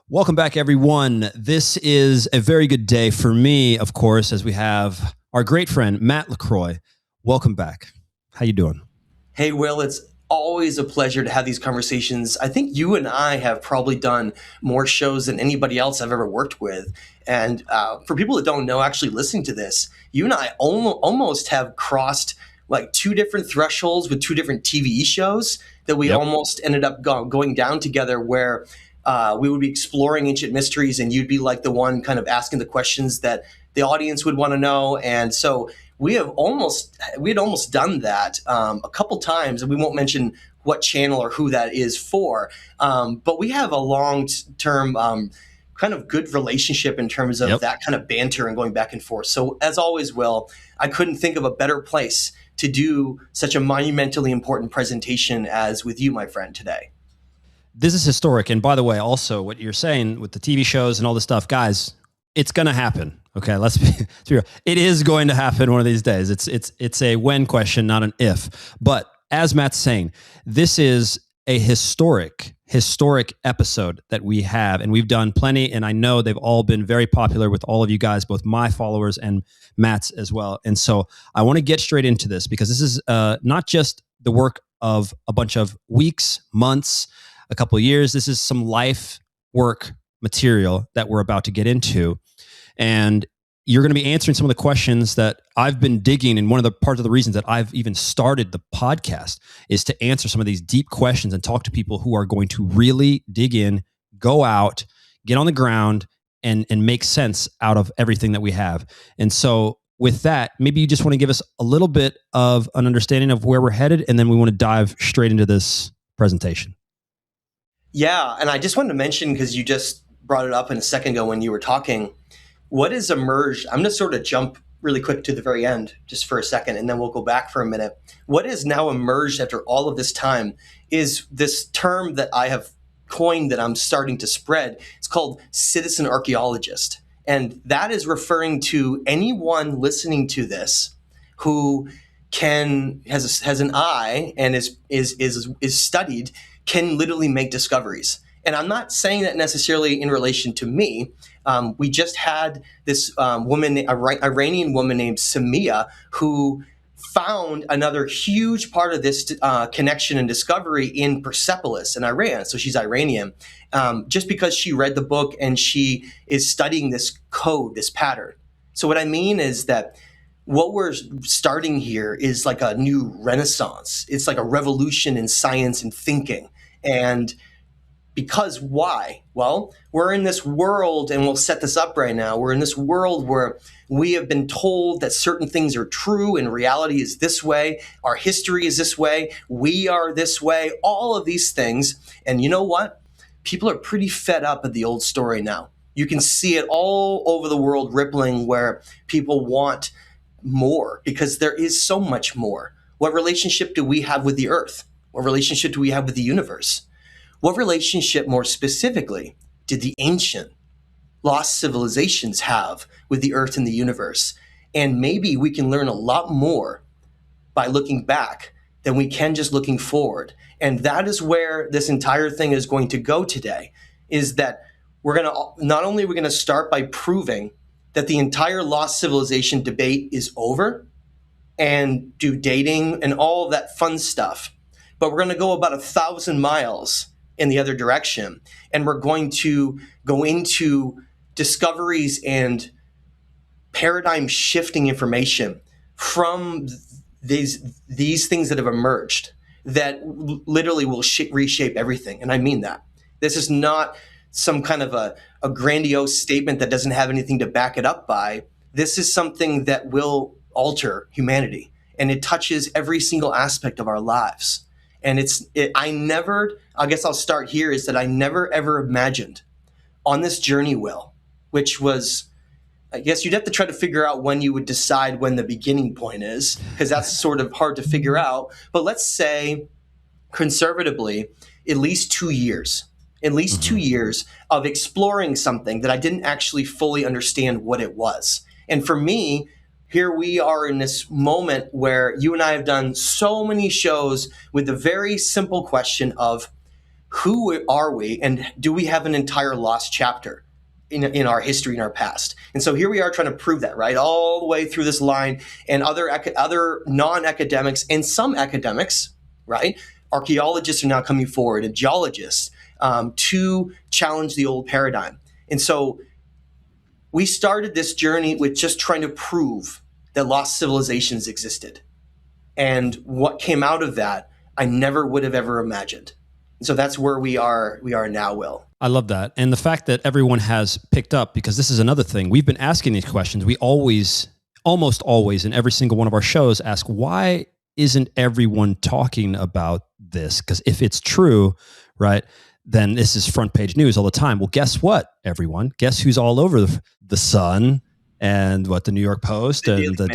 Welcome back, everyone. This is a very good day for me, of course, as we have our great friend, Matt LaCroix. Welcome back. How you doing? Hey, Will, it's always a pleasure to have these conversations. I think you and I have probably done more shows than anybody else I've ever worked with. And for people that don't know, actually listening to this, you and I almost have crossed like two different thresholds with two different TV shows that we almost ended up going down together where we would be exploring ancient mysteries and you'd be like the one kind of asking the questions that the audience would want to know. And so we had almost done that a couple times, and we won't mention what channel or who that is for. But we have a long-term kind of good relationship in terms of that kind of banter and going back and forth. So as always, Will, I couldn't think of a better place to do such a monumentally important presentation as with you, my friend, today. This is historic. And by the way, also what you're saying with the TV shows and all this stuff, guys, it's going to happen. Okay, let's be real. It is going to happen one of these days. It's a when question, not an if. But as Matt's saying, this is a historic episode that we have, and we've done plenty, and I know they've all been very popular with all of you guys, both my followers and Matt's as well. And so I want to get straight into this because this is not just the work of a bunch of weeks, months, a couple of years. This is some life work material that we're about to get into. And you're going to be answering some of the questions that I've been digging. And one of the parts of the reasons that I've even started the podcast is to answer some of these deep questions and talk to people who are going to really dig in, go out, get on the ground, and make sense out of everything that we have. And so with that, maybe you just want to give us a little bit of an understanding of where we're headed, and then we want to dive straight into this presentation. Yeah, and I just wanted to mention, because you just brought it up in a second ago when you were talking, what has emerged, I'm going to sort of jump really quick to the very end just for a second, and then we'll go back for a minute. What has now emerged after all of this time is this term that I have coined that I'm starting to spread. It's called citizen archaeologist. And that is referring to anyone listening to this who has an eye and is studied, can literally make discoveries. And I'm not saying that necessarily in relation to me. We just had this Iranian woman named Samia, who found another huge part of this connection and discovery in Persepolis in Iran. So she's Iranian, just because she read the book and she is studying this code, this pattern. So what I mean is that what we're starting here is like a new renaissance. It's like a revolution in science and thinking. And because why? Well, we're in this world, and we'll set this up right now. We're in this world where we have been told that certain things are true and reality is this way. Our history is this way. We are this way, all of these things. And you know what? People are pretty fed up of the old story now. You can see it all over the world rippling where people want more because there is so much more. What relationship do we have with the earth? What relationship do we have with the universe? What relationship, more specifically, did the ancient lost civilizations have with the earth and the universe? And maybe we can learn a lot more by looking back than we can just looking forward. And that is where this entire thing is going to go today, is that not only are we going to start by proving that the entire lost civilization debate is over and do dating and all of that fun stuff, but we're going to go about 1,000 miles in the other direction. And we're going to go into discoveries and paradigm shifting information from these things that have emerged that literally will reshape everything. And I mean that. This is not some kind of a grandiose statement that doesn't have anything to back it up by. This is something that will alter humanity, and it touches every single aspect of our lives. And I guess I'll start here, is that I never ever imagined on this journey, Will, which was, I guess you'd have to try to figure out when you would decide when the beginning point is, because that's sort of hard to figure out. But let's say conservatively, at least 2 years, mm-hmm. 2 years of exploring something that I didn't actually fully understand what it was. And for me, here we are in this moment where you and I have done so many shows with the very simple question of, who are we, and do we have an entire lost chapter in our history, in our past? And so here we are trying to prove that, right, all the way through this line, and other non-academics and some academics, right, archaeologists are now coming forward, and geologists, to challenge the old paradigm. And so we started this journey with just trying to prove that lost civilizations existed. And what came out of that, I never would have ever imagined. So that's where we are now, Will. I love that. And the fact that everyone has picked up, because this is another thing. We've been asking these questions. We almost always, in every single one of our shows, ask, why isn't everyone talking about this? Because if it's true, right, then this is front page news all the time. Well, guess what, everyone? Guess who's all over the Sun and the New York Post and the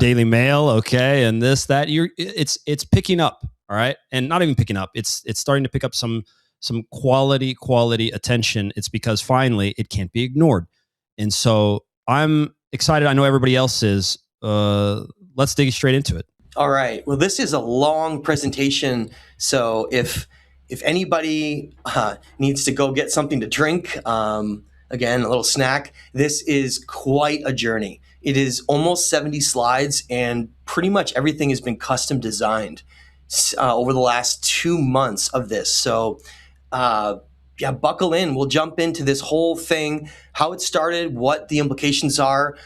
Daily Mail, okay, and this, that. It's picking up, all right, and not even picking up. It's starting to pick up some quality attention. It's because finally it can't be ignored, and so I'm excited. I know everybody else is. Let's dig straight into it. All right. Well, this is a long presentation, so if anybody needs to go get something to drink, again, a little snack, this is quite a journey. It is almost 70 slides, and pretty much everything has been custom designed over the last 2 months of this. So, buckle in. We'll jump into this whole thing, how it started, what the implications are,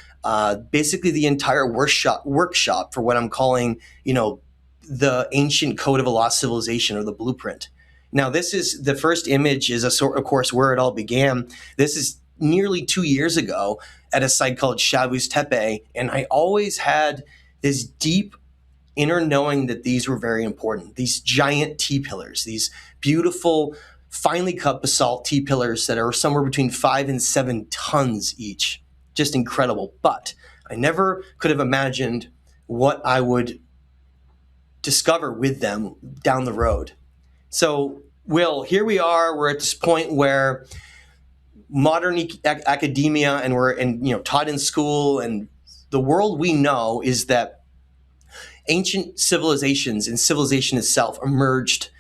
basically the entire workshop for what I'm calling, the ancient code of a lost civilization, or the blueprint. Now, this is the first image, is of course, where it all began. This is nearly 2 years ago at a site called Chavuz Tepe, and I always had this deep inner knowing that these were very important. These giant T-pillars, these beautiful, finely cut basalt T-pillars that are somewhere between 5 and 7 tons each. Just incredible. But I never could have imagined what I would discover with them down the road. So, Will, here we are. We're at this point where modern academia, and we're taught in school, and the world we know is that ancient civilizations and civilization itself emerged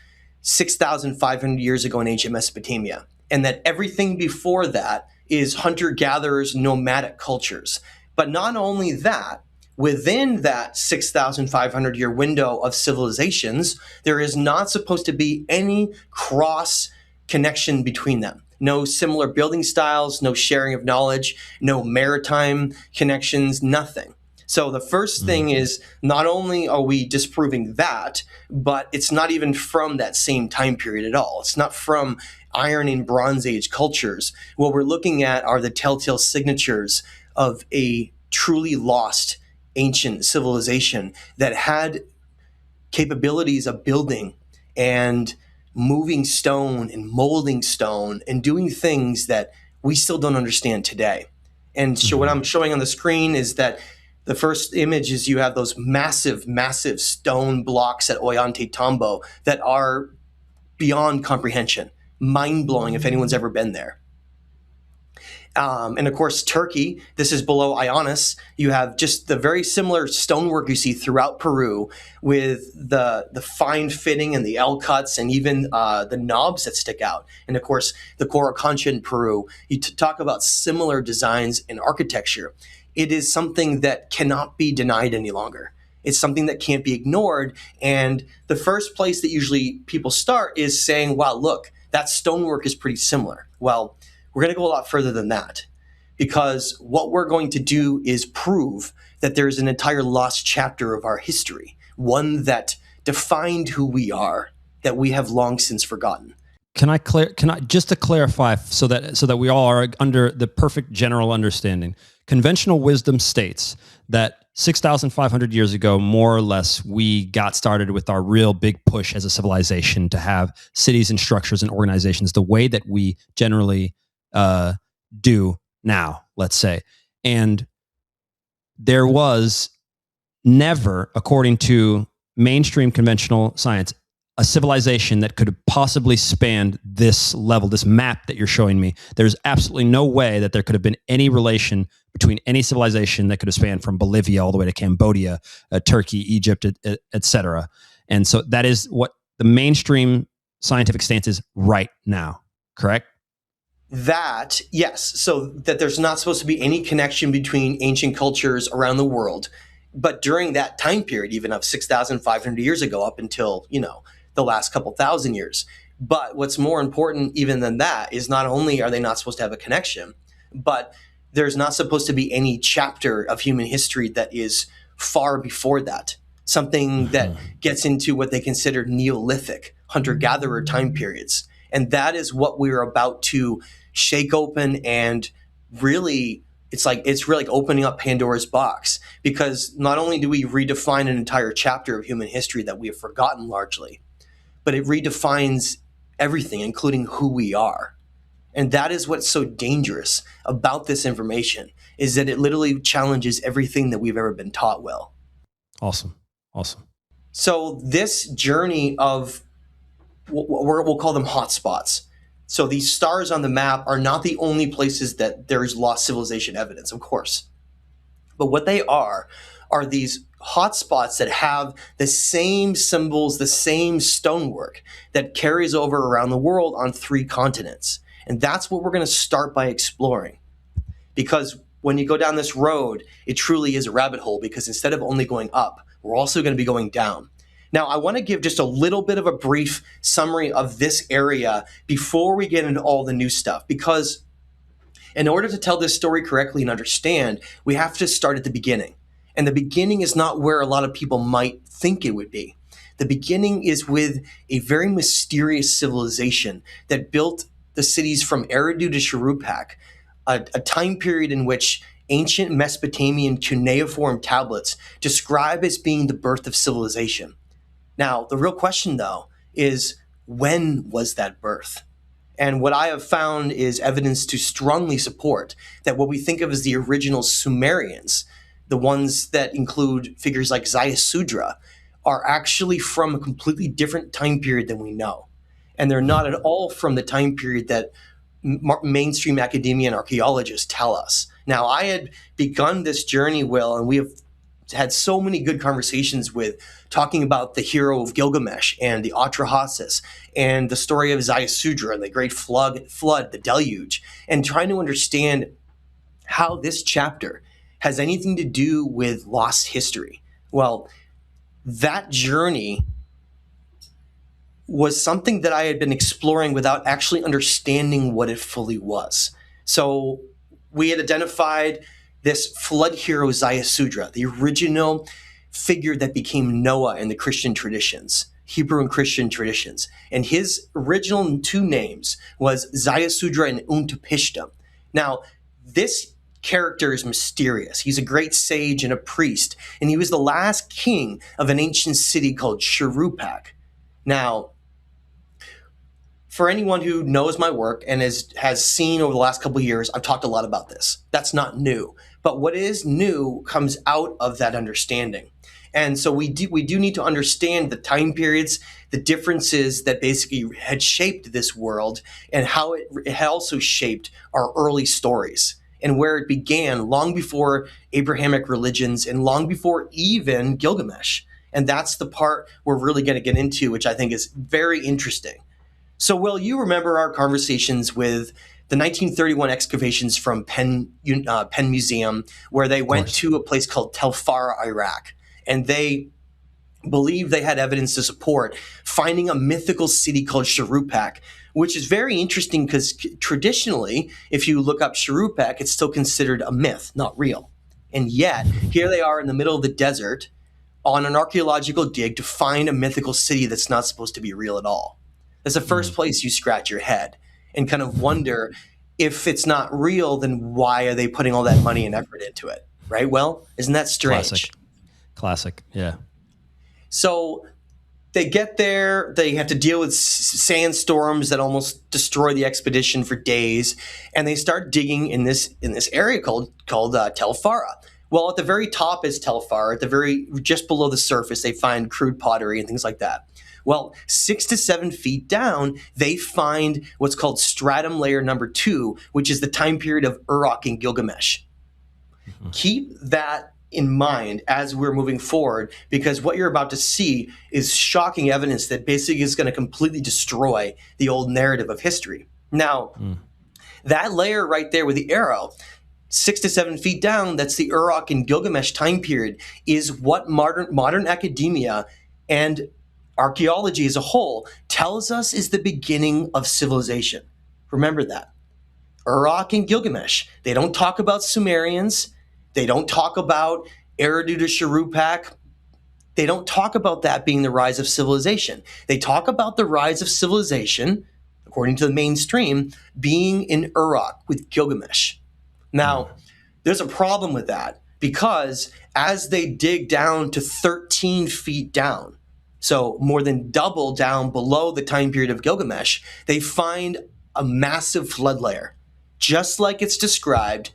6,500 years ago in ancient Mesopotamia, and that everything before that is hunter-gatherers, nomadic cultures. But not only that, within that 6,500 year window of civilizations, there is not supposed to be any cross connection between them. No similar building styles, no sharing of knowledge, no maritime connections, nothing. So the first thing is, not only are we disproving that, but it's not even from that same time period at all. It's not from Iron and Bronze Age cultures. What we're looking at are the telltale signatures of a truly lost ancient civilization that had capabilities of building and moving stone and molding stone and doing things that we still don't understand today. And so what I'm showing on the screen is that the first image is, you have those massive stone blocks at Ollantaytambo that are beyond comprehension, mind-blowing if anyone's ever been there. And of course, Turkey, this is below Ionis. You have just the very similar stonework you see throughout Peru, with the fine fitting and the L cuts, and even the knobs that stick out. And of course, the Coricancha in Peru. You talk about similar designs in architecture. It is something that cannot be denied any longer. It's something that can't be ignored. And the first place that usually people start is saying, wow, look, that stonework is pretty similar. Well, we're going to go a lot further than that, because what we're going to do is prove that there's an entire lost chapter of our history, one that defined who we are, that we have long since forgotten. Can I just to clarify, so that we all are under the perfect general understanding? Conventional wisdom states that 6,500 years ago, more or less, we got started with our real big push as a civilization to have cities and structures and organizations the way that we generally do now, let's say. And there was never, according to mainstream conventional science, a civilization that could possibly span this level, this map that you're showing me. There's absolutely no way that there could have been any relation between any civilization that could have spanned from Bolivia all the way to Cambodia, Turkey, Egypt, etc. And so that is what the mainstream scientific stance is right now, correct? That, yes. So that there's not supposed to be any connection between ancient cultures around the world. But during that time period, even of 6,500 years ago up until, the last couple thousand years. But what's more important even than that is not only are they not supposed to have a connection, but there's not supposed to be any chapter of human history that is far before that. Something that gets into what they consider Neolithic, hunter-gatherer time periods. And that is what we're about to shake open, and really it's really like opening up Pandora's box, because not only do we redefine an entire chapter of human history that we have forgotten largely, but it redefines everything, including who we are. And that is what's so dangerous about this information, is that it literally challenges everything that we've ever been taught well. Awesome. So this journey of we'll call them hotspots. So these stars on the map are not the only places that there's lost civilization evidence, of course. But what they are these hotspots that have the same symbols, the same stonework that carries over around the world on 3 continents. And that's what we're going to start by exploring. Because when you go down this road, it truly is a rabbit hole, because instead of only going up, we're also going to be going down. Now, I want to give just a little bit of a brief summary of this area before we get into all the new stuff, because in order to tell this story correctly and understand, we have to start at the beginning. And the beginning is not where a lot of people might think it would be. The beginning is with a very mysterious civilization that built the cities from Eridu to Shuruppak, a time period in which ancient Mesopotamian cuneiform tablets describe as being the birth of civilization. Now, the real question, though, is when was that birth? And what I have found is evidence to strongly support that what we think of as the original Sumerians, the ones that include figures like Ziusudra, are actually from a completely different time period than we know. And they're not at all from the time period that mainstream academia and archaeologists tell us. Now, I had begun this journey, Will, and we have had so many good conversations with talking about the hero of Gilgamesh and the Atrahasis and the story of Ziusudra and the great flood, the deluge, and trying to understand how this chapter has anything to do with lost history. Well, that journey was something that I had been exploring without actually understanding what it fully was. So we had identified this flood hero Ziusudra, the original figure that became Noah in the Christian traditions, Hebrew and Christian traditions. And his original 2 names was Ziusudra and Untapishtim. Now, this character is mysterious. He's a great sage and a priest, and he was the last king of an ancient city called Shuruppak. Now, for anyone who knows my work and has seen over the last couple of years, I've talked a lot about this. That's not new. But what is new comes out of that understanding. And so we do need to understand the time periods, the differences that basically had shaped this world, and how it had also shaped our early stories, and where it began long before Abrahamic religions and long before even Gilgamesh. And that's the part we're really going to get into, which I think is very interesting. So, Will, you remember our conversations with the 1931 excavations from Penn Museum, where they went to a place called Tel Farah, Iraq, and they believe they had evidence to support finding a mythical city called Shuruppak, which is very interesting because traditionally, if you look up Shuruppak, it's still considered a myth, not real. And yet, here they are in the middle of the desert on an archaeological dig to find a mythical city that's not supposed to be real at all. That's the first place you scratch your head and kind of wonder, if it's not real, then why are they putting all that money and effort into it, right? Well, isn't that strange? Classic, yeah. So they get there, they have to deal with sandstorms that almost destroy the expedition for days, and they start digging in this area called Tel Farah. Well, at the very top is Tel Farah. Just below the surface, they find crude pottery and things like that. Well, 6 to 7 feet down, they find what's called stratum layer number 2, which is the time period of Uruk and Gilgamesh. Mm-hmm. Keep that in mind as we're moving forward, because what you're about to see is shocking evidence that basically is going to completely destroy the old narrative of history. Now, that layer right there with the arrow, 6 to 7 feet down, that's the Uruk and Gilgamesh time period, is what modern academia and archaeology as a whole tells us is the beginning of civilization. Remember that. Uruk and Gilgamesh. They don't talk about Sumerians. They don't talk about Eridu to Shuruppak. They don't talk about that being the rise of civilization. They talk about the rise of civilization, according to the mainstream, being in Uruk with Gilgamesh. Now, there's a problem with that, because as they dig down to 13 feet down, so more than double down below the time period of Gilgamesh, they find a massive flood layer, just like it's described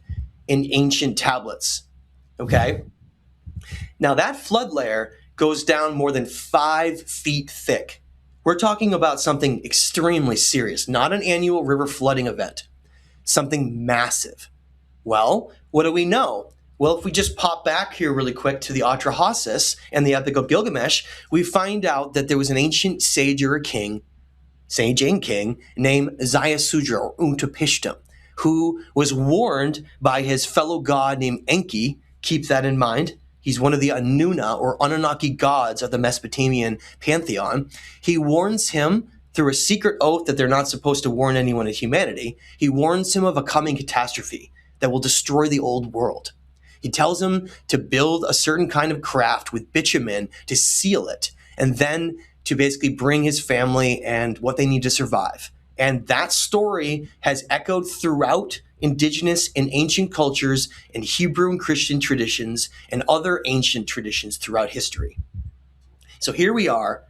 in ancient tablets. Okay? Now, that flood layer goes down more than 5 feet thick. We're talking about something extremely serious, not an annual river flooding event, something massive. Well, what do we know? Well, if we just pop back here really quick to the Atrahasis and the Epic of Gilgamesh, we find out that there was an ancient sage or a king, sage and king, named Ziusudra or Utnapishtim, who was warned by his fellow god named Enki. Keep that in mind. He's one of the Anuna or Anunnaki gods of the Mesopotamian pantheon. He warns him through a secret oath that they're not supposed to warn anyone of humanity. He warns him of a coming catastrophe that will destroy the old world. He tells him to build a certain kind of craft with bitumen to seal it, and then to basically bring his family and what they need to survive. And that story has echoed throughout indigenous and ancient cultures and Hebrew and Christian traditions and other ancient traditions throughout history. So here we are.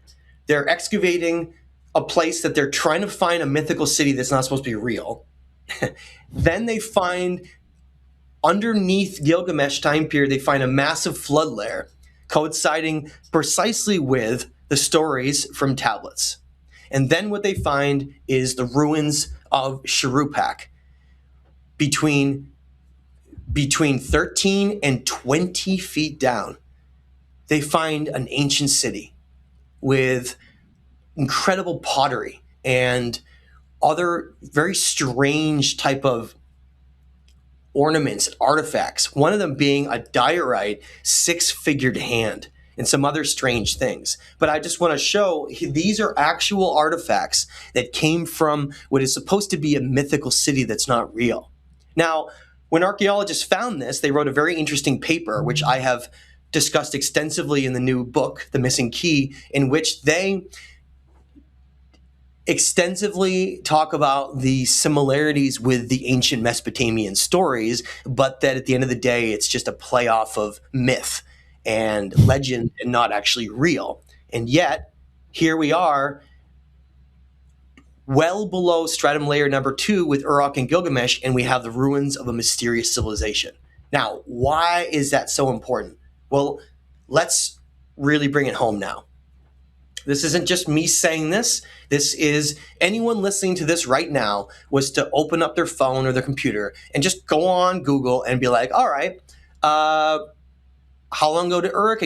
They're excavating a place that they're trying to find a mythical city that's not supposed to be real. Then they find underneath Gilgamesh time period, they find a massive flood layer coinciding precisely with the stories from tablets. And then what they find is the ruins of Shuruppak between 13 and 20 feet down. They find an ancient city with incredible pottery and other very strange type of ornaments, artifacts, one of them being a diorite 6-figured hand and some other strange things. But I just want to show these are actual artifacts that came from what is supposed to be a mythical city that's not real. Now, when archaeologists found this, they wrote a very interesting paper, which I have discussed extensively in the new book, The Missing Key, in which they extensively talk about the similarities with the ancient Mesopotamian stories, but that at the end of the day, it's just a play off of myth and legend and not actually real. And yet, here we are, well below stratum layer number 2 with Uruk and Gilgamesh, and we have the ruins of a mysterious civilization. Now, why is that so important? Well, let's really bring it home now. This isn't just me saying this. This is anyone listening to this right now was to open up their phone or their computer and just go on Google and be like, all right, how long ago did Uruk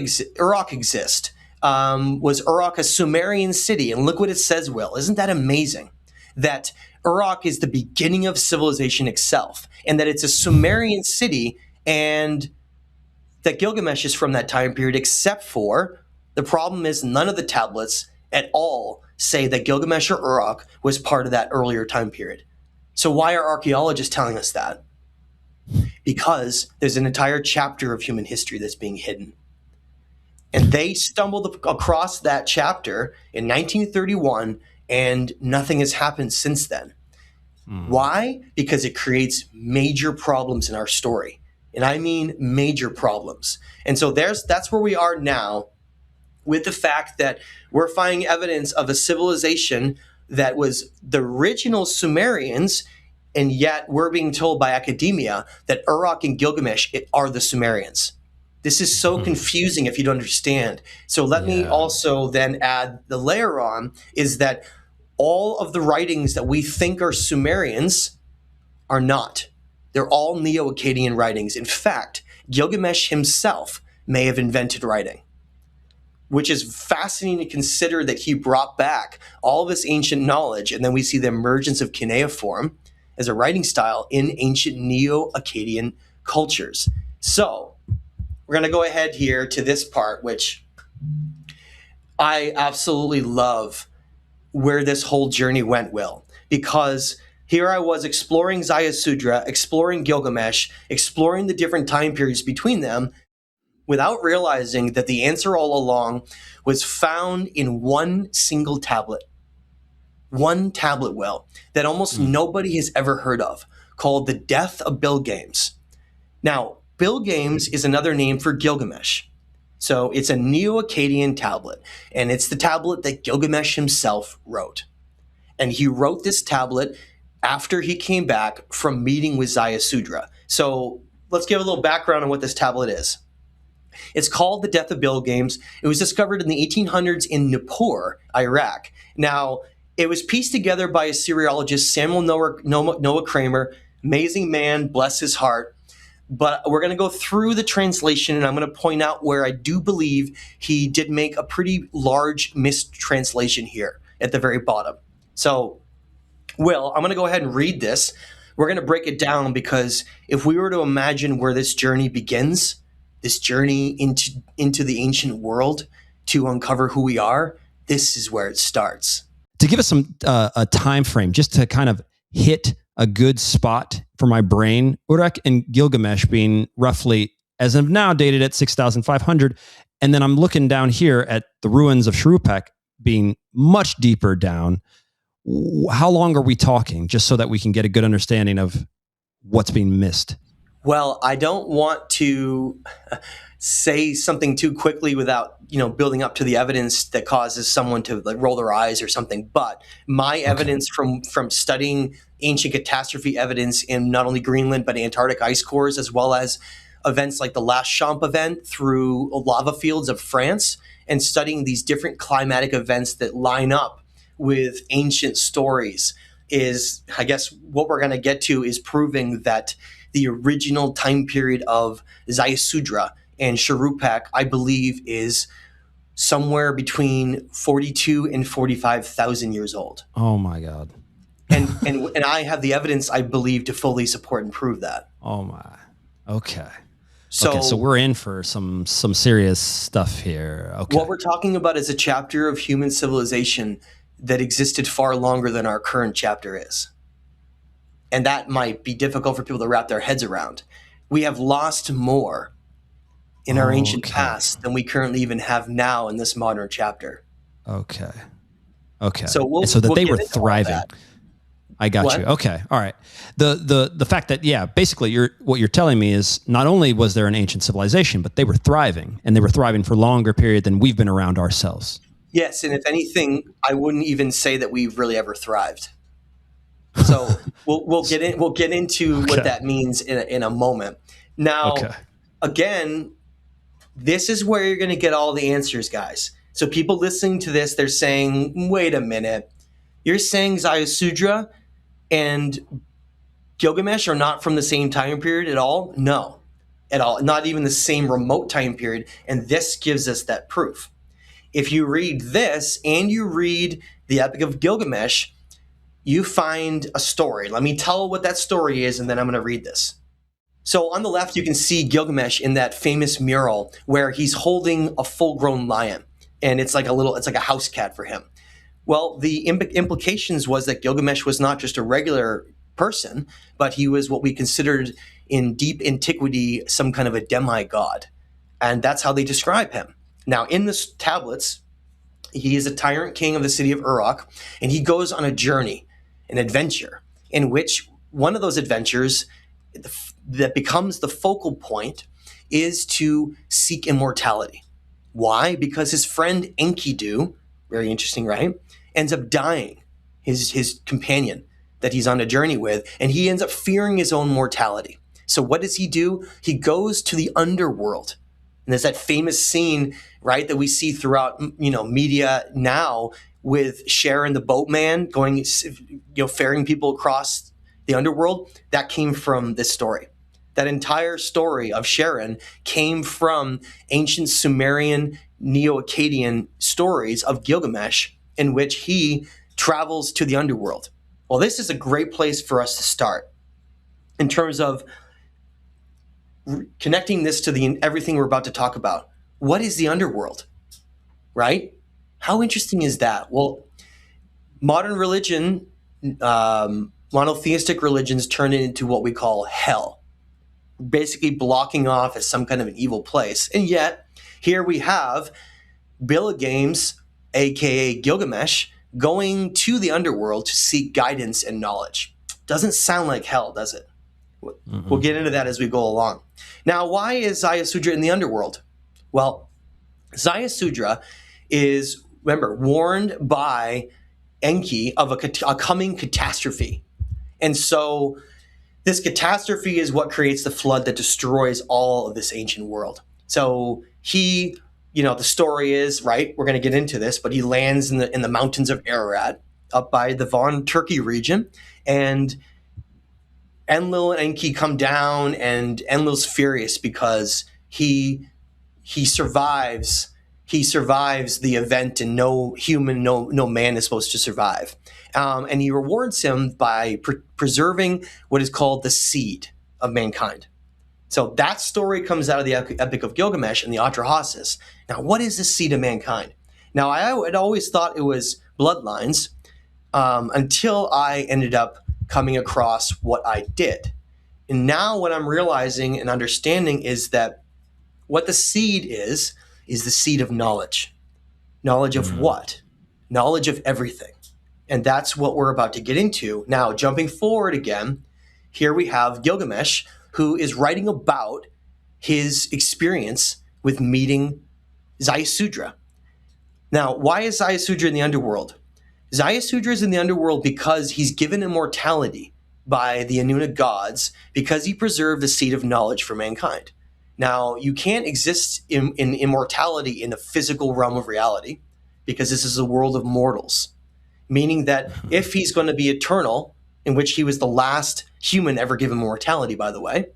exist? Was Uruk a Sumerian city? And look what it says, Will. Isn't that amazing? That Uruk is the beginning of civilization itself, and that it's a Sumerian city, and that Gilgamesh is from that time period, except for the problem is none of the tablets at all say that Gilgamesh or Uruk was part of that earlier time period. So why are archaeologists telling us that? Because there's an entire chapter of human history that's being hidden. And they stumbled across that chapter in 1931, and nothing has happened since then. Why? Because it creates major problems in our story. And I mean major problems. And so that's where we are now, with the fact that we're finding evidence of a civilization that was the original Sumerians, and yet we're being told by academia that Uruk and Gilgamesh are the Sumerians. This is so confusing if you don't understand. So let me also then add the layer on is that all of the writings that we think are Sumerians are not. They're all Neo-Akkadian writings. In fact, Gilgamesh himself may have invented writing, which is fascinating to consider that he brought back all this ancient knowledge, and then we see the emergence of cuneiform as a writing style in ancient Neo-Akkadian cultures. So we're going to go ahead here to this part, which I absolutely love where this whole journey went, Will, because here I was exploring Ziusudra, exploring Gilgamesh, exploring the different time periods between them, without realizing that the answer all along was found in one single tablet. One tablet, Will, that almost nobody has ever heard of, called the Death of Bilgames. Now, Bilgames is another name for Gilgamesh. So it's a Neo-Akkadian tablet, and it's the tablet that Gilgamesh himself wrote. And he wrote this tablet after he came back from meeting with Ziusudra. So let's give a little background on what this tablet is. It's called the Death of Bilgames. It was discovered in the 1800s in Nippur, Iraq. Now, it was pieced together by a Syriologist, Samuel Noah Kramer. Amazing man, bless his heart. But we're going to go through the translation, and I'm going to point out where I do believe he did make a pretty large mistranslation here at the very bottom. So, Will, I'm going to go ahead and read this. We're going to break it down, because if we were to imagine where this journey begins, this journey into the ancient world to uncover who we are, this is where it starts. To give us some a time frame, just to kind of hit a good spot for my brain, Uruk and Gilgamesh being roughly, as of now, dated at 6,500. And then I'm looking down here at the ruins of Shuruppak being much deeper down. How long are we talking, just so that we can get a good understanding of what's being missed? Well, I don't want to say something too quickly without, building up to the evidence that causes someone to roll their eyes or something. But my evidence from studying ancient catastrophe evidence in not only Greenland but Antarctic ice cores, as well as events like the last Champ event through lava fields of France, and studying these different climatic events that line up with ancient stories, is, I guess, what we're going to get to is proving that the original time period of Ziusudra and Shuruppak, I believe, is somewhere between 42 and 45,000 years old. Oh my God. And I have the evidence, I believe, to fully support and prove that. Oh my. Okay. So we're in for some serious stuff here. Okay. What we're talking about is a chapter of human civilization that existed far longer than our current chapter is. And that might be difficult for people to wrap their heads around. We have lost more in our ancient past than we currently even have now in this modern chapter. Okay. So that they were thriving. I got you. Okay. All right. The fact that, basically what you're telling me is not only was there an ancient civilization, but they were thriving, and they were thriving for a longer period than we've been around ourselves. Yes. And if anything, I wouldn't even say that we've really ever thrived. So we'll get into what that means in a moment. Now, again, this is where you're going to get all the answers, guys. So people listening to this, they're saying, wait a minute, you're saying Ziusudra and Gilgamesh are not from the same time period at all? No, at all. Not even the same remote time period. And this gives us that proof. If you read this and you read the Epic of Gilgamesh, you find a story. Let me tell what that story is, and then I'm going to read this. So on the left, you can see Gilgamesh in that famous mural where he's holding a full-grown lion, and it's like a house cat for him. Well, the implications was that Gilgamesh was not just a regular person, but he was what we considered in deep antiquity some kind of a demigod, and that's how they describe him. Now, in the tablets, he is a tyrant king of the city of Uruk, and he goes on a journey, an adventure, in which one of those adventures that becomes the focal point is to seek immortality. Why? Because his friend Enkidu, very interesting, right, ends up dying, his companion that he's on a journey with, and he ends up fearing his own mortality. So what does he do? He goes to the underworld. And there's that famous scene, right, that we see throughout, media now with Sharon the boatman going, ferrying people across the underworld. That came from this story. That entire story of Sharon came from ancient Sumerian, Neo-Akkadian stories of Gilgamesh, in which he travels to the underworld. Well, this is a great place for us to start in terms of connecting this to everything we're about to talk about. What is the underworld, right? How interesting is that? Well, modern religion, monotheistic religions turn it into what we call hell, basically blocking off as some kind of an evil place. And yet, here we have Bill Games, aka Gilgamesh, going to the underworld to seek guidance and knowledge. Doesn't sound like hell, does it? Mm-hmm. We'll get into that as we go along. Now, why is Ziusudra in the underworld? Well, Ziusudra is, remember, warned by Enki of a coming catastrophe. And so this catastrophe is what creates the flood that destroys all of this ancient world. So he, the story is, right, we're going to get into this, but he lands in the mountains of Ararat up by the Van, Turkey region, and Enlil and Enki come down, and Enlil's furious because he survives the event, and no human, no man is supposed to survive. And he rewards him by preserving what is called the seed of mankind. So that story comes out of the Epic of Gilgamesh and the Atrahasis. Now, what is the seed of mankind? Now, I had always thought it was bloodlines until I ended up coming across what I did. And now what I'm realizing and understanding is that what the seed is the seed of knowledge. Knowledge of what? Knowledge of everything. And that's what we're about to get into. Now, jumping forward again, here we have Gilgamesh, who is writing about his experience with meeting Ziusudra. Now, why is Ziusudra in the underworld? Ziusudra is in the underworld because he's given immortality by the Anuna gods because he preserved the seed of knowledge for mankind. Now, you can't exist in immortality in the physical realm of reality because this is a world of mortals, meaning that if he's going to be eternal, in which he was the last human ever given mortality, by the way,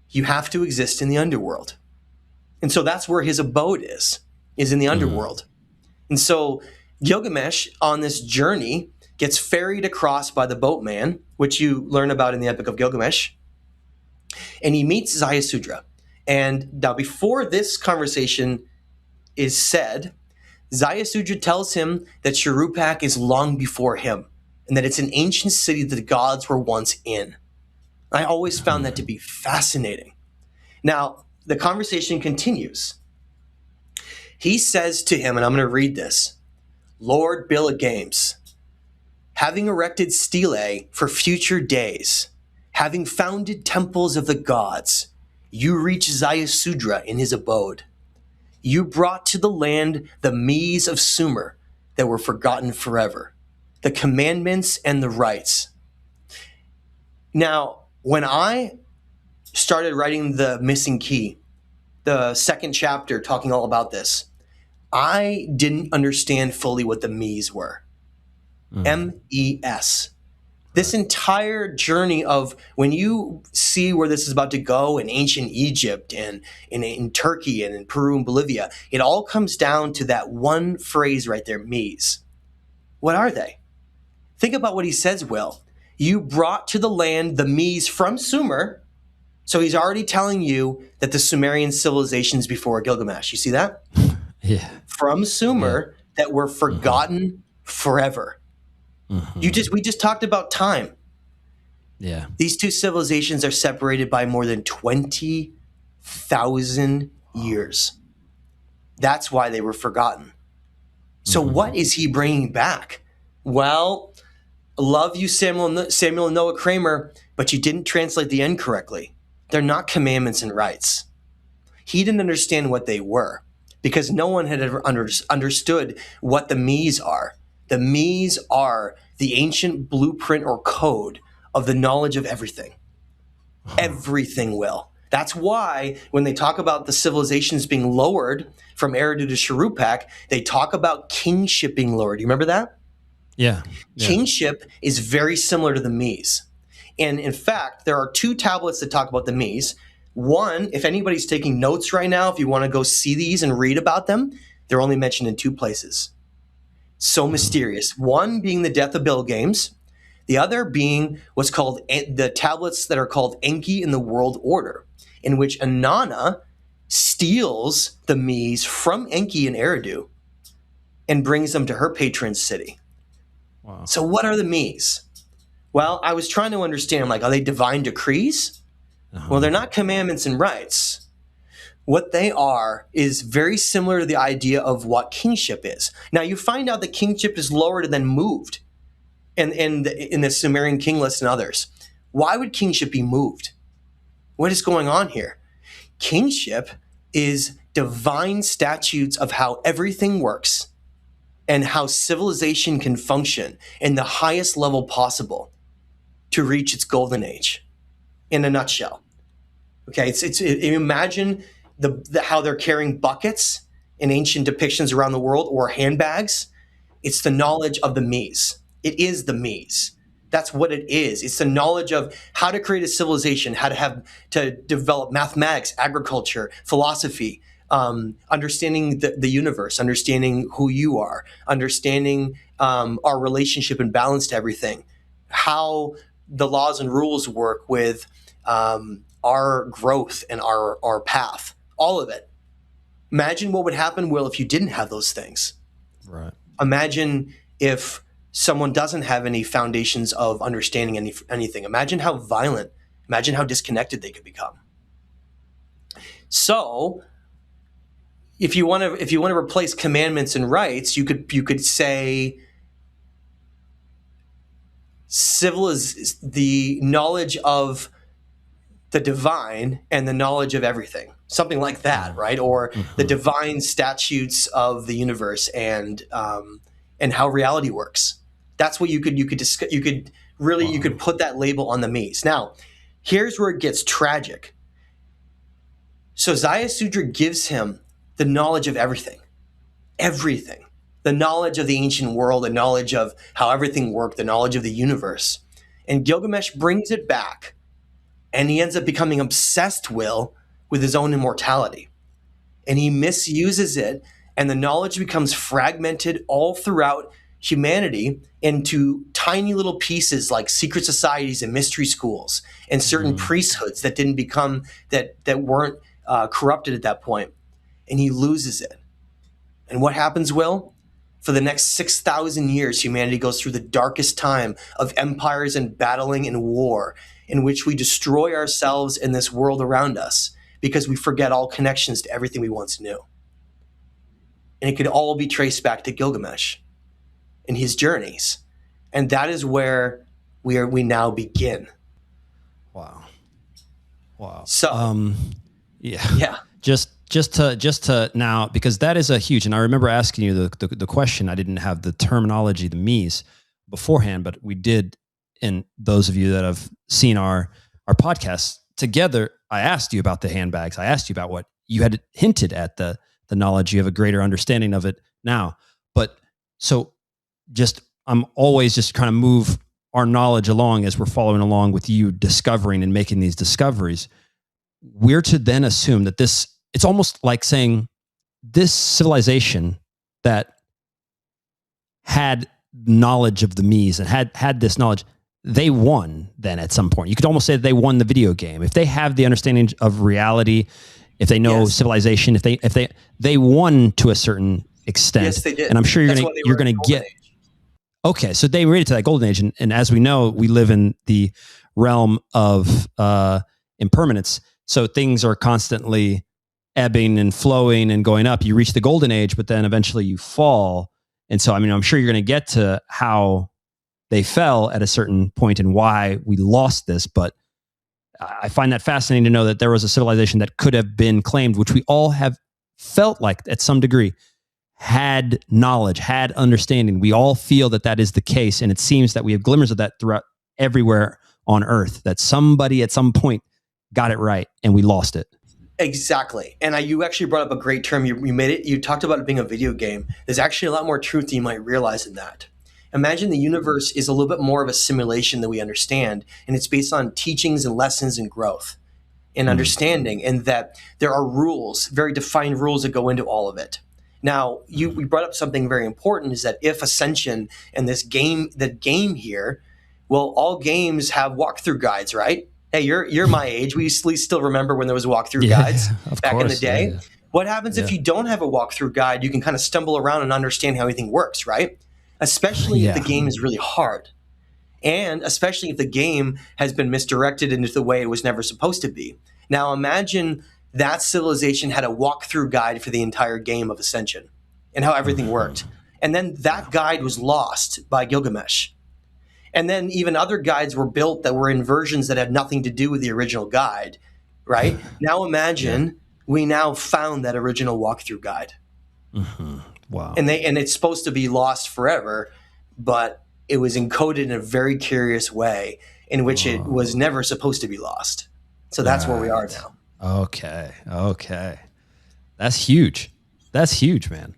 you have to exist in the underworld. And so that's where his abode is in the underworld. And so Gilgamesh, on this journey, gets ferried across by the boatman, which you learn about in the Epic of Gilgamesh, and he meets Ziusudra. And now, before this conversation is said, Ziusudra tells him that Shuruppak is long before him, and that it's an ancient city that the gods were once in. I always found that to be fascinating. Now, the conversation continues. He says to him, and I'm going to read this, Lord Bill of Games, having erected stelae for future days, having founded temples of the gods, you reach Ziusudra in his abode. You brought to the land the Mies of Sumer that were forgotten forever, the commandments and the rites. Now, when I started writing the Missing Key, the second chapter talking all about this, I didn't understand fully what the Mies were. M-E-S. This entire journey of when you see where this is about to go in ancient Egypt and in Turkey and in Peru and Bolivia, it all comes down to that one phrase right there, Mies. What are they? Think about what he says, Will. You brought to the land the Mies from Sumer. So he's already telling you that the Sumerian civilizations before Gilgamesh. You see that? Yeah. From Sumer that were forgotten forever. We just talked about time. Yeah. These two civilizations are separated by more than 20,000 years. That's why they were forgotten. So what is he bringing back? Well, love you, Samuel and Noah Kramer, but you didn't translate the end correctly. They're not commandments and rights. He didn't understand what they were because no one had ever understood what the Mies are. The Mies are the ancient blueprint or code of the knowledge of everything. Everything, Will. That's why when they talk about the civilizations being lowered from Eridu to Shuruppak, they talk about kingship being lowered. Do you remember that? Yeah. Kingship is very similar to the Mies. And in fact, there are 2 tablets that talk about the Mies. One, if anybody's taking notes right now, if you want to go see these and read about them, they're only mentioned in 2 places. So mysterious. One being the death of Bill Games. The other being what's called the tablets that are called Enki in the World Order, in which Inanna steals the Mies from Enki in Eridu and brings them to her patron city. Wow. So what are the Mies? Well, I was trying to understand, like, are they divine decrees? Well, they're not commandments and rights. What they are is very similar to the idea of what kingship is. Now, you find out that kingship is lowered and then moved in the Sumerian king list and others. Why would kingship be moved? What is going on here? Kingship is divine statutes of how everything works and how civilization can function in the highest level possible to reach its golden age, in a nutshell. Okay, imagine how they're carrying buckets in ancient depictions around the world, or handbags. It's the knowledge of the Mies. It is the Mies. That's what it is. It's the knowledge of how to create a civilization, how to develop mathematics, agriculture, philosophy, understanding the universe, understanding who you are, understanding our relationship and balance to everything, how the laws and rules work with our growth and our path, all of it. Imagine what would happen, Will, if you didn't have those things. Right. Imagine if someone doesn't have any foundations of understanding anything. Imagine how violent, imagine how disconnected they could become. So, if you want to replace commandments and rights, you could say civil is the knowledge of the divine and the knowledge of everything, something like that, right? Or the divine statutes of the universe and how reality works. That's what you could put that label on the Mies. Now, here's where it gets tragic. So Ziusudra gives him the knowledge of everything, the knowledge of the ancient world, the knowledge of how everything worked, the knowledge of the universe. And Gilgamesh brings it back, and he ends up becoming obsessed, Will, with his own immortality. And he misuses it, and the knowledge becomes fragmented all throughout humanity into tiny little pieces like secret societies and mystery schools and certain priesthoods that didn't become, that weren't corrupted at that point. And he loses it. And what happens, Will? For the next 6,000 years, humanity goes through the darkest time of empires and battling and war, in which we destroy ourselves in this world around us because we forget all connections to everything we once knew. And it could all be traced back to Gilgamesh and his journeys. And that is where we now begin. Wow. So, yeah. Just to now, because that is a huge, and I remember asking you the question. I didn't have the terminology, the Mies, beforehand, but we did. And those of you that have seen our podcast together, I asked you about the handbags. I asked you about what you had hinted at, the knowledge. You have a greater understanding of it now. But so I'm always just trying to move our knowledge along as we're following along with you discovering and making these discoveries. We're to then assume that it's almost like saying this civilization that had knowledge of the Mies and had this knowledge, they won then at some point. You could almost say that they won the video game. If they have the understanding of reality, if they know civilization, if they won to a certain extent. Yes, they did. And I'm sure you're going to get. Okay, so they rated to that golden age, and as we know, we live in the realm of impermanence. So things are constantly ebbing and flowing and going up. You reach the golden age, but then eventually you fall. And so, I mean, I'm sure you're going to get to how they fell at a certain point and why we lost this. But I find that fascinating to know that there was a civilization that could have been claimed, which we all have felt like at some degree had knowledge, had understanding. We all feel that is the case. And it seems that we have glimmers of that throughout everywhere on earth, that somebody at some point got it right and we lost it. Exactly. And you actually brought up a great term. You made it. You talked about it being a video game. There's actually a lot more truth than you might realize in that. Imagine the universe is a little bit more of a simulation than we understand, and it's based on teachings and lessons and growth and understanding, and that there are rules, very defined rules that go into all of it. Now, we brought up something very important, is that if Ascension and the game here, well, all games have walkthrough guides, right? Hey, you're my age. We still remember when there was walkthrough guides back in the day. Yeah. What happens if you don't have a walkthrough guide? You can kind of stumble around and understand how everything works, right? Especially if the game is really hard. And especially if the game has been misdirected into the way it was never supposed to be. Now imagine that civilization had a walkthrough guide for the entire game of Ascension and how everything worked. And then that guide was lost by Gilgamesh. And then even other guides were built that were in versions that had nothing to do with the original guide, right? Now imagine we now found that original walkthrough guide. Wow. And it's supposed to be lost forever, but it was encoded in a very curious way in which it was never supposed to be lost. So that's where we are now. Okay. That's huge. That's huge, man.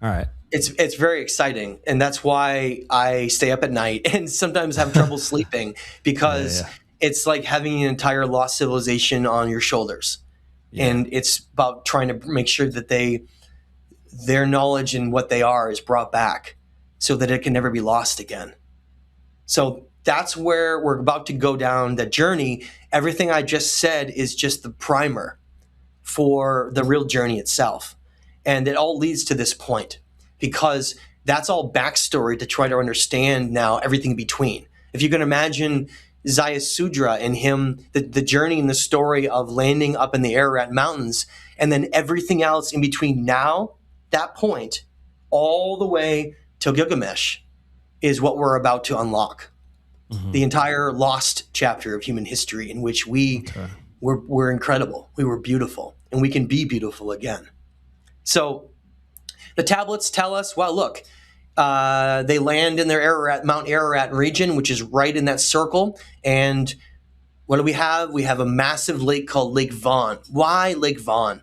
All right. It's very exciting. And that's why I stay up at night and sometimes have trouble sleeping, because it's like having an entire lost civilization on your shoulders. And it's about trying to make sure that their knowledge and what they are is brought back so that it can never be lost again. So that's where we're about to go down the journey. Everything I just said is just the primer for the real journey itself. And it all leads to this point, because that's all backstory to try to understand now everything between. If you can imagine Ziusudra and him, the journey and the story of landing up in the Ararat Mountains, and then everything else in between now, that point, all the way till Gilgamesh, is what we're about to unlock. The entire lost chapter of human history in which we're incredible. We were beautiful, and we can be beautiful again. So the tablets tell us, well, look, they land in their Mount Ararat region, which is right in that circle. And what do we have? We have a massive lake called Lake Van. Why Lake Van?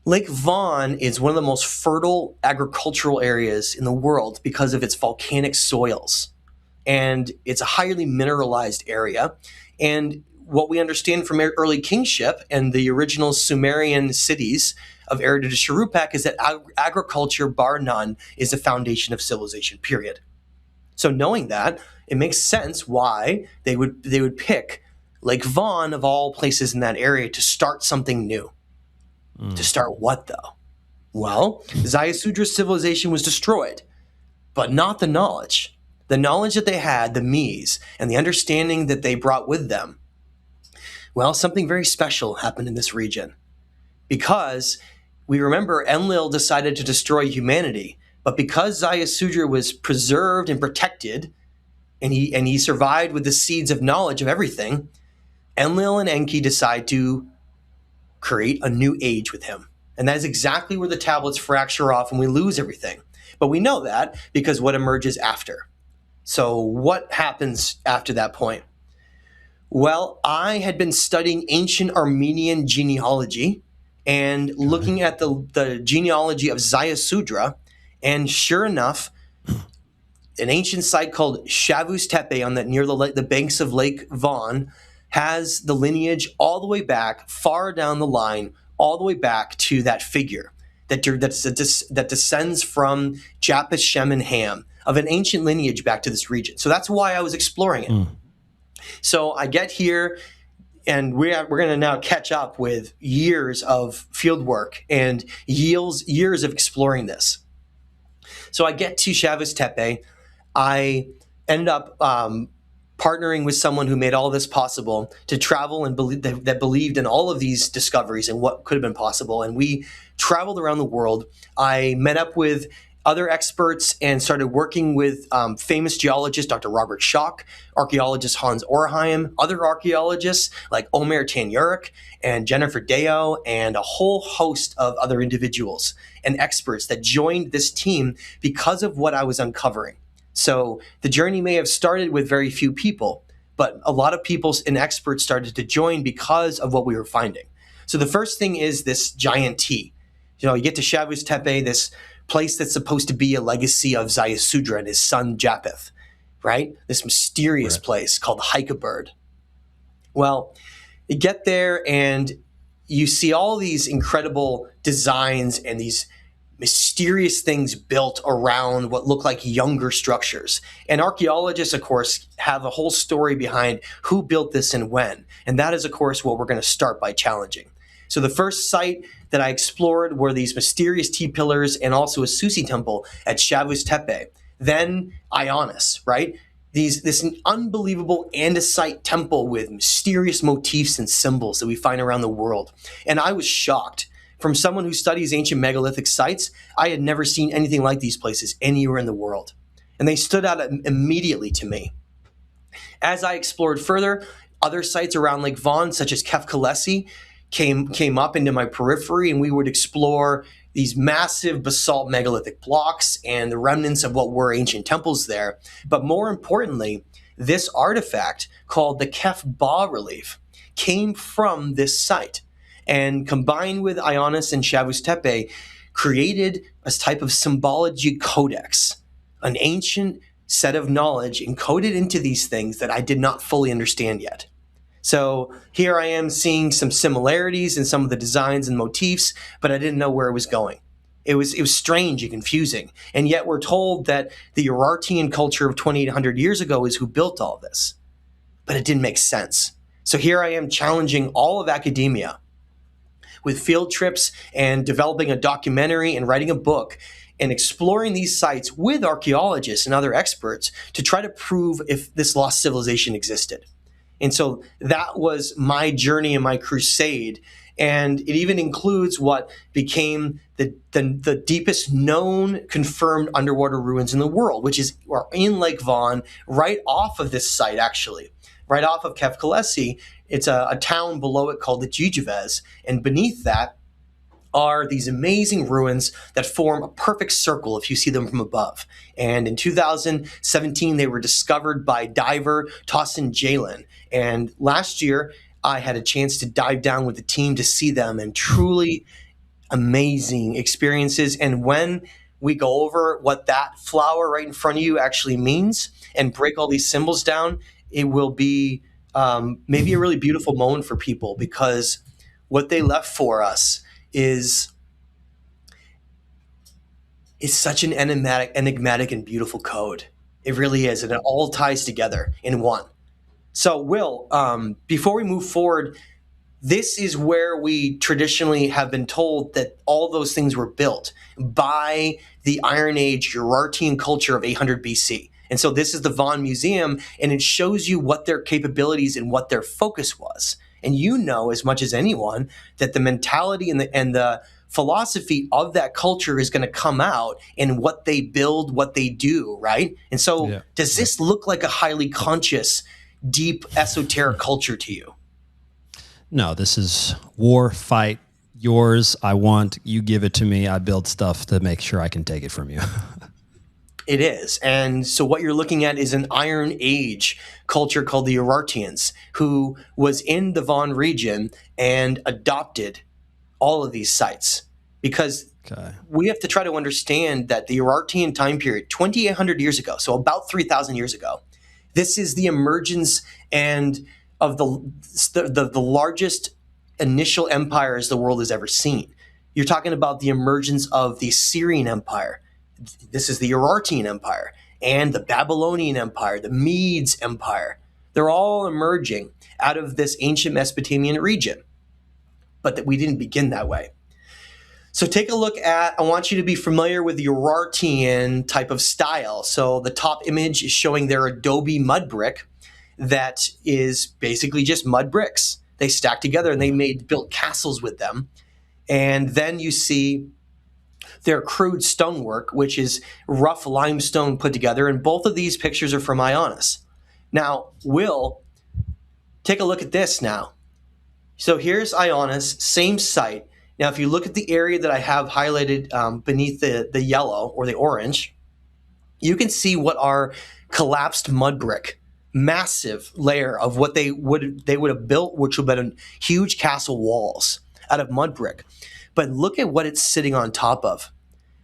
Lake Van is one of the most fertile agricultural areas in the world because of its volcanic soils. And it's a highly mineralized area. And what we understand from early kingship and the original Sumerian cities of Eridu to Shuruppak is that agriculture, bar none, is the foundation of civilization, period. So knowing that, it makes sense why they would pick Lake Van, of all places in that area, to start something new. To start what, though? Well, Ziusudra's civilization was destroyed, but not the knowledge. The knowledge that they had, the Mies, and the understanding that they brought with them. Well, something very special happened in this region. Because we remember Enlil decided to destroy humanity, but because Ziusudra was preserved and protected, and he survived with the seeds of knowledge of everything, Enlil and Enki decide to create a new age with him. And that is exactly where the tablets fracture off and we lose everything. But we know that because what emerges after. So what happens after that point? Well, I had been studying ancient Armenian genealogy and looking at the genealogy of Ziusudra, and sure enough, an ancient site called Shavus Tepe near the banks of Lake Van has the lineage all the way back, far down the line, all the way back to that figure that descends from Japheth, Shem, and Ham, of an ancient lineage back to this region. So that's why I was exploring it. So I get here, and we're going to now catch up with years of field work and years of exploring this. So I get to Shavus Tepe. I ended up partnering with someone who made all this possible to travel and believed in all of these discoveries and what could have been possible. And we traveled around the world. I met up with other experts and started working with famous geologists, Dr. Robert Schock, archaeologist Hans Orheim, other archaeologists like Omer Tanyurek and Jennifer Deo, and a whole host of other individuals and experts that joined this team because of what I was uncovering. So the journey may have started with very few people, but a lot of people and experts started to join because of what we were finding. So the first thing is this giant T. You get to Shavus Tepe, this place that's supposed to be a legacy of Ziusudra and his son Japheth, right? This mysterious place called Hycabird. Well, you get there and you see all these incredible designs and these mysterious things built around what look like younger structures. And archaeologists, of course, have a whole story behind who built this and when. And that is, of course, what we're going to start by challenging. So the first site that I explored were these mysterious T-pillars and also a Susi temple at Chavus Tepe. Then Ionis, right? This unbelievable Andesite temple with mysterious motifs and symbols that we find around the world. And I was shocked. From someone who studies ancient megalithic sites, I had never seen anything like these places anywhere in the world. And they stood out immediately to me. As I explored further, other sites around Lake Van, such as Kefkalesi, came up into my periphery, and we would explore these massive basalt megalithic blocks and the remnants of what were ancient temples there. But more importantly, this artifact called the Kef bas-relief came from this site, and combined with Ionis and Chavus Tepe, created a type of symbology codex, an ancient set of knowledge encoded into these things that I did not fully understand yet. So here I am seeing some similarities in some of the designs and motifs, but I didn't know where it was going. It was strange and confusing. And yet we're told that the Urartian culture of 2,800 years ago is who built all this. But it didn't make sense. So here I am challenging all of academia with field trips and developing a documentary and writing a book and exploring these sites with archaeologists and other experts to try to prove if this lost civilization existed. And so that was my journey and my crusade. And it even includes what became the deepest known confirmed underwater ruins in the world, which is in Lake Van, right off of this site, actually. Right off of Kefkalesi, it's a town below it called the Jijivez. And beneath that are these amazing ruins that form a perfect circle if you see them from above. And in 2017, they were discovered by diver Tossin Jalen. And last year, I had a chance to dive down with the team to see them, and truly amazing experiences. And when we go over what that flower right in front of you actually means and break all these symbols down, it will be maybe a really beautiful moment for people, because what they left for us is such an enigmatic and beautiful code. It really is, and it all ties together in one. So, Will, before we move forward, this is where we traditionally have been told that all those things were built by the Iron Age Urartian culture of 800 BC. And so this is the Van Museum, and it shows you what their capabilities and what their focus was. And you know as much as anyone that the mentality and the philosophy of that culture is going to come out in what they build, what they do, right? And so does this look like a highly conscious, deep, esoteric culture to you? No, this is war, fight, yours, I want, you give it to me, I build stuff to make sure I can take it from you. It is. And so what you're looking at is an Iron Age culture called the Urartians, who was in the Van region and adopted all of these sites. Because we have to try to understand that the Urartian time period, 2,800 years ago, so about 3,000 years ago, this is the emergence and of the largest initial empires the world has ever seen. You're talking about the emergence of the Assyrian Empire. This is the Urartian Empire, and the Babylonian Empire, the Medes Empire. They're all emerging out of this ancient Mesopotamian region, but that we didn't begin that way. So take a look at, I want you to be familiar with the Urartian type of style. So the top image is showing their adobe mud brick that is basically just mud bricks. They stack together and they built castles with them. And then you see their crude stonework, which is rough limestone put together. And both of these pictures are from Ionis. Now, Will, take a look at this now. So here's Ionis, same site. Now, if you look at the area that I have highlighted beneath the yellow or the orange, you can see what are collapsed mud brick, massive layer of what they would have built, which would have been huge castle walls out of mud brick. But look at what it's sitting on top of.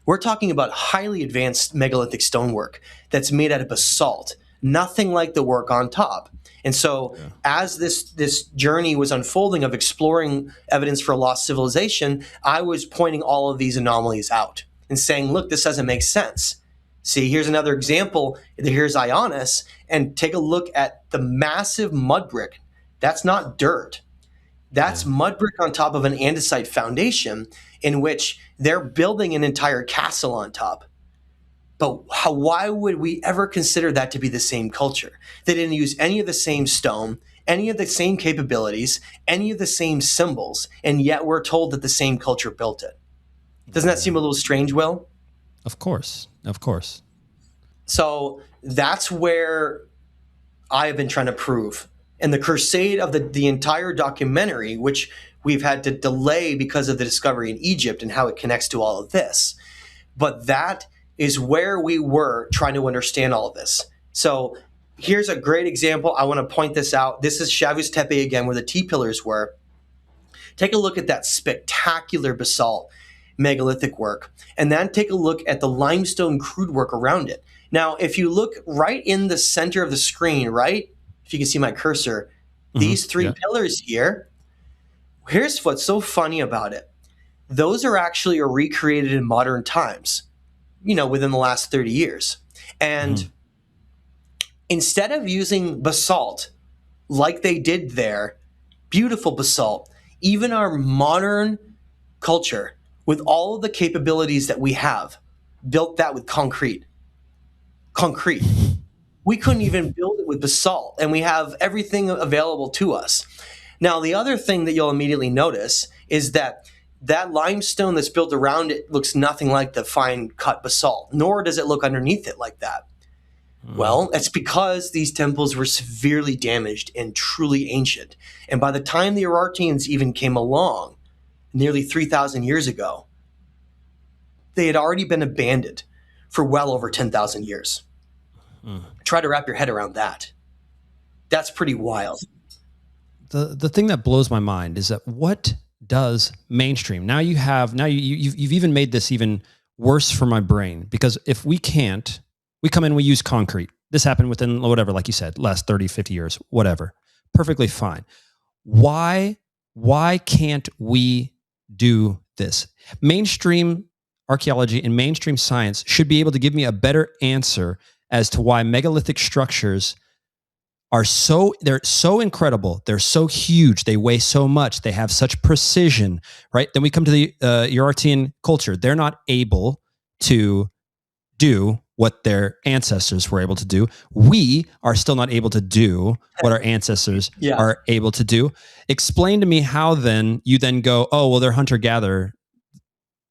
We're talking about highly advanced megalithic stonework that's made out of basalt, nothing like the work on top. And so as this journey was unfolding of exploring evidence for a lost civilization, I was pointing all of these anomalies out and saying, look, this doesn't make sense. See, here's another example. Here's Ionis, and take a look at the massive mud brick. That's not dirt. That's mud brick on top of an andesite foundation in which they're building an entire castle on top. But why would we ever consider that to be the same culture? They didn't use any of the same stone, any of the same capabilities, any of the same symbols, and yet we're told that the same culture built it. Doesn't that seem a little strange, Will? Of course. Of course. So that's where I have been trying to prove. And the crusade of the entire documentary, which we've had to delay because of the discovery in Egypt and how it connects to all of this. But that is where we were trying to understand all of this. So here's a great example. I want to point this out. This is Chavus Tepe again, where the T-pillars were. Take a look at that spectacular basalt megalithic work, and then take a look at the limestone crude work around it. Now, if you look right in the center of the screen, right, if you can see my cursor, these three pillars here, here's what's so funny about it. Those are actually recreated in modern times, within the last 30 years. And instead of using basalt like they did there, beautiful basalt, even our modern culture, with all of the capabilities that we have, built that with concrete. We couldn't even build it with basalt, and we have everything available to us. Now, the other thing that you'll immediately notice is that limestone that's built around it looks nothing like the fine cut basalt, nor does it look underneath it like that. Well, it's because these temples were severely damaged and truly ancient. And by the time the Urartians even came along, nearly 3,000 years ago, they had already been abandoned for well over 10,000 years. Try to wrap your head around that. That's pretty wild. The thing that blows my mind is that what does mainstream? Now you've even made this even worse for my brain, because if we come in, we use concrete. This happened within whatever, like you said, last 30, 50 years, whatever. Perfectly fine. Why can't we do this? Mainstream archaeology and mainstream science should be able to give me a better answer as to why megalithic structures they're so incredible, they're so huge, they weigh so much, they have such precision, right? Then we come to the Urartian culture. They're not able to do what their ancestors were able to do. We are still not able to do what our ancestors are able to do. Explain to me how then you then go, oh, well, they're hunter-gatherer.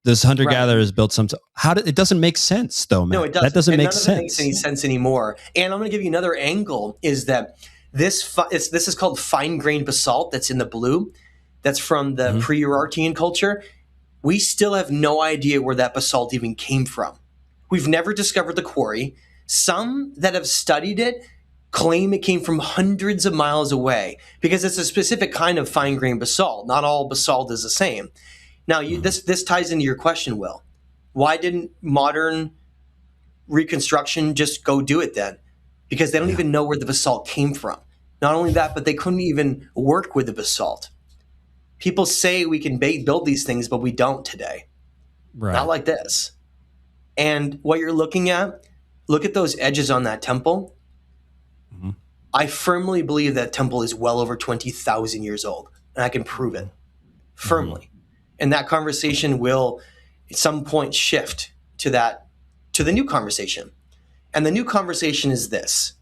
This hunter-gatherer has built some. It doesn't make sense, though, man. No, it doesn't. That doesn't make sense. None of it makes any sense anymore. And I'm going to give you another angle. Is that this is called fine-grained basalt? That's in the blue. That's from the pre-Urartian culture. We still have no idea where that basalt even came from. We've never discovered the quarry. Some that have studied it claim it came from hundreds of miles away because it's a specific kind of fine-grained basalt. Not all basalt is the same. Now, this ties into your question, Will. Why didn't modern reconstruction just go do it then? Because they don't even know where the basalt came from. Not only that, but they couldn't even work with the basalt. People say we can build these things, but we don't today. Right. Not like this. And what you're looking at, look at those edges on that temple. I firmly believe that temple is well over 20,000 years old, and I can prove it firmly. And that conversation will at some point shift to the new conversation. And the new conversation is this.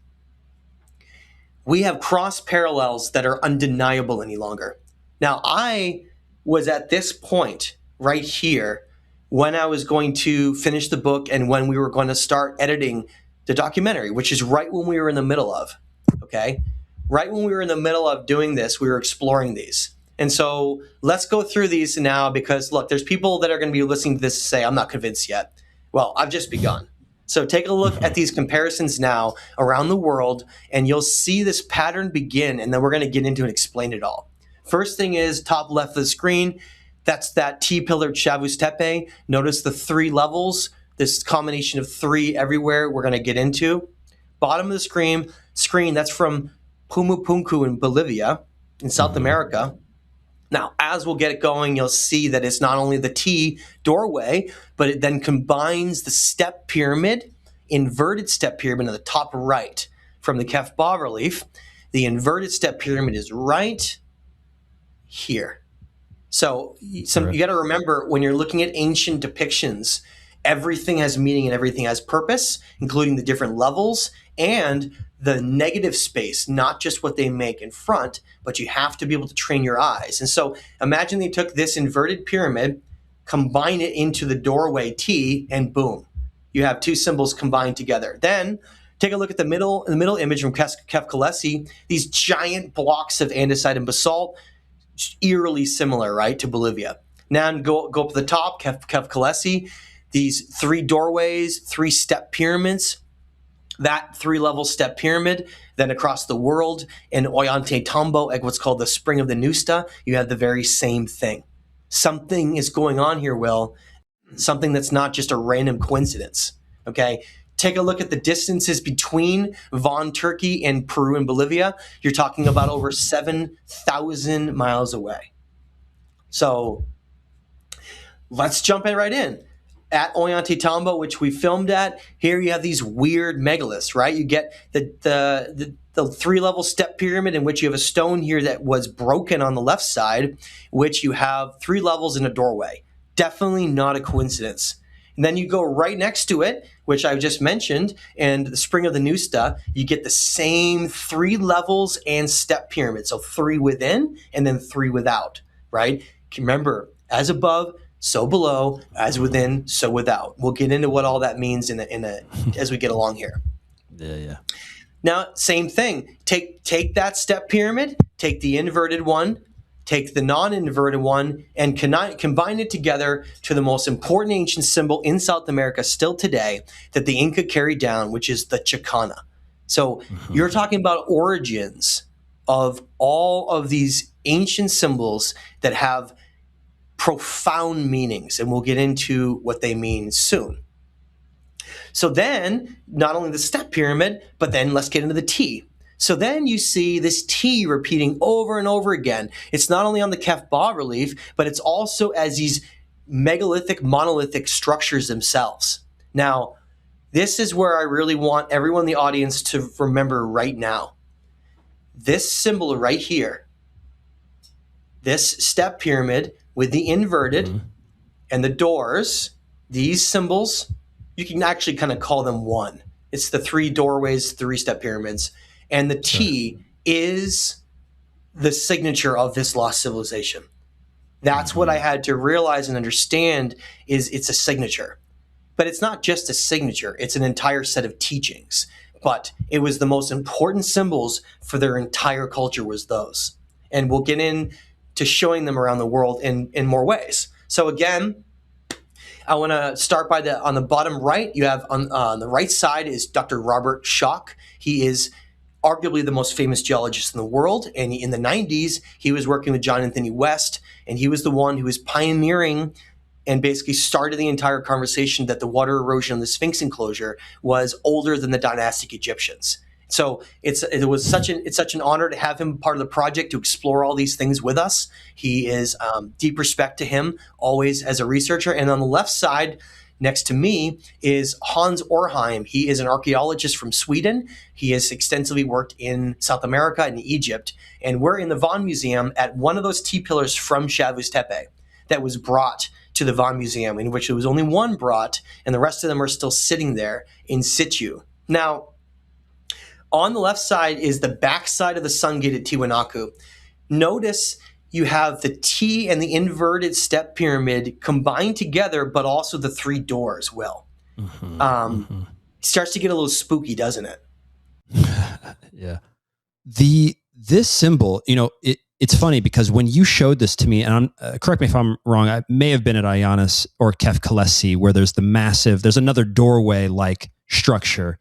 We have cross parallels that are undeniable any longer. Now, I was at this point right here when I was going to finish the book and when we were going to start editing the documentary, which is right when we were in the middle of, okay? Right when we were in the middle of doing this, we were exploring these. And so let's go through these now because, look, there's people that are going to be listening to this and say, I'm not convinced yet. Well, I've just begun. So take a look at these comparisons now around the world, and you'll see this pattern begin, and then we're going to get into and explain it all. First thing is top left of the screen. That's that T-pillared Chavus Tepe. Notice the 3 levels, this combination of 3 everywhere we're going to get into. Bottom of the screen, that's from Pumupunku in Bolivia, in South America. Now, as we'll get it going, you'll see that it's not only the T doorway, but it then combines the step pyramid, inverted step pyramid on the top right from the Kef bas-relief. The inverted step pyramid is right here. So you got to remember, when you're looking at ancient depictions, everything has meaning and everything has purpose, including the different levels and the negative space, not just what they make in front, but you have to be able to train your eyes. And so imagine they took this inverted pyramid, combine it into the doorway T, and boom, you have 2 symbols combined together. Then take a look at the middle image from Kefkalesi, these giant blocks of andesite and basalt, eerily similar, right, to Bolivia. Now go up to the top, Kefkalesi, these 3 doorways, 3 step pyramids, that 3-level step pyramid. Then across the world in Ollantaytambo, at what's called the Spring of the Nusta, you have the very same thing. Something is going on here, Will. Something that's not just a random coincidence. Okay, take a look at the distances between Van, Turkey, and Peru and Bolivia. You're talking about over 7,000 miles away. So let's jump right in. At Ollantaytambo, which we filmed at, here you have these weird megaliths, right? You get the 3-level step pyramid, in which you have a stone here that was broken on the left side, which you have 3 levels in a doorway. Definitely not a coincidence. And then you go right next to it, which I just mentioned, and the Spring of the Nusta, you get the same 3 levels and step pyramid. So 3 within and then 3 without, right? Remember, as above, so below, as within, so without. We'll get into what all that means as we get along here. Yeah. Now, same thing. Take that step pyramid, take the inverted one, take the non-inverted one, and combine it together to the most important ancient symbol in South America still today that the Inca carried down, which is the Chicana. So you're talking about origins of all of these ancient symbols that have profound meanings, and we'll get into what they mean soon. So then, not only the step pyramid, but then let's get into the T. So then you see this T repeating over and over again. It's not only on the Kef bas-relief, but it's also as these megalithic, monolithic structures themselves. Now, this is where I really want everyone in the audience to remember right now. This symbol right here, this step pyramid with the inverted and the doors, these symbols, you can actually kind of call them one. It's the 3 doorways, 3 step pyramids. And the T is the signature of this lost civilization. That's what I had to realize and understand, is it's a signature. But it's not just a signature. It's an entire set of teachings. But it was the most important symbols for their entire culture was those. And we'll get into showing them around the world in more ways. So again, I want to start by on the bottom right. You have on the right side is Dr. Robert Schoch. He is arguably the most famous geologist in the world. And in the 90s, he was working with John Anthony West, and he was the one who was pioneering and basically started the entire conversation that the water erosion of the Sphinx enclosure was older than the dynastic Egyptians. So it's such an honor to have him part of the project to explore all these things with us. He is deep respect to him always as a researcher. And on the left side, next to me, is Hans Orheim. He is an archaeologist from Sweden. He has extensively worked in South America and Egypt. And we're in the Van Museum at one of those T-pillars from Chavus Tepe that was brought to the Van Museum, in which there was only one brought, and the rest of them are still sitting there in situ. Now, on the left side is the backside of the sun gate at Tiwanaku. Notice you have the T and the inverted step pyramid combined together, but also the 3 doors, Will. Starts to get a little spooky, doesn't it? Yeah. This symbol, it's funny because when you showed this to me, and correct me if I'm wrong, I may have been at Ionis or Kefkalesi, where there's there's another doorway-like structure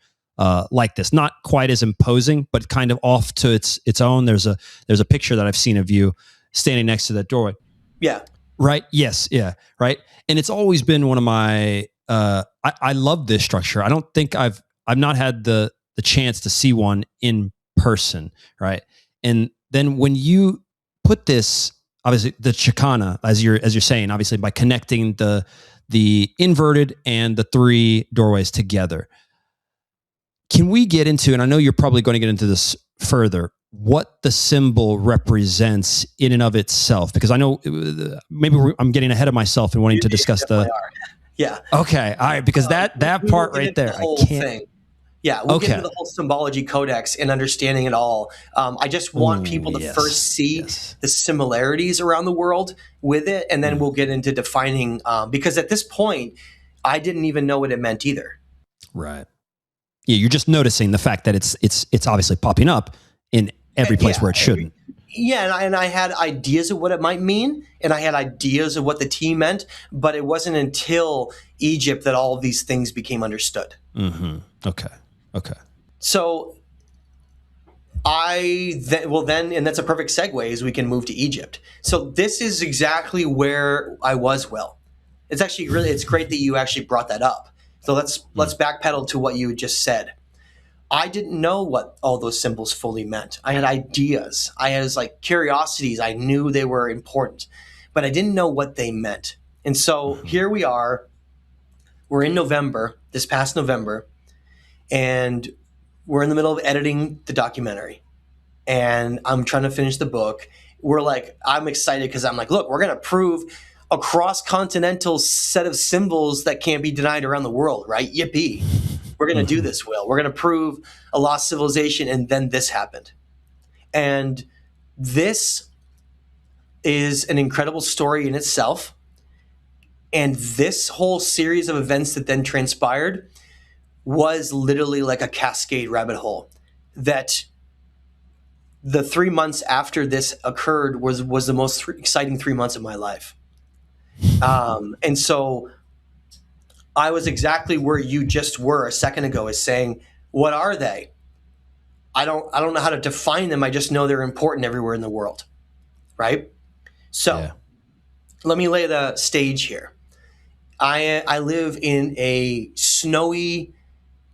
like this, not quite as imposing, but kind of off to its own. There's a picture that I've seen of you standing next to that doorway. Yeah. Right. Yes. Yeah. Right. And it's always been one of my. I love this structure. I don't think I've not had the chance to see one in person. Right. And then when you put this, obviously the Chicana, as you're saying, obviously by connecting the inverted and the three doorways together. Can we get into, and I know you're probably going to get into this further, what the symbol represents in and of itself? Because I know maybe I'm getting ahead of myself and wanting to discuss the. Yeah. Okay. All right. Because that part right there, I can't. Thing. Yeah, we'll get into the whole symbology codex and understanding it all. I just want people to first see the similarities around the world with it, and then we'll get into defining. Because at this point, I didn't even know what it meant either. Right. Yeah, you're just noticing the fact that it's obviously popping up in every place where it shouldn't. Yeah, and I had ideas of what it might mean, and I had ideas of what the T meant, but it wasn't until Egypt that all of these things became understood. Mm-hmm. Okay. So and that's a perfect segue as we can move to Egypt. So this is exactly where I was, Will. It's actually it's great that you actually brought that up. So let's backpedal to what you just said. I didn't know what all those symbols fully meant. I had ideas. I had curiosities. I knew they were important, but I didn't know what they meant. And so here we are. We're in November, this past November, and we're in the middle of editing the documentary. And I'm trying to finish the book. I'm excited because I'm like, look, we're going to prove a cross-continental set of symbols that can't be denied around the world, right? Yippee. We're going to do this, Will. We're going to prove a lost civilization, and then this happened. And this is an incredible story in itself. And this whole series of events that then transpired was literally like a cascade rabbit hole. That the 3 months after this occurred was the most exciting 3 months of my life. And so I was exactly where you just were a second ago, is saying, what are they? I don't know how to define them. I just know they're important everywhere in the world. Right? So Let me lay the stage here. I live in a snowy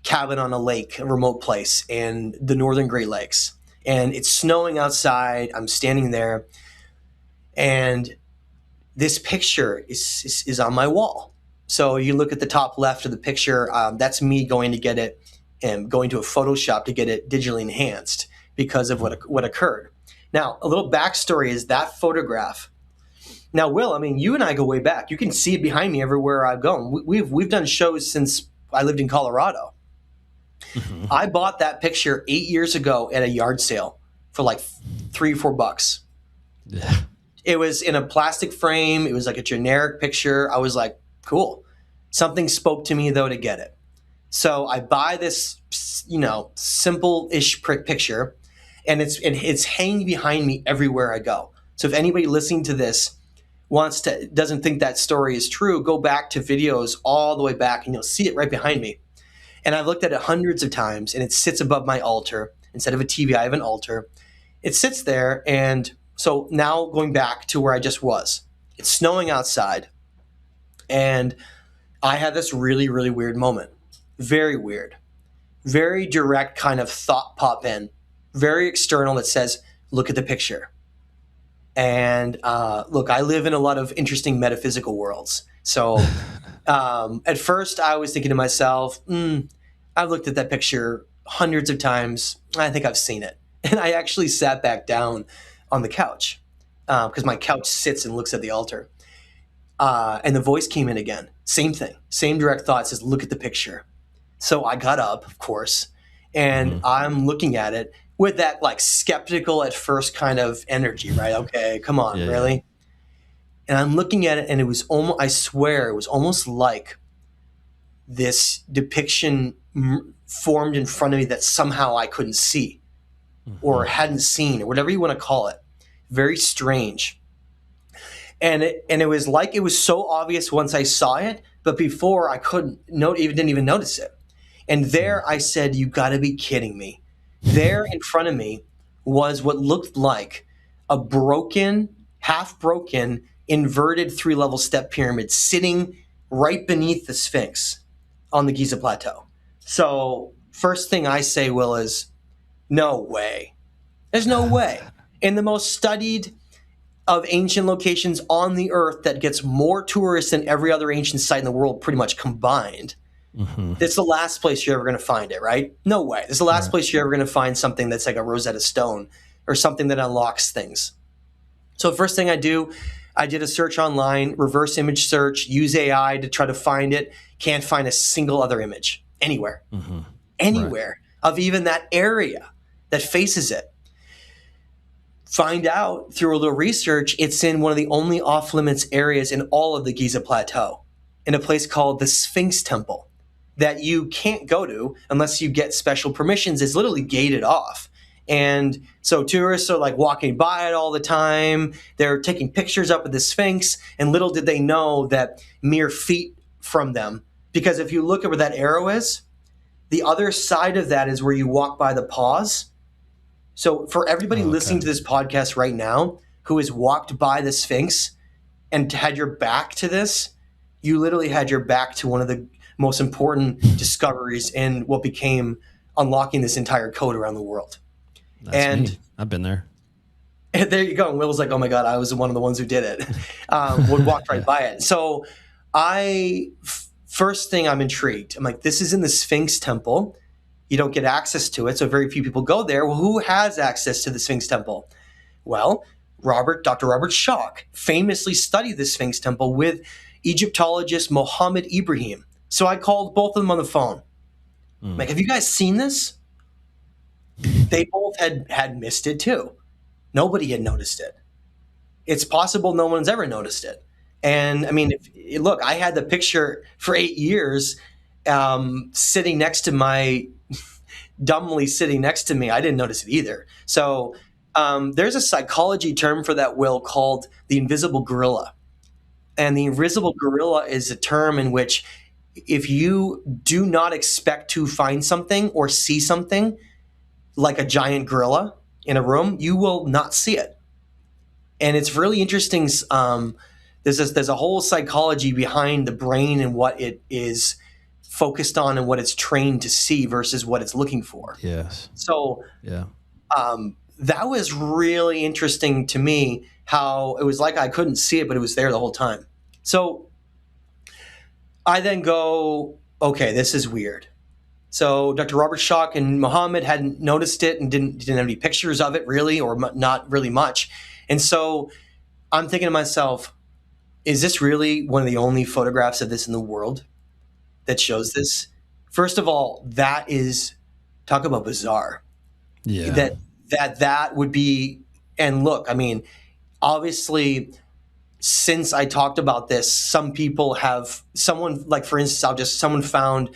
cabin on a lake, a remote place in the northern Great Lakes. And it's snowing outside. I'm standing there. And this picture is on my wall. So you look at the top left of the picture, that's me going to get it and going to a Photoshop to get it digitally enhanced because of what occurred. Now, a little backstory is that photograph. Now, Will, I mean, you and I go way back. You can see it behind me everywhere I've gone. We've done shows since I lived in Colorado. Mm-hmm. I bought that picture 8 years ago at a yard sale for like $3 or $4. Yeah. It was in a plastic frame. It was like a generic picture. I was like, cool. Something spoke to me, though, to get it. So I buy this, simple-ish picture, and it's hanging behind me everywhere I go. So if anybody listening to this doesn't think that story is true, go back to videos all the way back, and you'll see it right behind me. And I've looked at it hundreds of times, and it sits above my altar. Instead of a TV, I have an altar. It sits there, and so now going back to where I just was. It's snowing outside, and I had this really, really weird moment. Very weird. Very direct kind of thought pop in. Very external that says, look at the picture. And look, I live in a lot of interesting metaphysical worlds. So at first I was thinking to myself, I've looked at that picture hundreds of times. I think I've seen it. And I actually sat back down on the couch because my couch sits and looks at the altar. And the voice came in again. Same thing. Same direct thought. Says, look at the picture. So I got up, of course, and I'm looking at it with that skeptical at first kind of energy, right? Okay, come on, really? Yeah. And I'm looking at it, and it was almost, I swear, it was almost like this depiction formed in front of me that somehow I couldn't see or hadn't seen or whatever you want to call it. Very strange. And it was like it was so obvious once I saw it, but before I didn't even notice it. And there I said, you got to be kidding me. There in front of me was what looked like a broken, half broken inverted 3-level step pyramid sitting right beneath the Sphinx on the Giza Plateau. So first thing I say, Will, is no way. There's no way. In the most studied of ancient locations on the earth that gets more tourists than every other ancient site in the world pretty much combined, it's the last place you're ever going to find it, right? No way. It's the last place you're ever going to find something that's like a Rosetta Stone or something that unlocks things. So first thing I did a search online, reverse image search, use AI to try to find it. Can't find a single other image anywhere, of even that area that faces it. Find out through a little research, it's in one of the only off-limits areas in all of the Giza Plateau, in a place called the Sphinx Temple, that you can't go to unless you get special permissions. It's literally gated off. And so tourists are like walking by it all the time. They're taking pictures up of the Sphinx, and little did they know that mere feet from them, because if you look at where that arrow is, the other side of that is where you walk by the pause. So for everybody listening to this podcast right now who has walked by the Sphinx and had your back to this, you literally had your back to one of the most important discoveries in what became unlocking this entire code around the world. That's me. I've been there. And there you go. And Will was like, oh my God, I was one of the ones who did it. Would walk right by it. So first thing, I'm intrigued. I'm like, this is in the Sphinx Temple. You don't get access to it, so very few people go there. Well, who has access to the Sphinx Temple? Well, Dr. Robert Schoch famously studied the Sphinx Temple with Egyptologist Mohammed Ibrahim. So I called both of them on the phone. Like, have you guys seen this? They both had missed it too. Nobody had noticed it. It's possible no one's ever noticed it. And I mean, look, I had the picture for 8 years sitting next to dumbly sitting next to me. I didn't notice it either. So there's a psychology term for that, Will, called the invisible gorilla. And the invisible gorilla is a term in which if you do not expect to find something or see something like a giant gorilla in a room, you will not see it. And it's really interesting. There's a whole psychology behind the brain and what it is focused on and what it's trained to see versus what it's looking for. Yes. So that was really interesting to me, how it was like I couldn't see it, but it was there the whole time. So I then go, okay, this is weird. So Dr. Robert Schoch and Mohammed hadn't noticed it and didn't have any pictures of it really, or not really much. And so I'm thinking to myself, is this really one of the only photographs of this in the world that shows this? First of all, that is, talk about bizarre. Yeah. That would be, and look, I mean, obviously, since I talked about this, some people have, for instance, someone found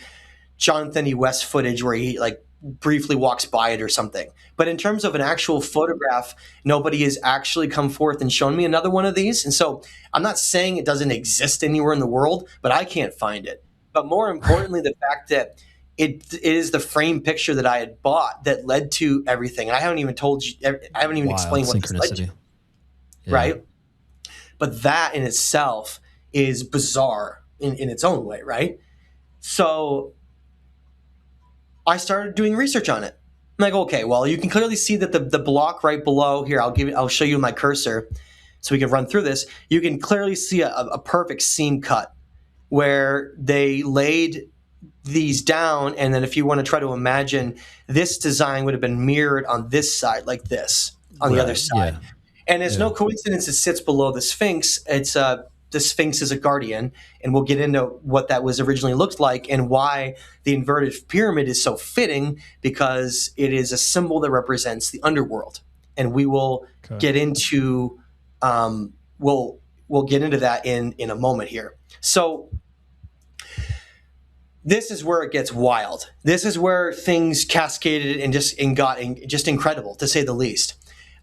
Jonathan E. West footage where he like briefly walks by it or something. But in terms of an actual photograph, nobody has actually come forth and shown me another one of these. And so I'm not saying it doesn't exist anywhere in the world, but I can't find it. But more importantly, the fact that it is the frame picture that I had bought that led to everything. And I haven't even told you, I haven't even explained what this led to. Yeah. Right? But that in itself is bizarre in its own way, right? So I started doing research on it. I'm like, okay, well, you can clearly see that the block right below here, I'll show you my cursor so we can run through this. You can clearly see a perfect seam cut where they laid these down, and then if you want to try to imagine, this design would have been mirrored on this side like this, on the other side. Yeah. And it's no coincidence it sits below the Sphinx. It's the Sphinx is a guardian, and we'll get into what that was originally looked like and why the inverted pyramid is so fitting, because it is a symbol that represents the underworld. And we will get into we'll get into that in a moment here. So this is where it gets wild. This is where things cascaded and got just incredible, to say the least.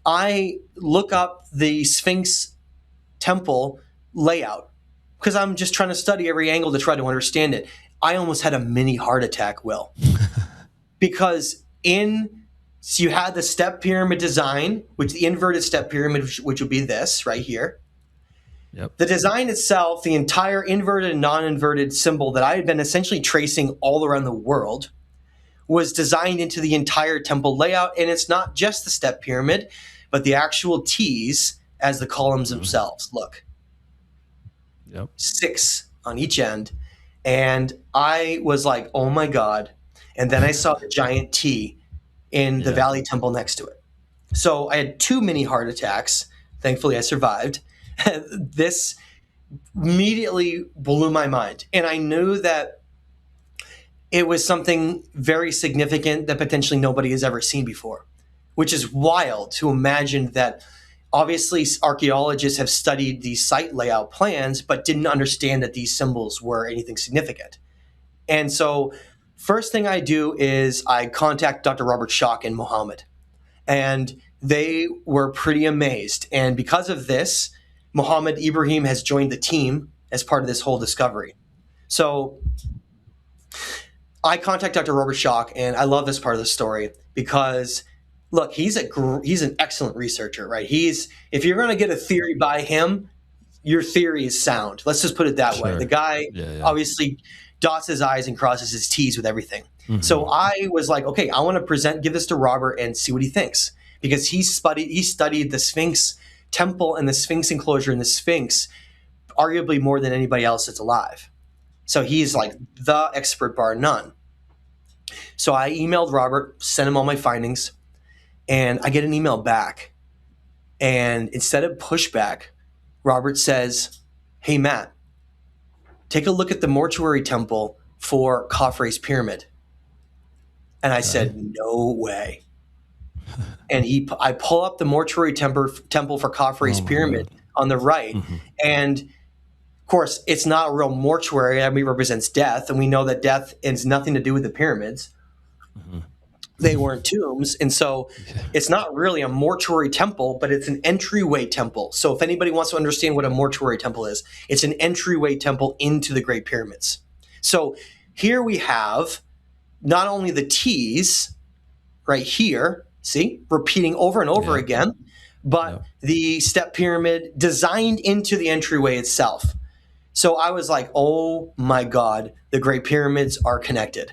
I look up the Sphinx temple layout because I'm just trying to study every angle to try to understand it. I almost had a mini heart attack, Will, because so you had the step pyramid design, which the inverted step pyramid, which would be this right here. Yep. The design itself, the entire inverted and non-inverted symbol that I had been essentially tracing all around the world, was designed into the entire temple layout. And it's not just the step pyramid, but the actual T's as the columns themselves. Look, Yep. 6 on each end. And I was like, oh my God. And then I saw the giant T in the Valley Temple next to it. So I had 2 mini heart attacks. Thankfully, I survived. This immediately blew my mind. And I knew that it was something very significant that potentially nobody has ever seen before, which is wild to imagine that obviously archaeologists have studied these site layout plans, but didn't understand that these symbols were anything significant. And so first thing I do is I contact Dr. Robert Schoch and Mohammed, and they were pretty amazed. And because of this, Mohammed Ibrahim has joined the team as part of this whole discovery. So I contact Dr. Robert Schoch, and I love this part of the story because, look, he's an excellent researcher, right? If you're going to get a theory by him, your theory is sound. Let's just put it that way. The guy obviously dots his I's and crosses his T's with everything. So I was like, okay, I want to give this to Robert and see what he thinks, because he studied the Sphinx temple and the Sphinx enclosure and the Sphinx arguably more than anybody else that's alive. So he's like the expert bar none. So I emailed Robert, sent him all my findings, and I get an email back. And instead of pushback, Robert says, hey, Matt, take a look at the mortuary temple for Khafre's pyramid. And I said, no way. And I pull up the mortuary temple for Khafre's pyramid on the right. And of course, it's not a real mortuary. I mean, it represents death. And we know that death has nothing to do with the pyramids. They weren't tombs. And so it's not really a mortuary temple, but it's an entryway temple. So if anybody wants to understand what a mortuary temple is, it's an entryway temple into the Great Pyramids. So here we have not only the T's right here, see, repeating over and over again, but the step pyramid designed into the entryway itself. So I was like, oh my God, the Great Pyramids are connected.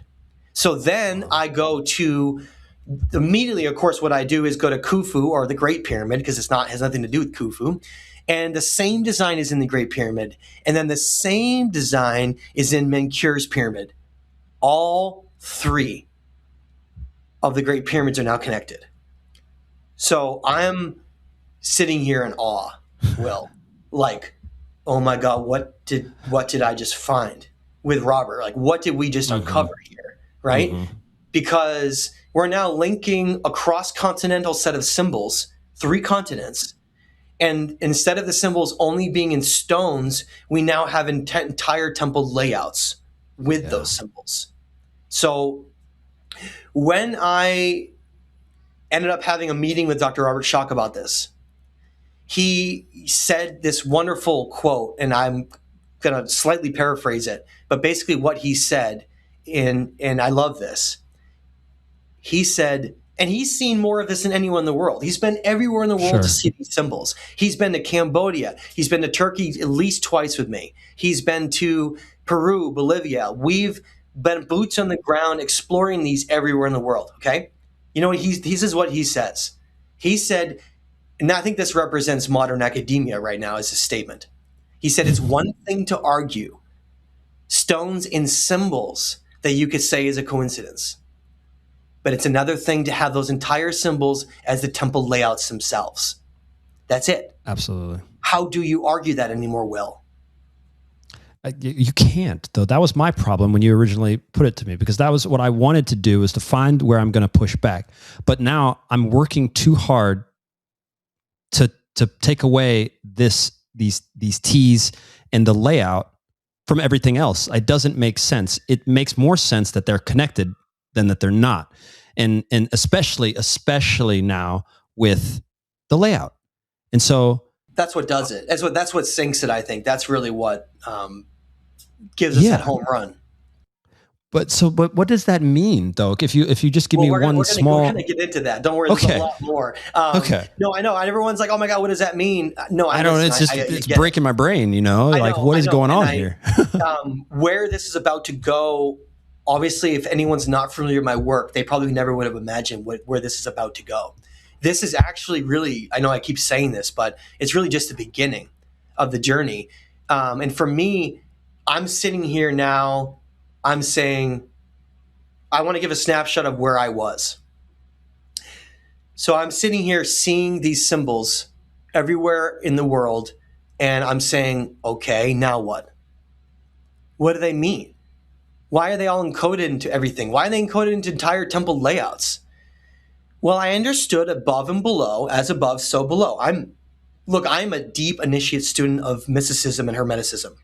So then I go to immediately, of course, what I do is go to Khufu, or the Great Pyramid, because has nothing to do with Khufu. And the same design is in the Great Pyramid. And then the same design is in Menkaur's pyramid. All 3 of the Great Pyramids are now connected. So I'm sitting here in awe, Will, like, oh my God, what did I just find with Robert? Like, what did we just uncover here, right? Because we're now linking a cross-continental set of symbols, 3 continents, and instead of the symbols only being in stones, we now have entire temple layouts with those symbols. So when I ended up having a meeting with Dr. Robert Schoch about this, he said this wonderful quote, and I'm going to slightly paraphrase it, but basically what he said, and I love this. He said, and he's seen more of this than anyone in the world. He's been everywhere in the world to see these symbols. He's been to Cambodia. He's been to Turkey at least twice with me. He's been to Peru, Bolivia. We've been boots on the ground exploring these everywhere in the world, okay? You know, this is what he says. He said, and I think this represents modern academia right now as a statement. He said, it's one thing to argue stones in symbols that you could say is a coincidence. But it's another thing to have those entire symbols as the temple layouts themselves. That's it. Absolutely. How do you argue that anymore, Will? You can't, though. That was my problem when you originally put it to me, because that was what I wanted to do, is to find where I'm going to push back. But now I'm working too hard to take away these T's and the layout from everything else. It doesn't make sense. It makes more sense that they're connected than that they're not. And especially now with the layout. And so that's what does it. That's what sinks it, I think. That's really what gives us that home run. But what does that mean though? If you just give me we're one small, we're gonna get into that. Don't worry, there's a lot more. Okay. No, I know. Everyone's like, "Oh my god, what does that mean?" No, I don't. It's just it's breaking my brain. You know, like what is going on here? Where this is about to go. Obviously, if anyone's not familiar with my work, they probably never would have imagined where this is about to go. This is actually really, I know I keep saying this, but it's really just the beginning of the journey. And for me, I'm sitting here now, I'm saying, I want to give a snapshot of where I was. So I'm sitting here seeing these symbols everywhere in the world, and I'm saying, okay, now what? What do they mean? Why are they all encoded into everything? Why are they encoded into entire temple layouts? Well, I understood above and below, as above, so below. I'm a deep initiate student of mysticism and Hermeticism.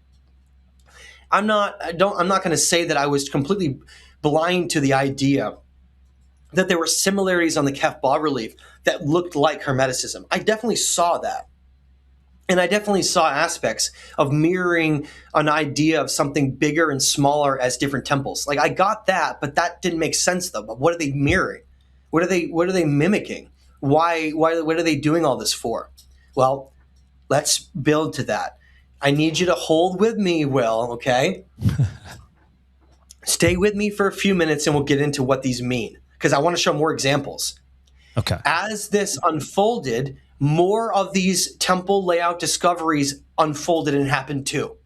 I'm not going to say that I was completely blind to the idea that there were similarities on the Kef bas-relief that looked like Hermeticism. I definitely saw that. And I definitely saw aspects of mirroring an idea of something bigger and smaller as different temples. Like I got that, but that didn't make sense though. But what are they mirroring? What are they mimicking? Why what are they doing all this for? Well, let's build to that. I need you to hold with me, Will, okay? Stay with me for a few minutes and we'll get into what these mean because I want to show more examples. Okay. As this unfolded, more of these temple layout discoveries unfolded and happened too.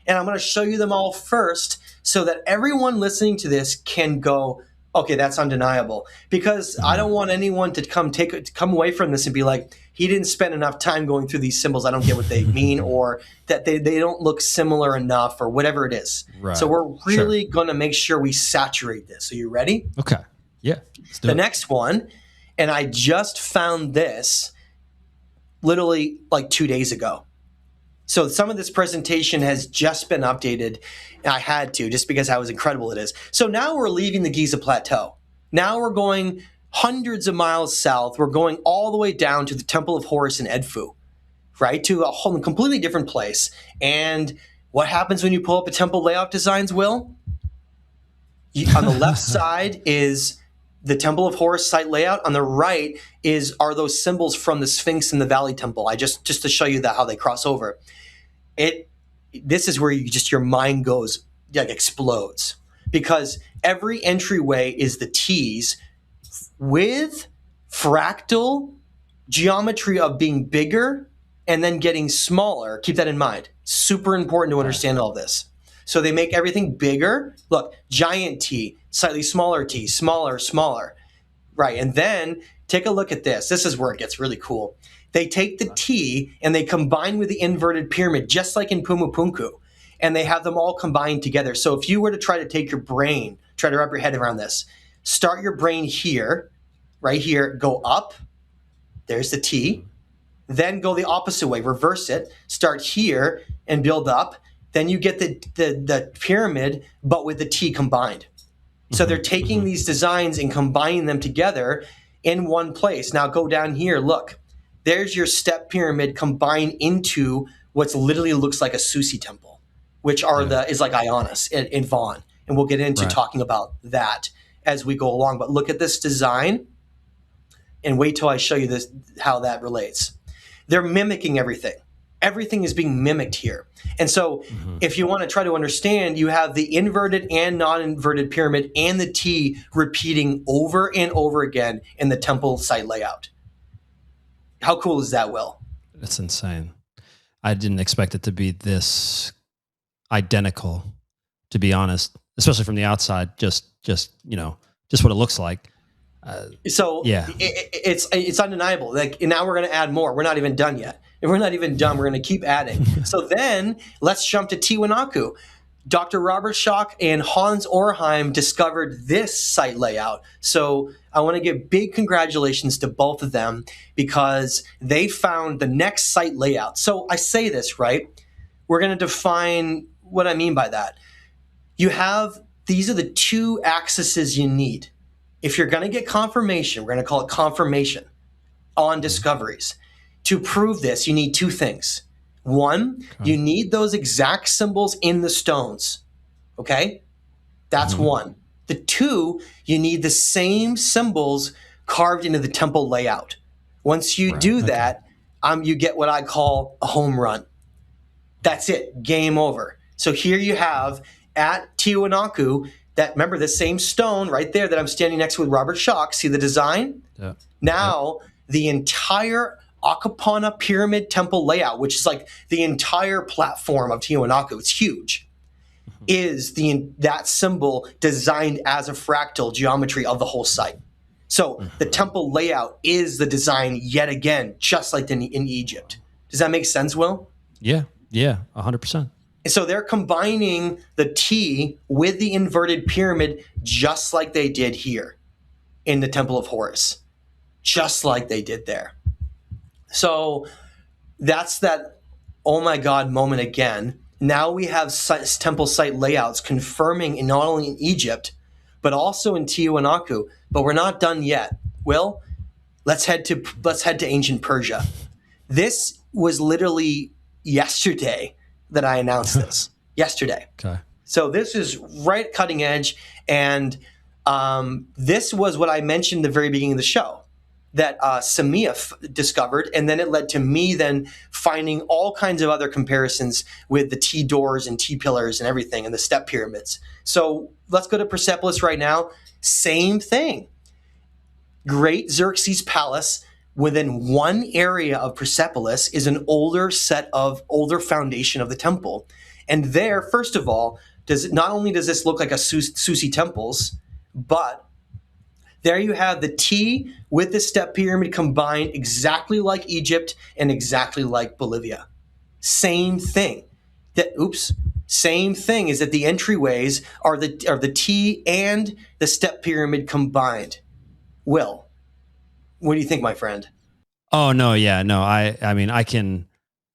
And I'm going to show you them all first so that everyone listening to this can go, okay, that's undeniable. Because I don't want anyone to come away from this and be like, he didn't spend enough time going through these symbols. I don't get what they mean, or that they don't look similar enough, or whatever it is. Right. So we're really going to make sure we saturate this. Are you ready? Okay. Yeah. The next one, and I just found this literally like 2 days ago. So some of this presentation has just been updated. I had to, just because how incredible it is. So now we're leaving the Giza Plateau. Now we're going hundreds of miles south. We're going all the way down to the Temple of Horus in Edfu, right? To a whole completely different place. And what happens when you pull up a temple layout designs, Will? On the left side is the Temple of Horus site layout. On the right are those symbols from the Sphinx and the Valley Temple. Just to show you how they cross over. This is where your mind goes, like explodes, because every entryway is the T's with fractal geometry of being bigger and then getting smaller. Keep that in mind. Super important to understand all this. So they make everything bigger. Look, giant T, slightly smaller T, smaller, smaller. Right. And then take a look at this. This is where it gets really cool. They take the T and they combine with the inverted pyramid, just like in Pumapunku. And they have them all combined together. So if you were to try to take your brain, try to wrap your head around this, start your brain here, right here, go up. There's the T. Then go the opposite way, reverse it. Start here and build up. Then you get the pyramid, but with the T combined. So they're taking these designs and combining them together in one place. Now go down here, look. There's your step pyramid combined into what's literally looks like a Susi temple, which is like Ionis in Vaughn. And we'll get into talking about that as we go along. But look at this design and wait till I show you this, how that relates. They're mimicking everything. Everything is being mimicked here. And so if you want to try to understand, you have the inverted and non-inverted pyramid and the T repeating over and over again in the temple site layout. How cool is that, Will? That's insane. I didn't expect it to be this identical, to be honest, especially from the outside, just what it looks like. It's undeniable. Like, and now we're going to add more. We're not even done yet. And we're not even done. We're going to keep adding. So then let's jump to Tiwanaku. Dr. Robert Schock and Hans Orheim discovered this site layout. So I want to give big congratulations to both of them because they found the next site layout. So I say this, right? We're going to define what I mean by that. These are the two axes you need. If you're going to get confirmation, we're going to call it confirmation on discoveries. To prove this, you need two things. One, you need those exact symbols in the stones, okay? That's one. The two, you need the same symbols carved into the temple layout. Once you do that, you get what I call a home run. That's it. Game over. So here you have at Tiwanaku, remember the same stone right there that I'm standing next to with Robert Schock. See the design? Yeah. Now, the entire Akapana pyramid temple layout, which is like the entire platform of Tiwanaku, it's huge, is that symbol designed as a fractal geometry of the whole site. So the temple layout is the design yet again, just like in Egypt. Does that make sense, Will? Yeah, 100%. So they're combining the T with the inverted pyramid just like they did here in the Temple of Horus, just like they did there. So that's that, oh my God moment again. Now we have temple site layouts confirming not only in Egypt, but also in Tiwanaku. But we're not done yet. Will, let's head to ancient Persia. This was literally yesterday that I announced this. Yesterday. Okay. So this is right cutting edge. And this was what I mentioned at the very beginning of the show that Samia discovered. And then it led to me then finding all kinds of other comparisons with the T doors and T pillars and everything and the step pyramids. So let's go to Persepolis right now. Same thing. Great Xerxes Palace. Within one area of Persepolis is an older foundation of the temple. And there, first of all, not only does this look like a Susi temples, but there you have the T with the step pyramid combined exactly like Egypt and exactly like Bolivia. Same thing. Same thing is that the entryways are the T and the step pyramid combined. Will, what do you think, my friend? Oh, no, yeah, no. I mean, I can,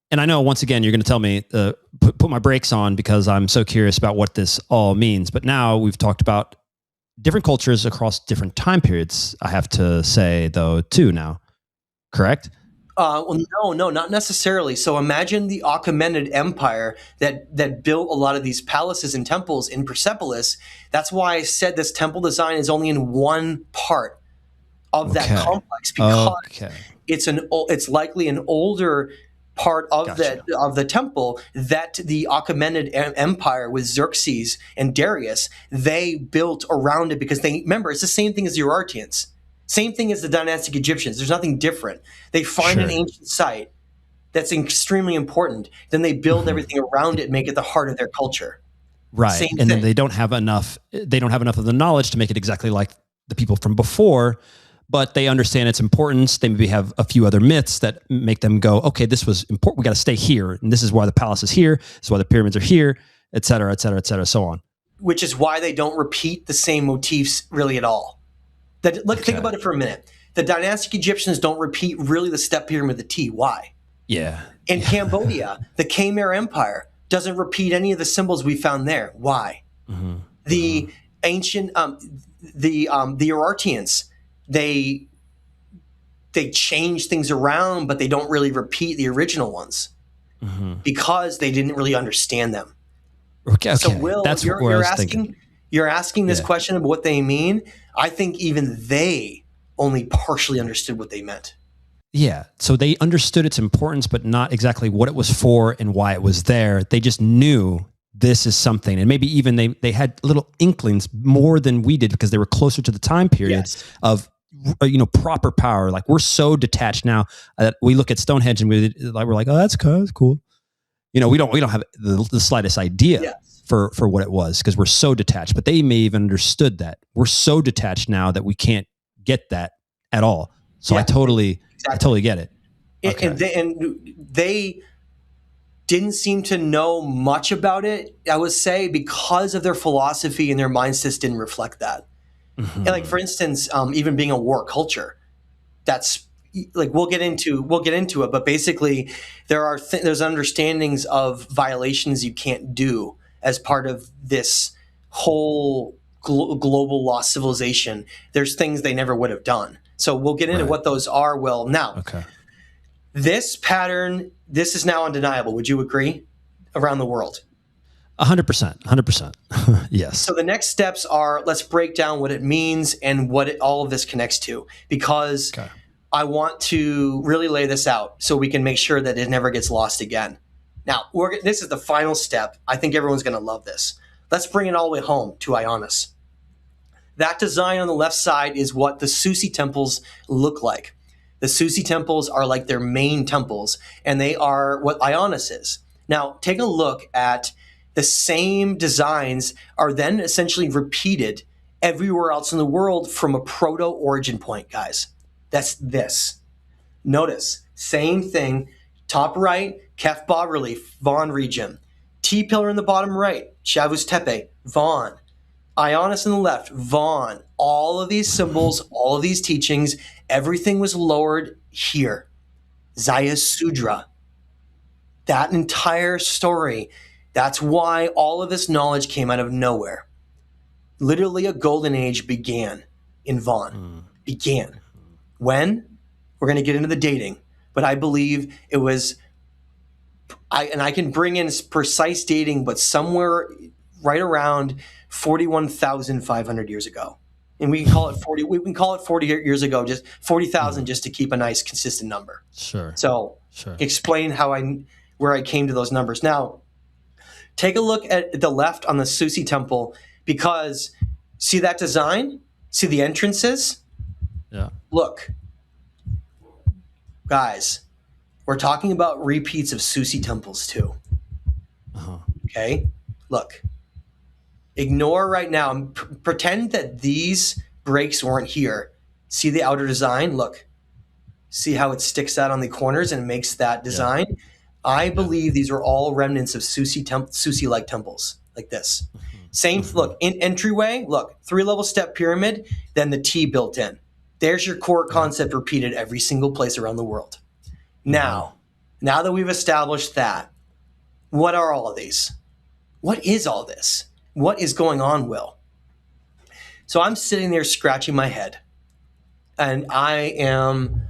and I know once again you're going to tell me put my brakes on because I'm so curious about what this all means. But now we've talked about different cultures across different time periods. I have to say though, too. Now, correct? Well, no, not necessarily. So imagine the Achaemenid Empire that built a lot of these palaces and temples in Persepolis. That's why I said this temple design is only in one part of that complex because it's likely an older part of the temple that the Achaemenid Empire with Xerxes and Darius, they built around it because remember, it's the same thing as the Urartians. Same thing as the dynastic Egyptians. There's nothing different. They find an ancient site that's extremely important. Then they build everything around it and make it the heart of their culture. Right. And then they don't have enough of the knowledge to make it exactly like the people from before, but they understand its importance. They maybe have a few other myths that make them go, okay, this was important. We got to stay here. And this is why the palace is here. This is why the pyramids are here, et cetera, so on. Which is why they don't repeat the same motifs really at all. Think about it for a minute. The dynastic Egyptians don't repeat really the step pyramid, the T. Why? Yeah. In Cambodia, the Khmer Empire doesn't repeat any of the symbols we found there. Why? The ancient, the Urartians, they change things around, but they don't really repeat the original ones because they didn't really understand them. Okay. So, Will, that's what I was thinking. You're asking this question of what they mean. I think even they only partially understood what they meant. Yeah. So they understood its importance, but not exactly what it was for and why it was there. They just knew this is something. And maybe even they had little inklings more than we did because they were closer to the time period of, proper power. Like we're so detached now that we look at Stonehenge and we're like, oh, that's cool. We don't have the slightest idea for what it was because we're so detached, but they may even understood that we're so detached now that we can't get that at all. So I totally get it. Okay. And they didn't seem to know much about it, I would say, because of their philosophy and their mindsets didn't reflect that. And like, for instance, even being a war culture, that's like, we'll get into it, but basically there's understandings of violations you can't do as part of this whole global lost civilization. There's things they never would have done. So we'll get into what those are. Well, now, this pattern, this is now undeniable. Would you agree? Around the world? 100%. 100%. Yes. So the next steps are, let's break down what it means and what all of this connects to, because I want to really lay this out so we can make sure that it never gets lost again. Now, this is the final step. I think everyone's going to love this. Let's bring it all the way home to Ionis. That design on the left side is what the Susi temples look like. The Susi temples are like their main temples, and they are what Ionis is. Now, take a look at the same designs are then essentially repeated everywhere else in the world from a proto-origin point, guys. That's this. Notice, same thing, top right, Kef bas-relief, Van region. T-pillar in the bottom right, Chavus Tepe, Van. Ionis in the left, Van. All of these symbols, all of these teachings, everything was lowered here. Ziusudra. That entire story, that's why all of this knowledge came out of nowhere. Literally a golden age began in Van. Began. When? We're going to get into the dating, but I believe it was, I can bring in precise dating, but somewhere right around 41,500 years ago. And we can call it 40, we can call it 40 years ago, just 40,000 just to keep a nice consistent number. Sure. So explain where I came to those numbers. Now, take a look at the left on the Susi temple, because see that design? See the entrances? Yeah. Look, guys, we're talking about repeats of Susi temples too. Okay? Look, ignore right now. Pretend that these breaks weren't here. See the outer design? Look. See how it sticks out on the corners and makes that design? Yeah. I believe these are all remnants of Susi-like temples, like this. Same, look, in entryway, look, 3-level step pyramid, then the T built in. There's your core concept repeated every single place around the world. Now that we've established that, what are all of these? What is all this? What is going on, Will? So I'm sitting there scratching my head, and I am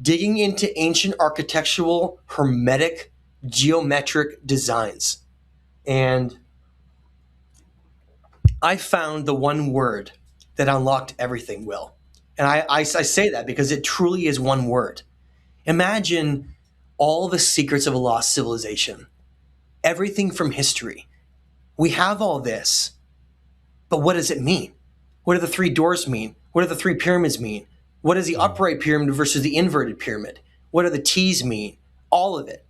digging into ancient architectural, hermetic, geometric designs. And I found the one word that unlocked everything, Will. And I say that because it truly is one word. Imagine all the secrets of a lost civilization, everything from history. We have all this, but what does it mean? What do the 3 doors mean? What do the 3 pyramids mean? What is the upright pyramid versus the inverted pyramid? What do the T's mean? All of it,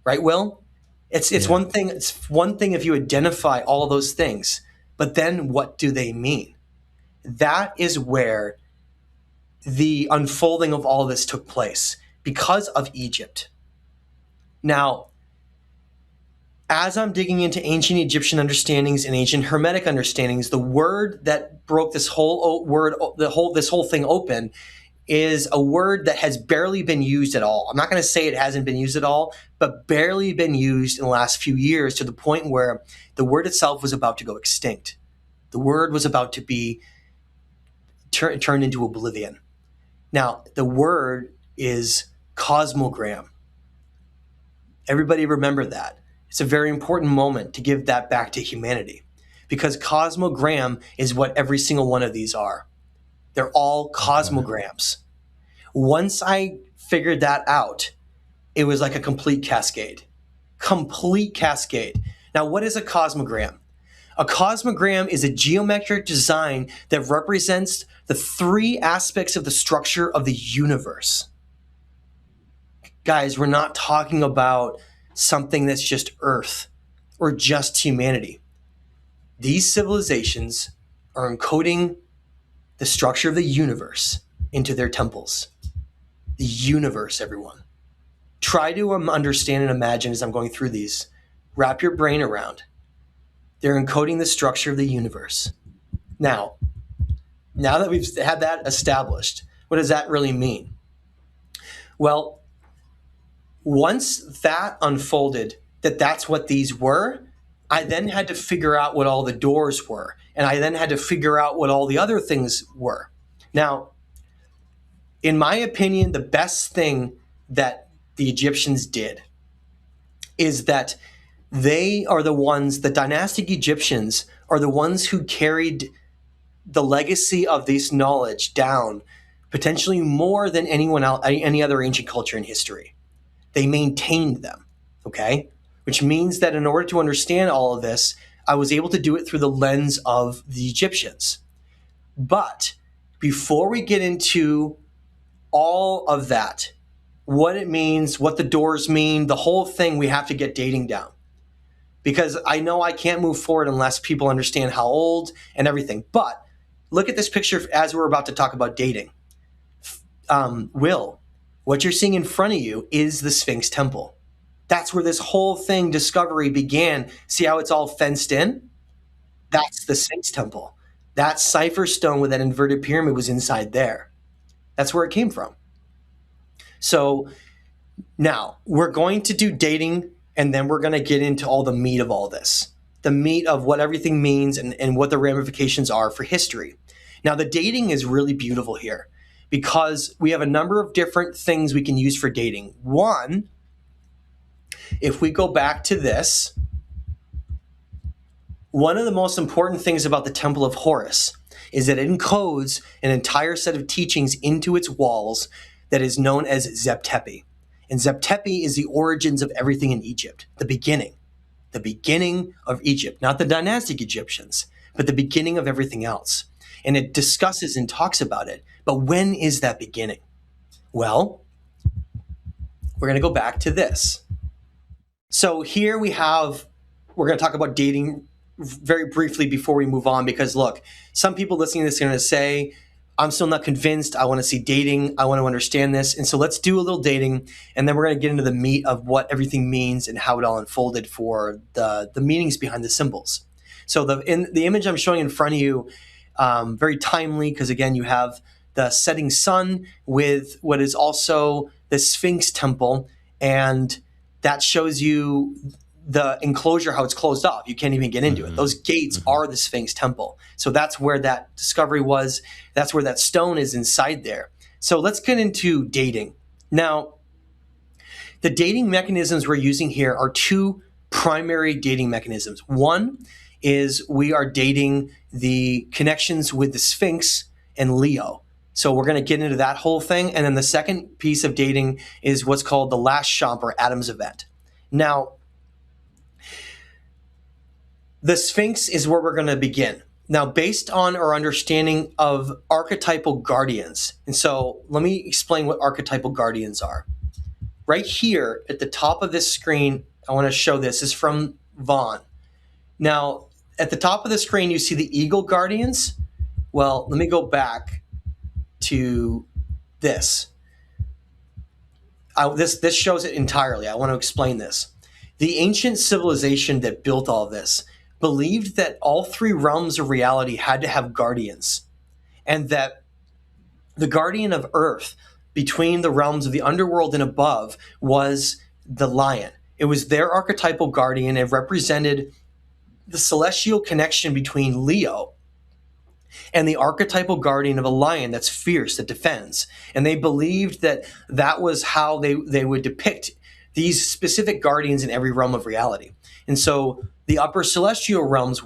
right, Will? It's one thing. It's one thing if you identify all of those things, but then what do they mean? That is where the unfolding of all of this took place because of Egypt. Now, as I'm digging into ancient Egyptian understandings and ancient Hermetic understandings, the word that broke this whole thing open is a word that has barely been used at all. I'm not going to say it hasn't been used at all, but barely been used in the last few years, to the point where the word itself was about to go extinct. The word was about to be turned into oblivion. Now, the word is cosmogram. Everybody remember that. It's a very important moment to give that back to humanity, because cosmogram is what every single one of these are. They're all cosmograms. Once I figured that out, it was like a complete cascade. Complete cascade. Now, what is a cosmogram? A cosmogram is a geometric design that represents the 3 aspects of the structure of the universe. Guys, we're not talking about something that's just Earth or just humanity. These civilizations are encoding the structure of the universe into their temples. The universe, everyone. Try to understand and imagine as I'm going through these. Wrap your brain around. They're encoding the structure of the universe. Now that we've had that established, what does that really mean? Well, once that unfolded, that's what these were, I then had to figure out what all the doors were. And I then had to figure out what all the other things were. Now, in my opinion, the best thing that the Egyptians did is that They are the ones, the dynastic Egyptians are the ones who carried the legacy of this knowledge down potentially more than anyone else, any other ancient culture in history. They maintained them, okay? Which means that in order to understand all of this, I was able to do it through the lens of the Egyptians. But before we get into all of that, what it means, what the doors mean, the whole thing, we have to get dating down. Because I know I can't move forward unless people understand how old and everything. But look at this picture as we're about to talk about dating. Will, what you're seeing in front of you is the Sphinx temple. That's where this whole thing, discovery, began. See how it's all fenced in? That's the Sphinx temple. That cipher stone with that inverted pyramid was inside there. That's where it came from. So now we're going to do dating, and then we're going to get into all the meat of all this, the meat of what everything means and what the ramifications are for history. Now, the dating is really beautiful here because we have a number of different things we can use for dating. One, if we go back to this, one of the most important things about the Temple of Horus is that it encodes an entire set of teachings into its walls that is known as Zep-Tepi. And Zep-Tepi is the origins of everything in Egypt, the beginning of Egypt, not the dynastic Egyptians, but the beginning of everything else. And it discusses and talks about it. But when is that beginning? Well, we're going to go back to this. So here we're going to talk about dating very briefly before we move on, because look, some people listening to this are going to say, I'm still not convinced. I want to see dating. I want to understand this. And so let's do a little dating, and then we're going to get into the meat of what everything means and how it all unfolded for the meanings behind the symbols. So the image I'm showing in front of you, very timely, because again, you have the setting sun with what is also the Sphinx temple, and that shows you the enclosure, how it's closed off. You can't even get into it. Those gates are the Sphinx temple. So that's where that discovery was. That's where that stone is inside there. So let's get into dating. Now, the dating mechanisms we're using here are two primary dating mechanisms. One is we are dating the connections with the Sphinx and Leo. So we're going to get into that whole thing. And then the second piece of dating is what's called the last Champ or Adam's event. Now, the Sphinx is where we're going to begin. Now, based on our understanding of archetypal guardians, and so let me explain what archetypal guardians are. Right here at the top of this screen, I want to show this is from Vaughn. Now, at the top of the screen, you see the eagle guardians. Well, let me go back to this. This shows it entirely. I want to explain this. The ancient civilization that built all this believed that all three realms of reality had to have guardians, and that the guardian of Earth between the realms of the underworld and above was the lion. It was their archetypal guardian. It represented the celestial connection between Leo and the archetypal guardian of a lion that's fierce, that defends. And they believed that that was how they would depict these specific guardians in every realm of reality. And so the upper celestial realms,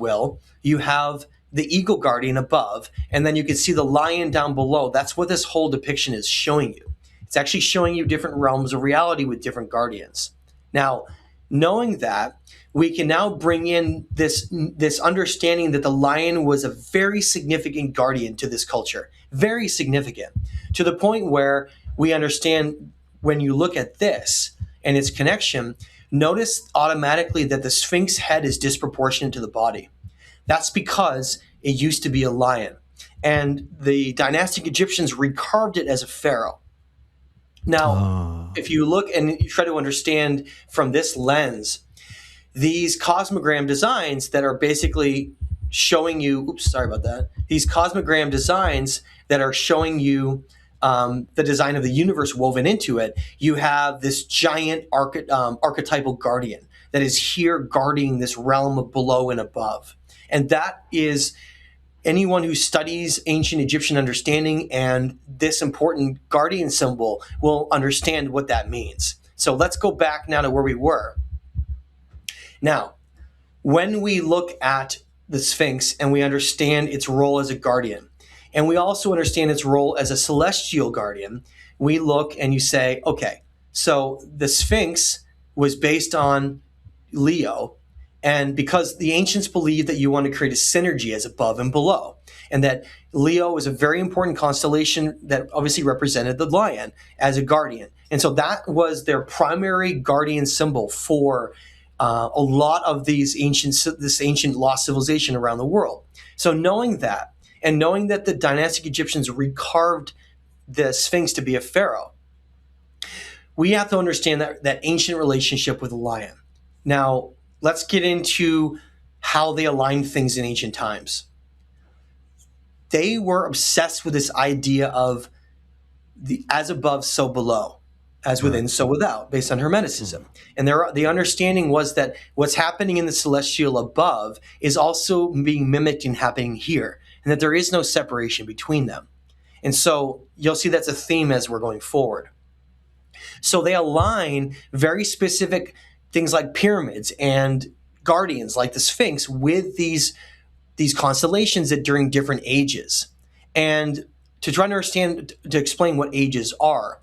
you have the eagle guardian above, and then you can see the lion down below. That's what this whole depiction is showing you. It's actually showing you different realms of reality with different guardians. Now, knowing that, we can now bring in this understanding that the lion was a very significant guardian to this culture, very significant, to the point where we understand when you look at this and its connection, notice automatically that the Sphinx head is disproportionate to the body. That's because it used to be a lion, and the dynastic Egyptians recarved it as a pharaoh. Now, if you look and you try to understand from this lens, these cosmogram designs that are basically showing you, these cosmogram designs that are showing you the design of the universe woven into it, you have this giant archetypal guardian that is here guarding this realm of below and above. And that is anyone who studies ancient Egyptian understanding and this important guardian symbol will understand what that means. So let's go back now to where we were. Now, when we look at the Sphinx and we understand its role as a guardian, and we also understand its role as a celestial guardian, we look and you say, okay, so the Sphinx was based on Leo, and because the ancients believed that you want to create a synergy as above and below, and that Leo is a very important constellation that obviously represented the lion as a guardian. And so that was their primary guardian symbol for a lot of this ancient lost civilization around the world. So knowing that, and knowing that the dynastic Egyptians recarved the Sphinx to be a pharaoh, we have to understand that ancient relationship with the lion. Now, let's get into how they aligned things in ancient times. They were obsessed with this idea of the as above, so below, as within, so without, based on Hermeticism. And the understanding was that what's happening in the celestial above is also being mimicked and happening here, and that there is no separation between them. And so you'll see that's a theme as we're going forward. So they align very specific things like pyramids and guardians like the Sphinx with these constellations that during different ages. And to try to understand, to explain what ages are,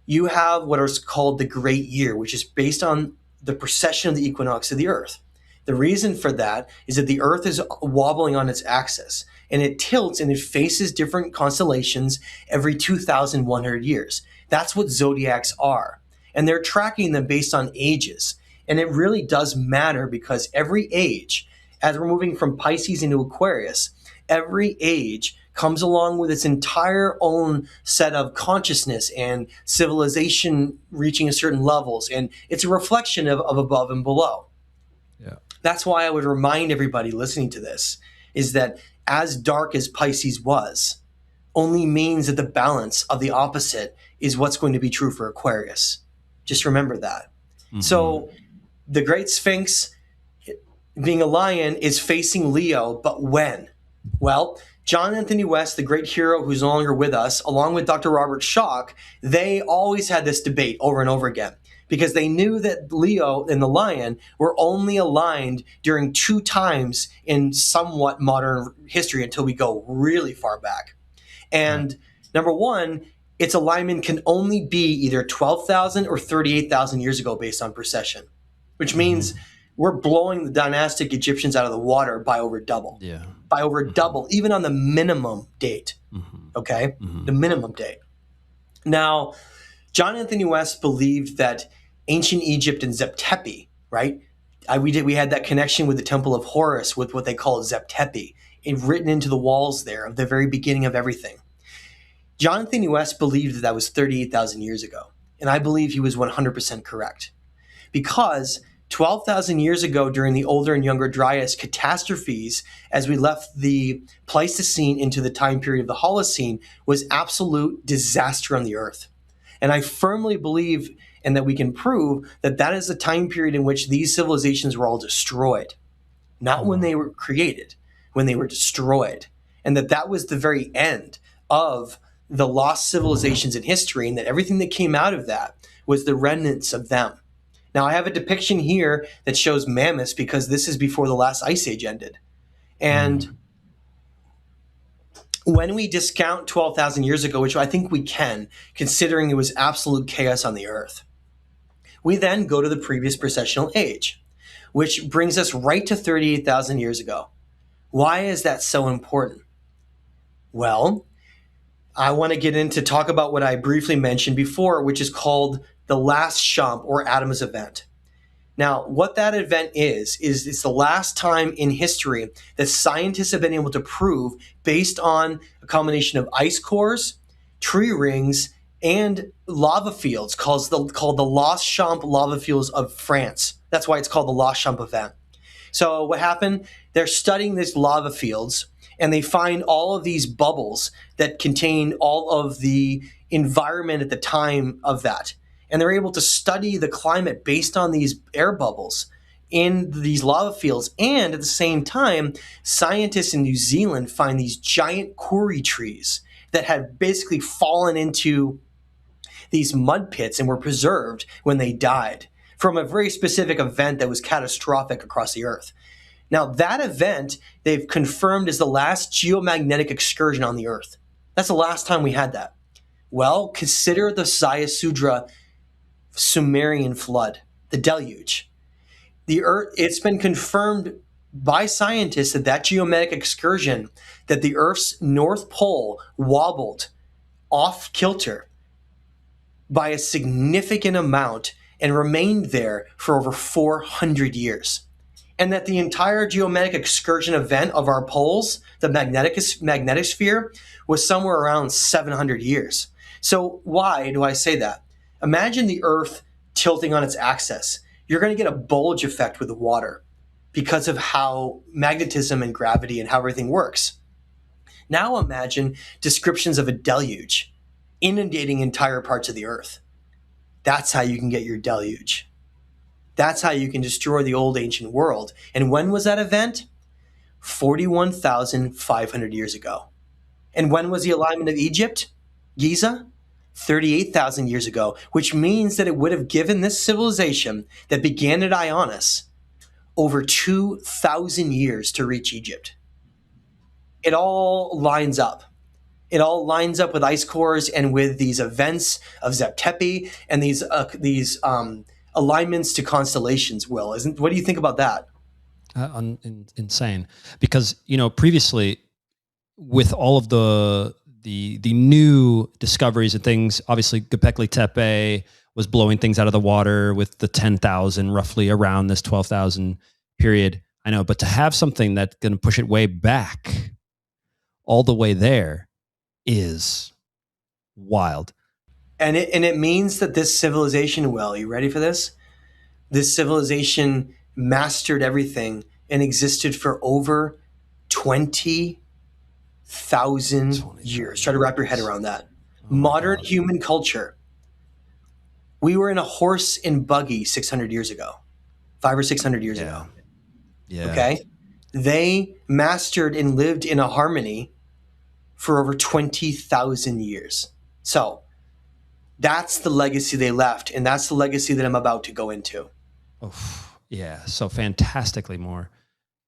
you have what is called the Great Year, which is based on the precession of the equinox of the Earth. The reason for that is that the Earth is wobbling on its axis, and it tilts and it faces different constellations every 2,100 years. That's what zodiacs are. And they're tracking them based on ages. And it really does matter because every age, as we're moving from Pisces into Aquarius, every age comes along with its entire own set of consciousness and civilization reaching a certain levels. And it's a reflection of above and below. Yeah. That's why I would remind everybody listening to this is that as dark as Pisces was, only means that the balance of the opposite is what's going to be true for Aquarius. Just remember that. Mm-hmm. So the Great Sphinx, being a lion, is facing Leo, but when? Well, John Anthony West, the great hero who's no longer with us, along with Dr. Robert Schoch, they always had this debate over and over again because they knew that Leo and the lion were only aligned during two times in somewhat modern history until we go really far back. And number one, its alignment can only be either 12,000 or 38,000 years ago based on precession, which means we're blowing the dynastic Egyptians out of the water by over double. Yeah. By over double, even on the minimum date. Okay? The minimum date. Now, John Anthony West believed that ancient Egypt and Zep-Tepi, right? We had that connection with the Temple of Horus with what they call Zep-Tepi, written into the walls there of the very beginning of everything. John Anthony West believed that was 38,000 years ago. And I believe he was 100% correct. Because 12,000 years ago during the Older and Younger Dryas catastrophes, as we left the Pleistocene into the time period of the Holocene, was absolute disaster on the Earth. And I firmly believe, and that we can prove, that that is the time period in which these civilizations were all destroyed. Not when they were created, when they were destroyed. And that was the very end of the lost civilizations in history, and that everything that came out of that was the remnants of them. Now, I have a depiction here that shows mammoths because this is before the last ice age ended. And when we discount 12,000 years ago, which I think we can, considering it was absolute chaos on the Earth, we then go to the previous precessional age, which brings us right to 38,000 years ago. Why is that so important? Well, I want to get into talk about what I briefly mentioned before, which is called the last Shump or Adams event. Now, what that event is it's the last time in history that scientists have been able to prove, based on a combination of ice cores, tree rings, and lava fields, called the Lost Shump lava fields of France. That's why it's called the Lost Shump event. So what happened? They're studying these lava fields, and they find all of these bubbles that contain all of the environment at the time of that. And they're able to study the climate based on these air bubbles in these lava fields. And at the same time, scientists in New Zealand find these giant kauri trees that had basically fallen into these mud pits and were preserved when they died from a very specific event that was catastrophic across the Earth. Now, that event they've confirmed is the last geomagnetic excursion on the Earth. That's the last time we had that. Well, consider the Ziusudra Sumerian flood, the deluge. The Earth, it's been confirmed by scientists that geomagnetic excursion, that the Earth's North Pole wobbled off kilter by a significant amount and remained there for over 400 years. And that the entire geomagnetic excursion event of our poles, the magnetic sphere, was somewhere around 700 years. So why do I say that? Imagine the Earth tilting on its axis. You're going to get a bulge effect with the water because of how magnetism and gravity and how everything works. Now imagine descriptions of a deluge inundating entire parts of the Earth. That's how you can get your deluge. That's how you can destroy the old ancient world. And when was that event? 41,500 years ago. And when was the alignment of Egypt? Giza? 38,000 years ago, which means that it would have given this civilization that began at Ionis over 2,000 years to reach Egypt. It all lines up. It all lines up with ice cores and with these events of Zep Tepi and these alignments to constellations. Will, what do you think about that? Insane, because previously, with all of the new discoveries and things, obviously Göbekli Tepe was blowing things out of the water with the 10,000 roughly around this 12,000 period. I know, but to have something that's going to push it way back, all the way there, is wild. And it means that this civilization, Will, you ready for this? This civilization mastered everything and existed for over 20,000 years. Try to wrap your head around that. Modern human culture. We were in a horse and buggy 600 years ago, 500 or 600 years ago. Yeah. Okay. They mastered and lived in a harmony for over 20,000 years. So that's the legacy they left, and that's the legacy that I'm about to go into. Oh, yeah, so fantastically more.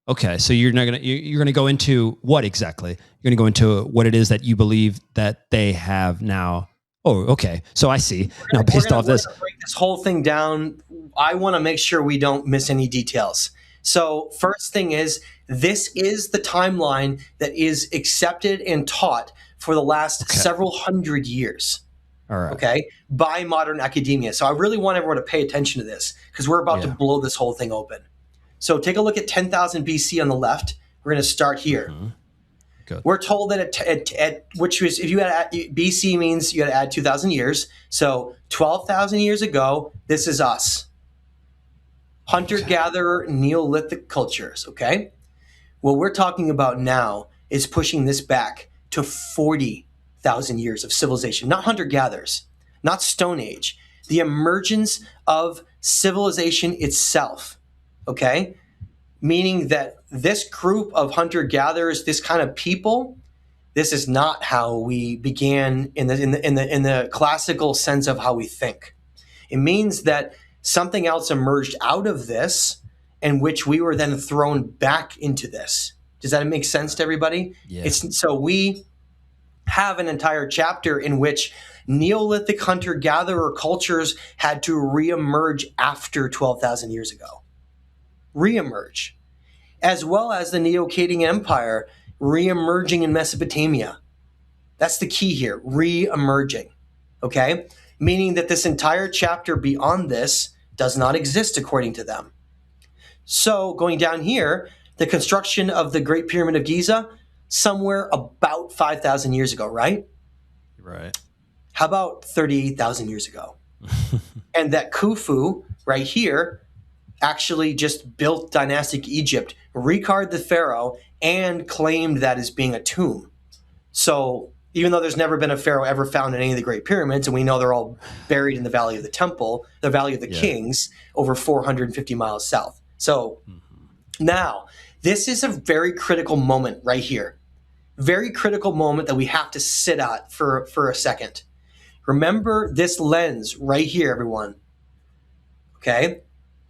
Okay, so you're gonna go into what exactly? You're gonna go into what it is that you believe that they have now. Oh, okay. So I see. Now, based off this, break this whole thing down. I want to make sure we don't miss any details. So first thing is, this is the timeline that is accepted and taught for the last several hundred years. All right. Okay, by modern academia. So I really want everyone to pay attention to this because we're about to blow this whole thing open. So take a look at 10,000 BC on the left. We're going to start here. Mm-hmm. Good. We're told that at which was, if you had BC means you got to add 2,000 years. So 12,000 years ago, this is us. Hunter-gatherer Neolithic cultures, okay? What we're talking about now is pushing this back to 40,000 years of civilization, not hunter-gatherers, not Stone Age, the emergence of civilization itself, okay? Meaning that this group of hunter-gatherers, this kind of people, this is not how we began in the classical sense of how we think. It means that something else emerged out of this, in which we were then thrown back into this. Does that make sense to everybody? Yeah. So we have an entire chapter in which Neolithic hunter-gatherer cultures had to reemerge after 12,000 years ago. Reemerge. As well as the Neo-Akkadian Empire reemerging in Mesopotamia. That's the key here, reemerging, okay? Meaning that this entire chapter beyond this does not exist according to them. So going down here, the construction of the Great Pyramid of Giza, somewhere about 5,000 years ago, right? Right. How about 38,000 years ago? And that Khufu right here actually just built dynastic Egypt, recarved the pharaoh, and claimed that as being a tomb. So even though there's never been a pharaoh ever found in any of the Great Pyramids, and we know they're all buried in the Valley of the Temple, the Valley of the Kings, over 450 miles south. So now, this is a very critical moment right here. Very critical moment that we have to sit at for a second. Remember this lens right here, everyone. Okay?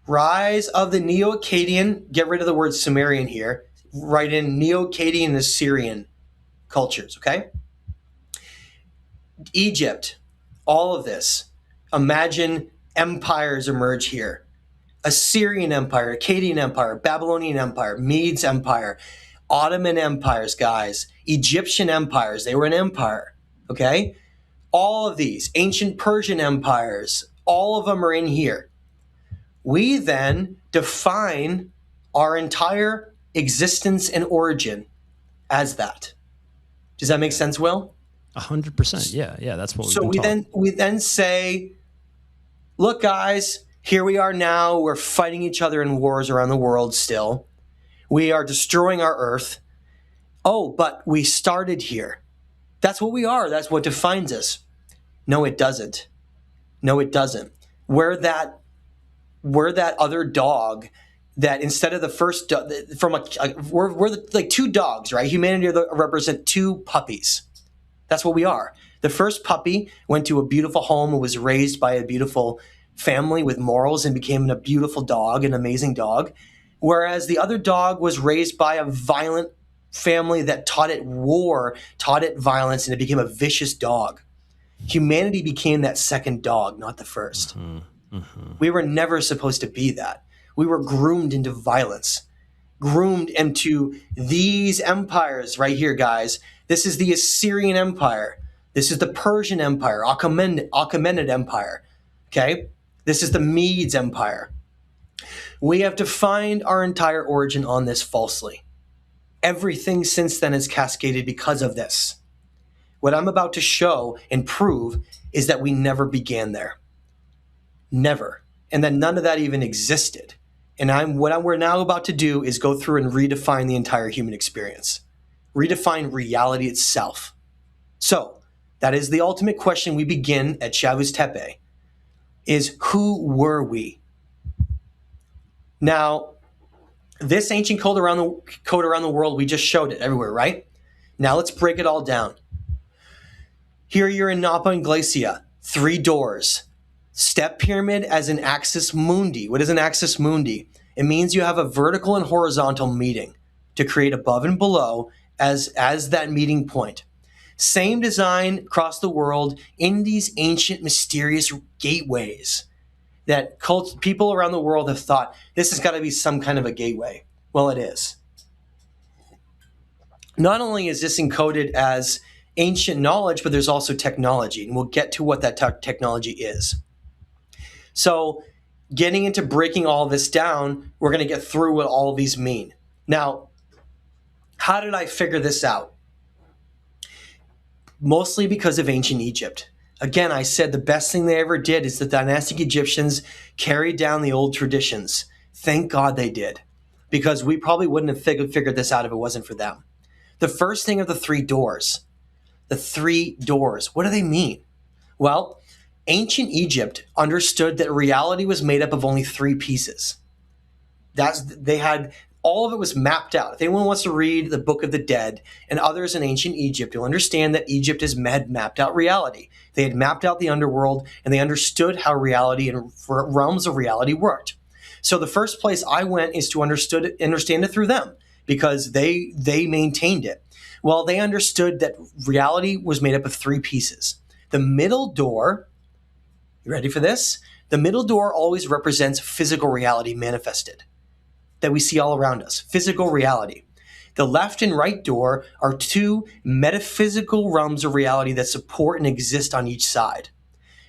Rise of the Neo-Akkadian, get rid of the word Sumerian here, write in Neo-Akkadian and Assyrian cultures, okay? Egypt, all of this. Imagine empires emerge here. Assyrian Empire, Akkadian Empire, Babylonian Empire, Medes Empire, Ottoman empires, guys, Egyptian empires, they were an empire, okay? All of these, ancient Persian empires, all of them are in here. We then define our entire existence and origin as that. Does that make sense, Will? 100%. Yeah, that's what we've So been taught. we then say, look, guys, here we are now. We're fighting each other in wars around the world still. We are destroying our Earth. Oh, but we started here. That's what we are. That's what defines us. No, it doesn't. No, it doesn't. We're that other dog that instead of the first we're like two dogs, right? Humanity represent two puppies. That's what we are. The first puppy went to a beautiful home and was raised by a beautiful family with morals and became a beautiful dog, an amazing dog. Whereas the other dog was raised by a violent family that taught it war, taught it violence, and it became a vicious dog. Humanity became that second dog, not the first. Mm-hmm. Mm-hmm. We were never supposed to be that. We were groomed into violence, groomed into these empires right here, guys. This is the Assyrian Empire. This is the Persian Empire, Achaemenid Empire. Okay? This is the Medes Empire. We have defined our entire origin on this falsely. Everything since then is cascaded because of this. What I'm about to show and prove is that we never began there. Never. And that none of that even existed. And what we're now about to do is go through and redefine the entire human experience. Redefine reality itself. So, that is the ultimate question we begin at Chavuz Tepe, is who were we? Now, this ancient code around the world, we just showed it everywhere, right? Now let's break it all down. Here you're in Napa and Glacia, 3 doors. Step pyramid as an axis mundi. What is an axis mundi? It means you have a vertical and horizontal meeting to create above and below as that meeting point. Same design across the world in these ancient mysterious gateways that people around the world have thought this has got to be some kind of a gateway. Well, it is. Not only is this encoded as ancient knowledge, but there's also technology, and we'll get to what that technology is. So getting into breaking all this down, we're going to get through what all of these mean. Now, how did I figure this out? Mostly because of ancient Egypt. Again, I said the best thing they ever did is the dynastic Egyptians carried down the old traditions. Thank God they did, because we probably wouldn't have figured this out if it wasn't for them. The first thing are the 3 doors. The 3 doors. What do they mean? Well, ancient Egypt understood that reality was made up of only 3 pieces. All of it was mapped out. If anyone wants to read the Book of the Dead and others in ancient Egypt, you'll understand that Egypt has mapped out reality. They had mapped out the underworld, and they understood how reality and realms of reality worked. So the first place I went is to understand it through them, because they maintained it. Well, they understood that reality was made up of 3 pieces. The middle door, you ready for this? The middle door always represents physical reality manifested that we see all around us, physical reality. The left and right door are 2 metaphysical realms of reality that support and exist on each side.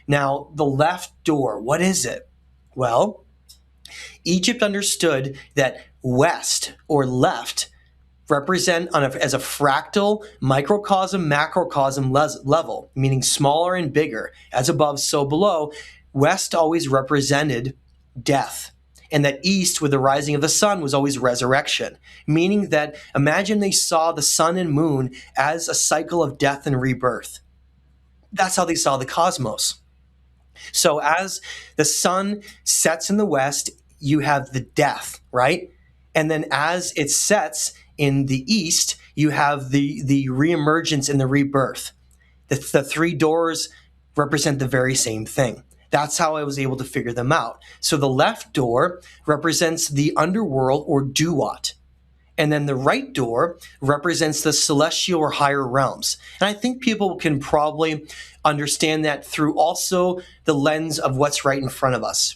Now, the left door, what is it? Well, Egypt understood that west or left represent as a fractal microcosm, macrocosm level, meaning smaller and bigger, as above, so below. West always represented death, and that east, with the rising of the sun, was always resurrection, meaning that imagine they saw the sun and moon as a cycle of death and rebirth. That's how they saw the cosmos. So as the sun sets in the west, you have the death, right? And then as it sets in the east, you have the reemergence and the rebirth. The 3 doors represent the very same thing. That's how I was able to figure them out. So the left door represents the underworld or duat. And then the right door represents the celestial or higher realms. And I think people can probably understand that through also the lens of what's right in front of us.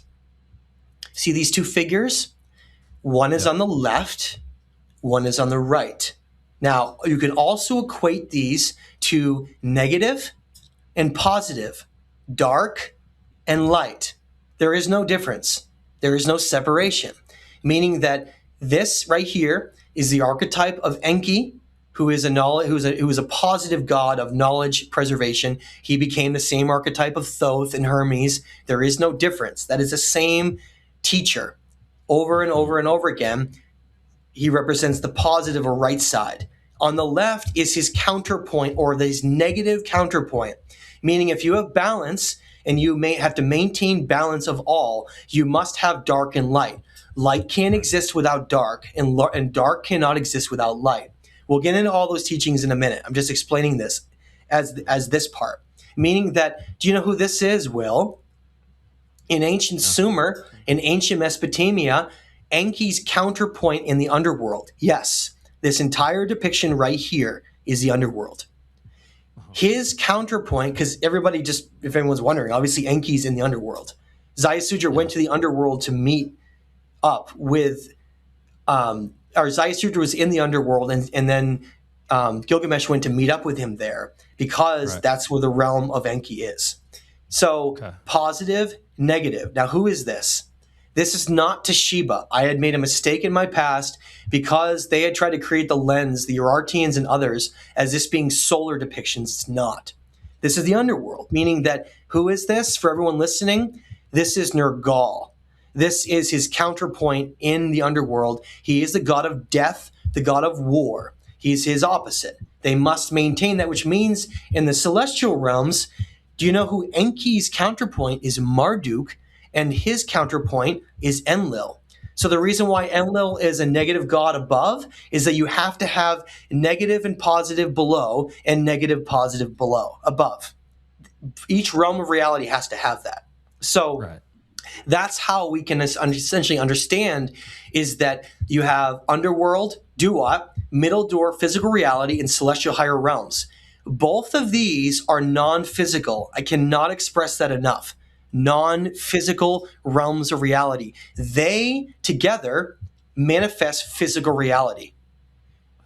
See these two figures? One is on the left, one is on the right. Now, you can also equate these to negative and positive, dark and light. There is no difference. There is no separation, meaning that this right here is the archetype of Enki, who is a positive god of knowledge preservation. He became the same archetype of Thoth and Hermes. There is no difference. That is the same teacher over and over and over again. He represents the positive or right side. On the left is his counterpoint, or his negative counterpoint, meaning if you have balance and you may have to maintain balance of all, you must have dark and light. Light can't exist without dark, and dark cannot exist without light. We'll get into all those teachings in a minute. I'm just explaining this as this part, meaning that, do you know who this is, Will? In ancient Sumer, in ancient Mesopotamia, Enki's counterpoint in the underworld. Yes, this entire depiction right here is the underworld. His counterpoint, because everybody just, if anyone's wondering, obviously Enki's in the underworld. Ziusudra went to the underworld to meet up with, or Ziusudra was in the underworld, and then Gilgamesh went to meet up with him there, because that's where the realm of Enki is. So positive, negative. Now, who is this? This is not Toshiba. I had made a mistake in my past because they had tried to create the lens, the Urartians and others, as this being solar depictions. It's not. This is the underworld, meaning that, who is this? For everyone listening, this is Nergal. This is his counterpoint in the underworld. He is the god of death, the god of war. He's his opposite. They must maintain that, which means in the celestial realms, do you know who Enki's counterpoint is? Marduk, and his counterpoint is Enlil. So the reason why Enlil is a negative god above is that you have to have negative and positive below and negative positive below above. Each realm of reality has to have that. So that's how we can essentially understand, is that you have underworld, duat, middle door, physical reality, and celestial higher realms. Both of these are non-physical. I cannot express that enough. Non-physical realms of reality. They together manifest physical reality.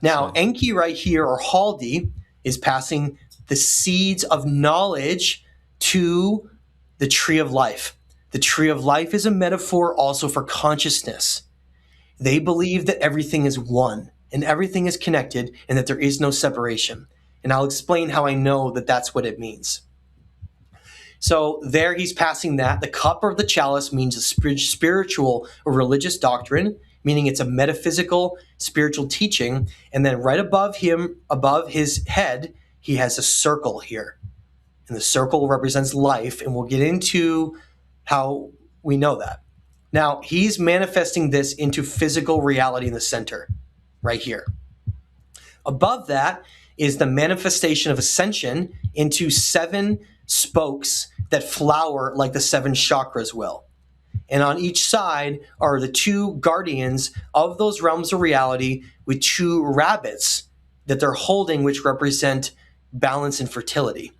Now, Enki right here, or Haldi, is passing the seeds of knowledge to the tree of life. The tree of life is a metaphor also for consciousness. They believe that everything is one and everything is connected and that there is no separation. And I'll explain how I know that that's what it means. So there he's passing that. The cup or the chalice means a spiritual or religious doctrine, meaning it's a metaphysical, spiritual teaching. And then right above him, above his head, he has a circle here. And the circle represents life. And we'll get into how we know that. Now, he's manifesting this into physical reality in the center, right here. Above that is the manifestation of ascension into 7 spokes that flower like the 7 chakras will. And on each side are the 2 guardians of those realms of reality with 2 rabbits that they're holding, which represent balance and fertility.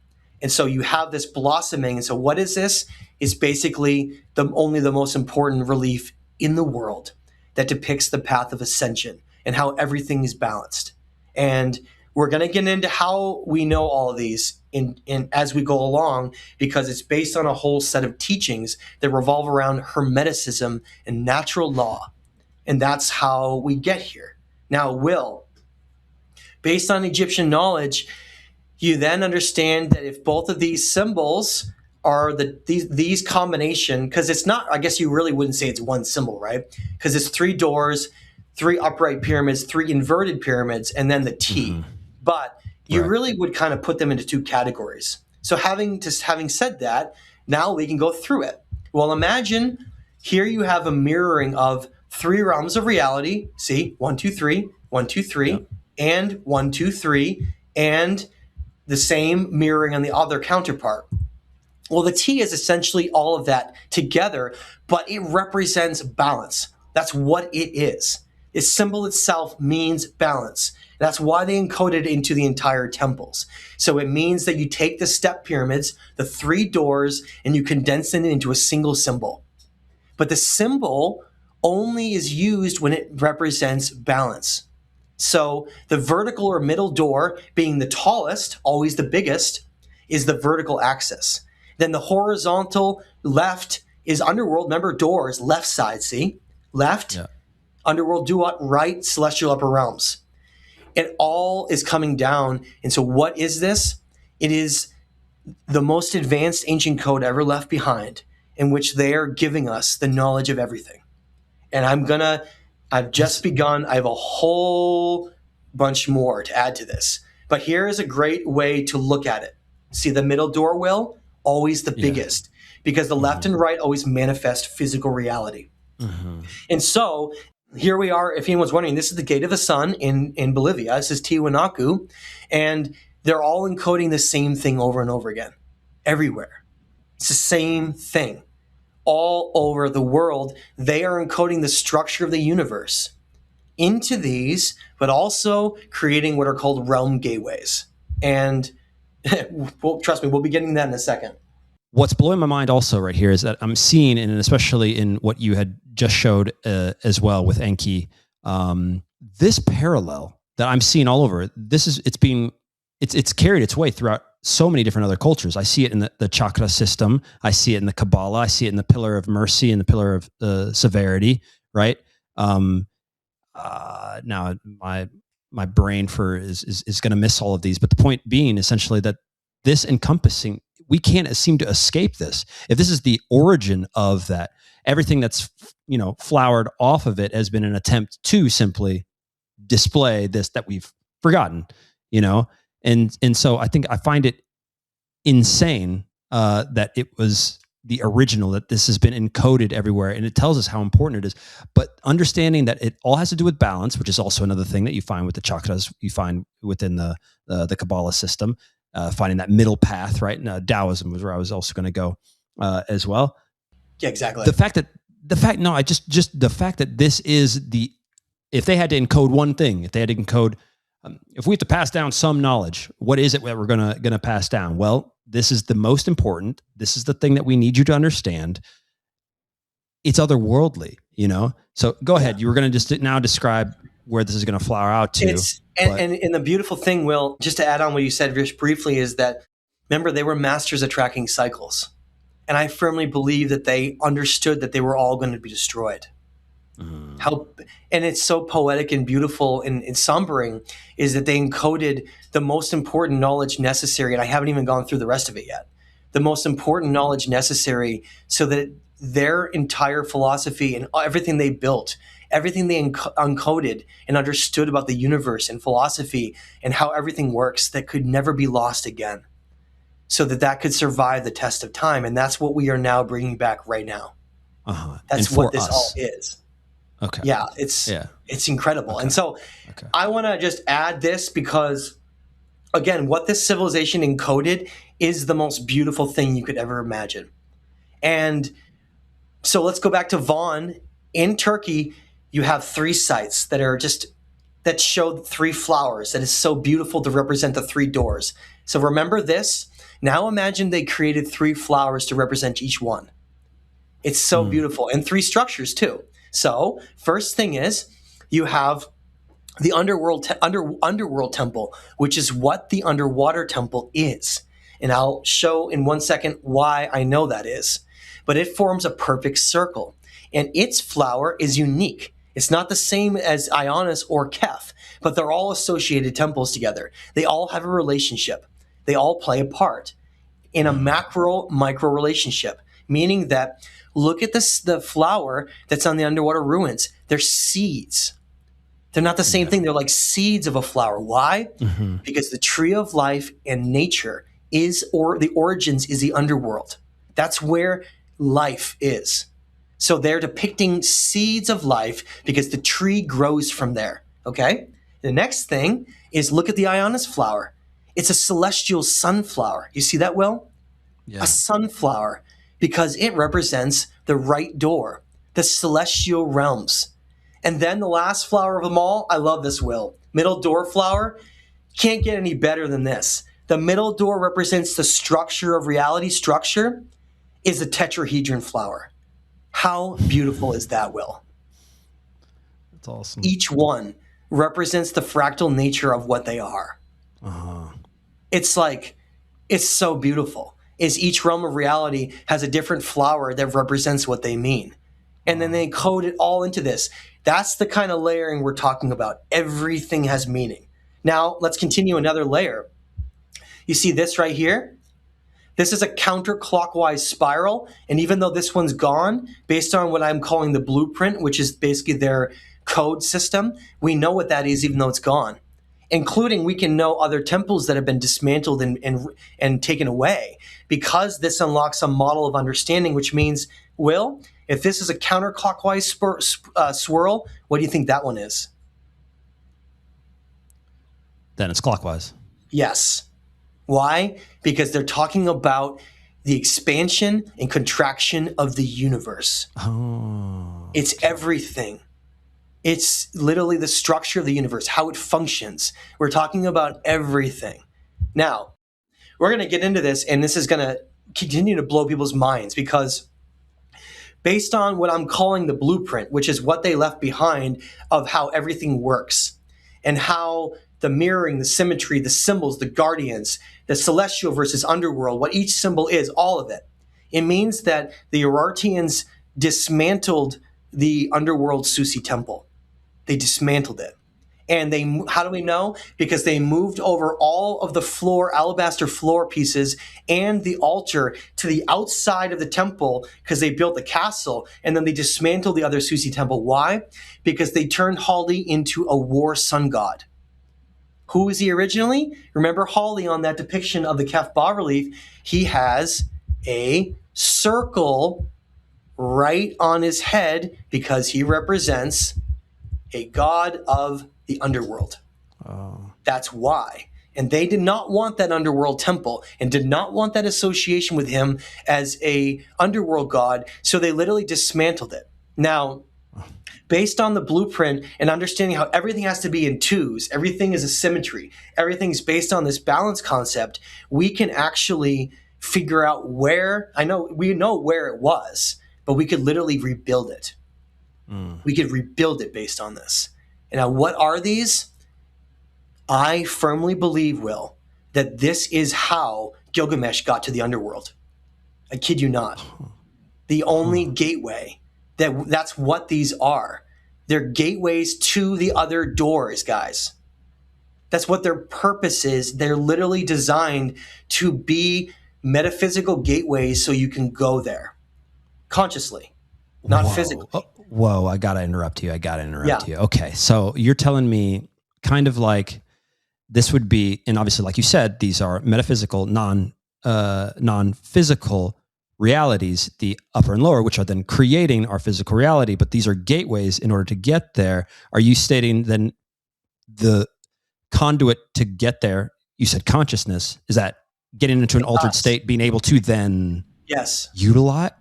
And so you have this blossoming. And so what is this? It's basically only the most important relief in the world that depicts the path of ascension and how everything is balanced. And we're going to get into how we know all of these in as we go along, because it's based on a whole set of teachings that revolve around Hermeticism and natural law. And that's how we get here. Now, Will, based on Egyptian knowledge, you then understand that if both of these symbols are these combination, because it's not, I guess you really wouldn't say it's one symbol, right? Because it's 3 doors, 3 upright pyramids, 3 inverted pyramids, and then the T. Mm-hmm. But you really would kind of put them into 2 categories. So having said that, now we can go through it. Well, imagine here you have a mirroring of 3 realms of reality. See, 1, 2, 3, 1, 2, 3, yep. And 1, 2, 3, and the same mirroring on the other counterpart. Well, the T is essentially all of that together, but it represents balance. That's what it is. Its symbol itself means balance. That's why they encoded it into the entire temples. So it means that you take the step pyramids, the 3 doors, and you condense them into a single symbol. But the symbol only is used when it represents balance. So the vertical or middle door, being the tallest, always the biggest, is the vertical axis. Then the horizontal left is underworld. Remember, door is left side, see? Left, yeah. Underworld, duat, right, celestial upper realms. It all is coming down. And so what is this? It is the most advanced ancient code ever left behind, in which they are giving us the knowledge of everything. And I've just begun. I have a whole bunch more to add to this. But here is a great way to look at it. See the middle door, Will? Always the biggest, because the left and right always manifest physical reality. And so here we are. If anyone's wondering, this is the Gate of the Sun in Bolivia. This is Tiwanaku. And they're all encoding the same thing over and over again, everywhere. It's the same thing. All over the world, they are encoding the structure of the universe into these, but also creating what are called realm gateways. And well, trust me, we'll be getting that in a second. What's blowing my mind also right here is that I'm seeing, and especially in what you had just showed as well with Enki, this parallel that I'm seeing all over. It's carried its way throughout so many different other cultures. I see it in the chakra system. I see it in the Kabbalah. I see it in the pillar of mercy and the pillar of severity. Right. Now my brain is going to miss all of these, but the point being essentially that this encompassing, we can't seem to escape this. If this is the origin of that, everything that's, flowered off of it has been an attempt to simply display this that we've forgotten, and so I think I find it insane that it was the original, that this has been encoded everywhere, and it tells us how important it is. But understanding that it all has to do with balance, which is also another thing that you find with the chakras, you find within the Kabbalah system, finding that middle path, right? And Taoism was where I was also going to go as well. Yeah, exactly. The fact that this is if they had to encode one thing, if they had to encode, if we have to pass down some knowledge, what is it that we're gonna pass down? Well, this is the most important. This is the thing that we need you to understand. It's otherworldly, So go ahead. You were going to just now describe where this is going to flower out to. And the beautiful thing, Will, just to add on what you said just briefly, is that, remember, they were masters at tracking cycles. And I firmly believe that they understood that they were all going to be destroyed. And it's so poetic and beautiful and sombering, is that they encoded the most important knowledge necessary, and I haven't even gone through the rest of it yet, the most important knowledge necessary so that their entire philosophy and everything they built, everything they encoded and understood about the universe and philosophy and how everything works, that could never be lost again, so that could survive the test of time. And that's what we are now bringing back right now. That's what this all is. Okay. Yeah, it's incredible. Okay. And so I want to just add this because, again, what this civilization encoded is the most beautiful thing you could ever imagine. And so let's go back to Van. In Turkey, you have 3 sites that show 3 flowers that is so beautiful to represent the 3 doors. So remember this. Now imagine they created 3 flowers to represent each one. It's so beautiful. And 3 structures too. So first thing is, you have the underworld temple, which is what the underwater temple is. And I'll show in 1 second why I know that is. But it forms a perfect circle. And its flower is unique. It's not the same as Ionis or Kef, but they're all associated temples together. They all have a relationship. They all play a part in a macro-micro relationship, meaning that look at the flower that's on the underwater ruins. They're seeds. They're not the same thing. They're like seeds of a flower. Why? Because the tree of life and nature the origins is the underworld. That's where life is. So they're depicting seeds of life because the tree grows from there. Okay? The next thing is, look at the Ionis flower. It's a celestial sunflower. You see that, Will? a sunflower, because it represents the right door, the celestial realms. And then the last flower of them all, I love this, Will. Middle door flower, can't get any better than this. The middle door represents the structure of reality. Structure is a tetrahedron flower. How beautiful is that, Will? That's awesome. Each one represents the fractal nature of what they are. It's like, it's so beautiful. Is each realm of reality has a different flower that represents what they mean. And then they code it all into this. That's the kind of layering we're talking about. Everything has meaning. Now, let's continue another layer. You see this right here? This is a counterclockwise spiral. And even though this one's gone, based on what I'm calling the blueprint, which is basically their code system, we know what that is even though it's gone. Including we can know other temples that have been dismantled and taken away, because this unlocks a model of understanding, which means, Will, if this is a counterclockwise swirl, what do you think that one is? Then it's clockwise. Yes. Why? Because they're talking about the expansion and contraction of the universe. It's everything. It's literally the structure of the universe, how it functions. We're talking about everything. Now, we're going to get into this, and this is going to continue to blow people's minds, because based on what I'm calling the blueprint, which is what they left behind of how everything works, and how the mirroring, the symmetry, the symbols, the guardians, the celestial versus underworld, what each symbol is, all of it. It means that the Urartians dismantled the underworld Susi temple. They dismantled it. And how do we know? Because they moved over all of the alabaster floor pieces and the altar to the outside of the temple, because they built the castle, and then they dismantled the other Susi temple. Why? Because they turned Hali into a war sun god. Who is he originally? Remember Hali on that depiction of the Kef bas-relief? He has a circle right on his head because he represents a god of the underworld. That's why. And they did not want that underworld temple and did not want that association with him as a underworld god, so they literally dismantled it. Now, based on the blueprint and understanding how everything has to be in twos, everything is a symmetry, everything's based on this balance concept, we can actually figure out we know where it was, but we could literally rebuild it. We could rebuild it based on this. And now, what are these? I firmly believe, Will, that this is how Gilgamesh got to the underworld. I kid you not. The only gateway. That's what these are. They're gateways to the other doors, guys. That's what their purpose is. They're literally designed to be metaphysical gateways so you can go there consciously, not physically. Whoa, I got to interrupt you. you. Okay, so you're telling me kind of like this would be, and obviously, like you said, these are metaphysical, non-physical realities, the upper and lower, which are then creating our physical reality, but these are gateways in order to get there. Are you stating then the conduit to get there, you said consciousness, is that getting into an altered state, being able to then utilize?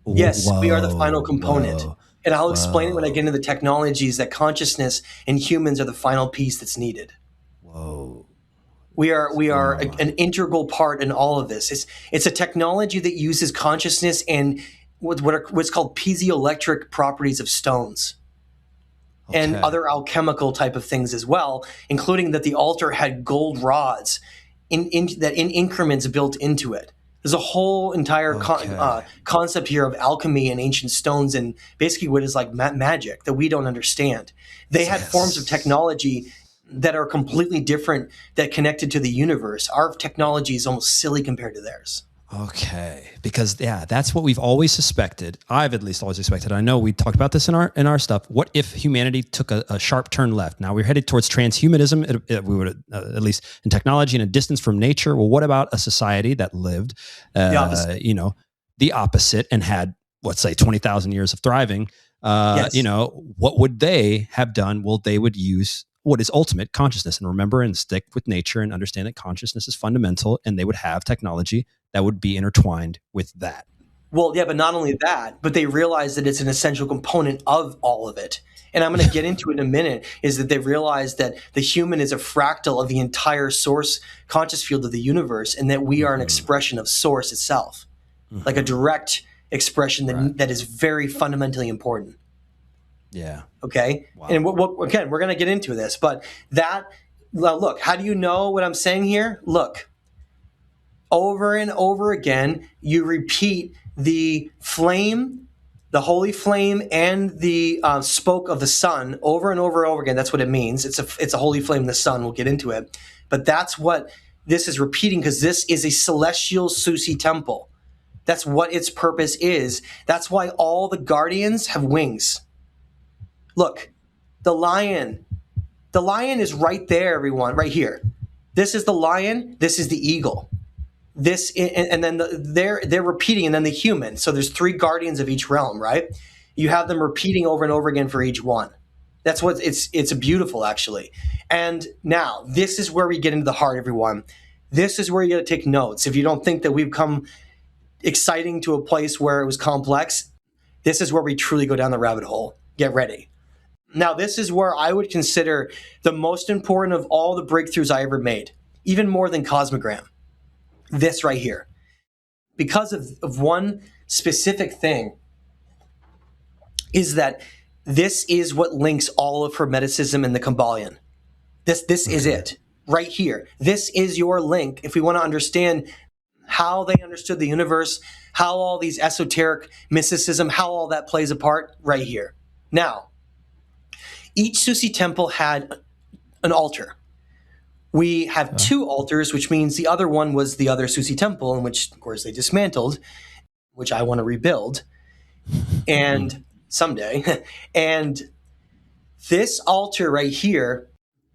Yes, we are the final component. And I'll explain it when I get into the technologies, that consciousness and humans are the final piece that's needed. We are an integral part in all of this. It's a technology that uses consciousness and what's called piezoelectric properties of stones and other alchemical type of things as well, including that the altar had gold rods in increments built into it. There's a whole entire concept here of alchemy and ancient stones and basically what is like magic that we don't understand. They had forms of technology that are completely different that connected to the universe. Our technology is almost silly compared to theirs. Okay, because that's what we've always suspected. I've at least always suspected. I know we talked about this in our stuff. What if humanity took a sharp turn left? Now we're headed towards transhumanism. We would at least in technology and a distance from nature. Well, what about a society that lived, the opposite and had, let's say, 20,000 years of thriving? What would they have done? Well, they would use what is ultimate consciousness and remember and stick with nature and understand that consciousness is fundamental, and they would have technology that would be intertwined with that. Well, yeah, but not only that, but they realize that it's an essential component of all of it. And I'm going to get into it in a minute, is that they realize that the human is a fractal of the entire source conscious field of the universe, and that we are an expression of source itself, like a direct expression that is very fundamentally important. Yeah. Okay. Wow. And again, we're going to get into this, but look, how do you know what I'm saying here? Look, over and over again, you repeat the flame, the holy flame, and the spoke of the sun over and over and over again. That's what it means. It's a holy flame, the sun. We'll get into it. But that's what this is repeating, because this is a celestial Susi temple. That's what its purpose is. That's why all the guardians have wings. Look, the lion is right there, everyone, right here. This is the lion. This is the eagle. This, and then they're repeating, and then the human. So there's 3 guardians of each realm, right? You have them repeating over and over again for each one. That's what it's beautiful, actually. And now this is where we get into the heart, everyone. This is where you got to take notes. If you don't think that we've come exciting to a place where it was complex, this is where we truly go down the rabbit hole. Get ready. Now, this is where I would consider the most important of all the breakthroughs I ever made, even more than Cosmogram. This right here. Because of one specific thing, is that this is what links all of Hermeticism and the Kabbalion. This is it, right here. This is your link if we want to understand how they understood the universe, how all these esoteric mysticism, how all that plays a part, right here. Now, each Susi temple had an altar. We have 2 altars, which means the other one was the other Susi temple, in which, of course, they dismantled, which I want to rebuild, and someday. And this altar right here,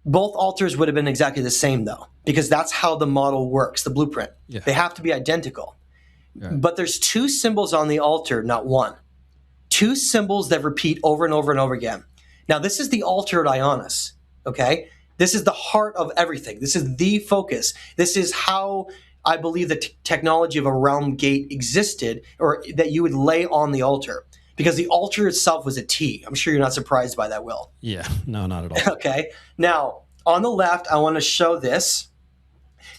both altars would have been exactly the same, though, because that's how the model works, the blueprint. Yeah. They have to be identical. Yeah. But there's 2 symbols on the altar, not one. 2 symbols that repeat over and over and over again. Now, this is the altar at Ionis, okay? This is the heart of everything. This is the focus. This is how I believe the technology of a realm gate existed, or that you would lay on the altar, because the altar itself was a T. I'm sure you're not surprised by that, Will. Yeah, no, not at all. Okay. Now, on the left, I want to show this.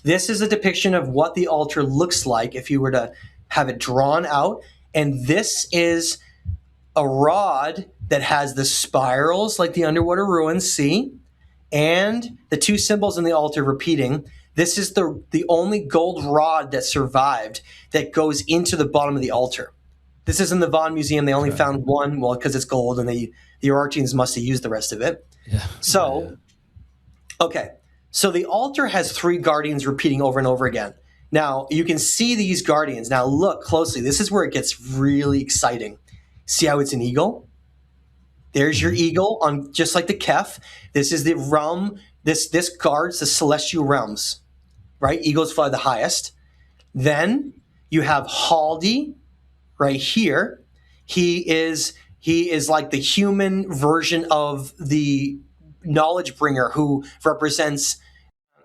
This is a depiction of what the altar looks like if you were to have it drawn out. And this is a rod that has the spirals like the underwater ruins, see? And the 2 symbols in the altar repeating. This is the only gold rod that survived that goes into the bottom of the altar. This is in the Von Museum. They only found one, well, because it's gold, and the Urartians must have used the rest of it. Yeah. So, okay. So the altar has 3 guardians repeating over and over again. Now, you can see these guardians. Now, look closely. This is where it gets really exciting. See how it's an eagle? There's your eagle, on just like the Kef. This is the realm. This guards the celestial realms, right? Eagles fly the highest. Then you have Haldi right here. He is like the human version of the knowledge bringer, who represents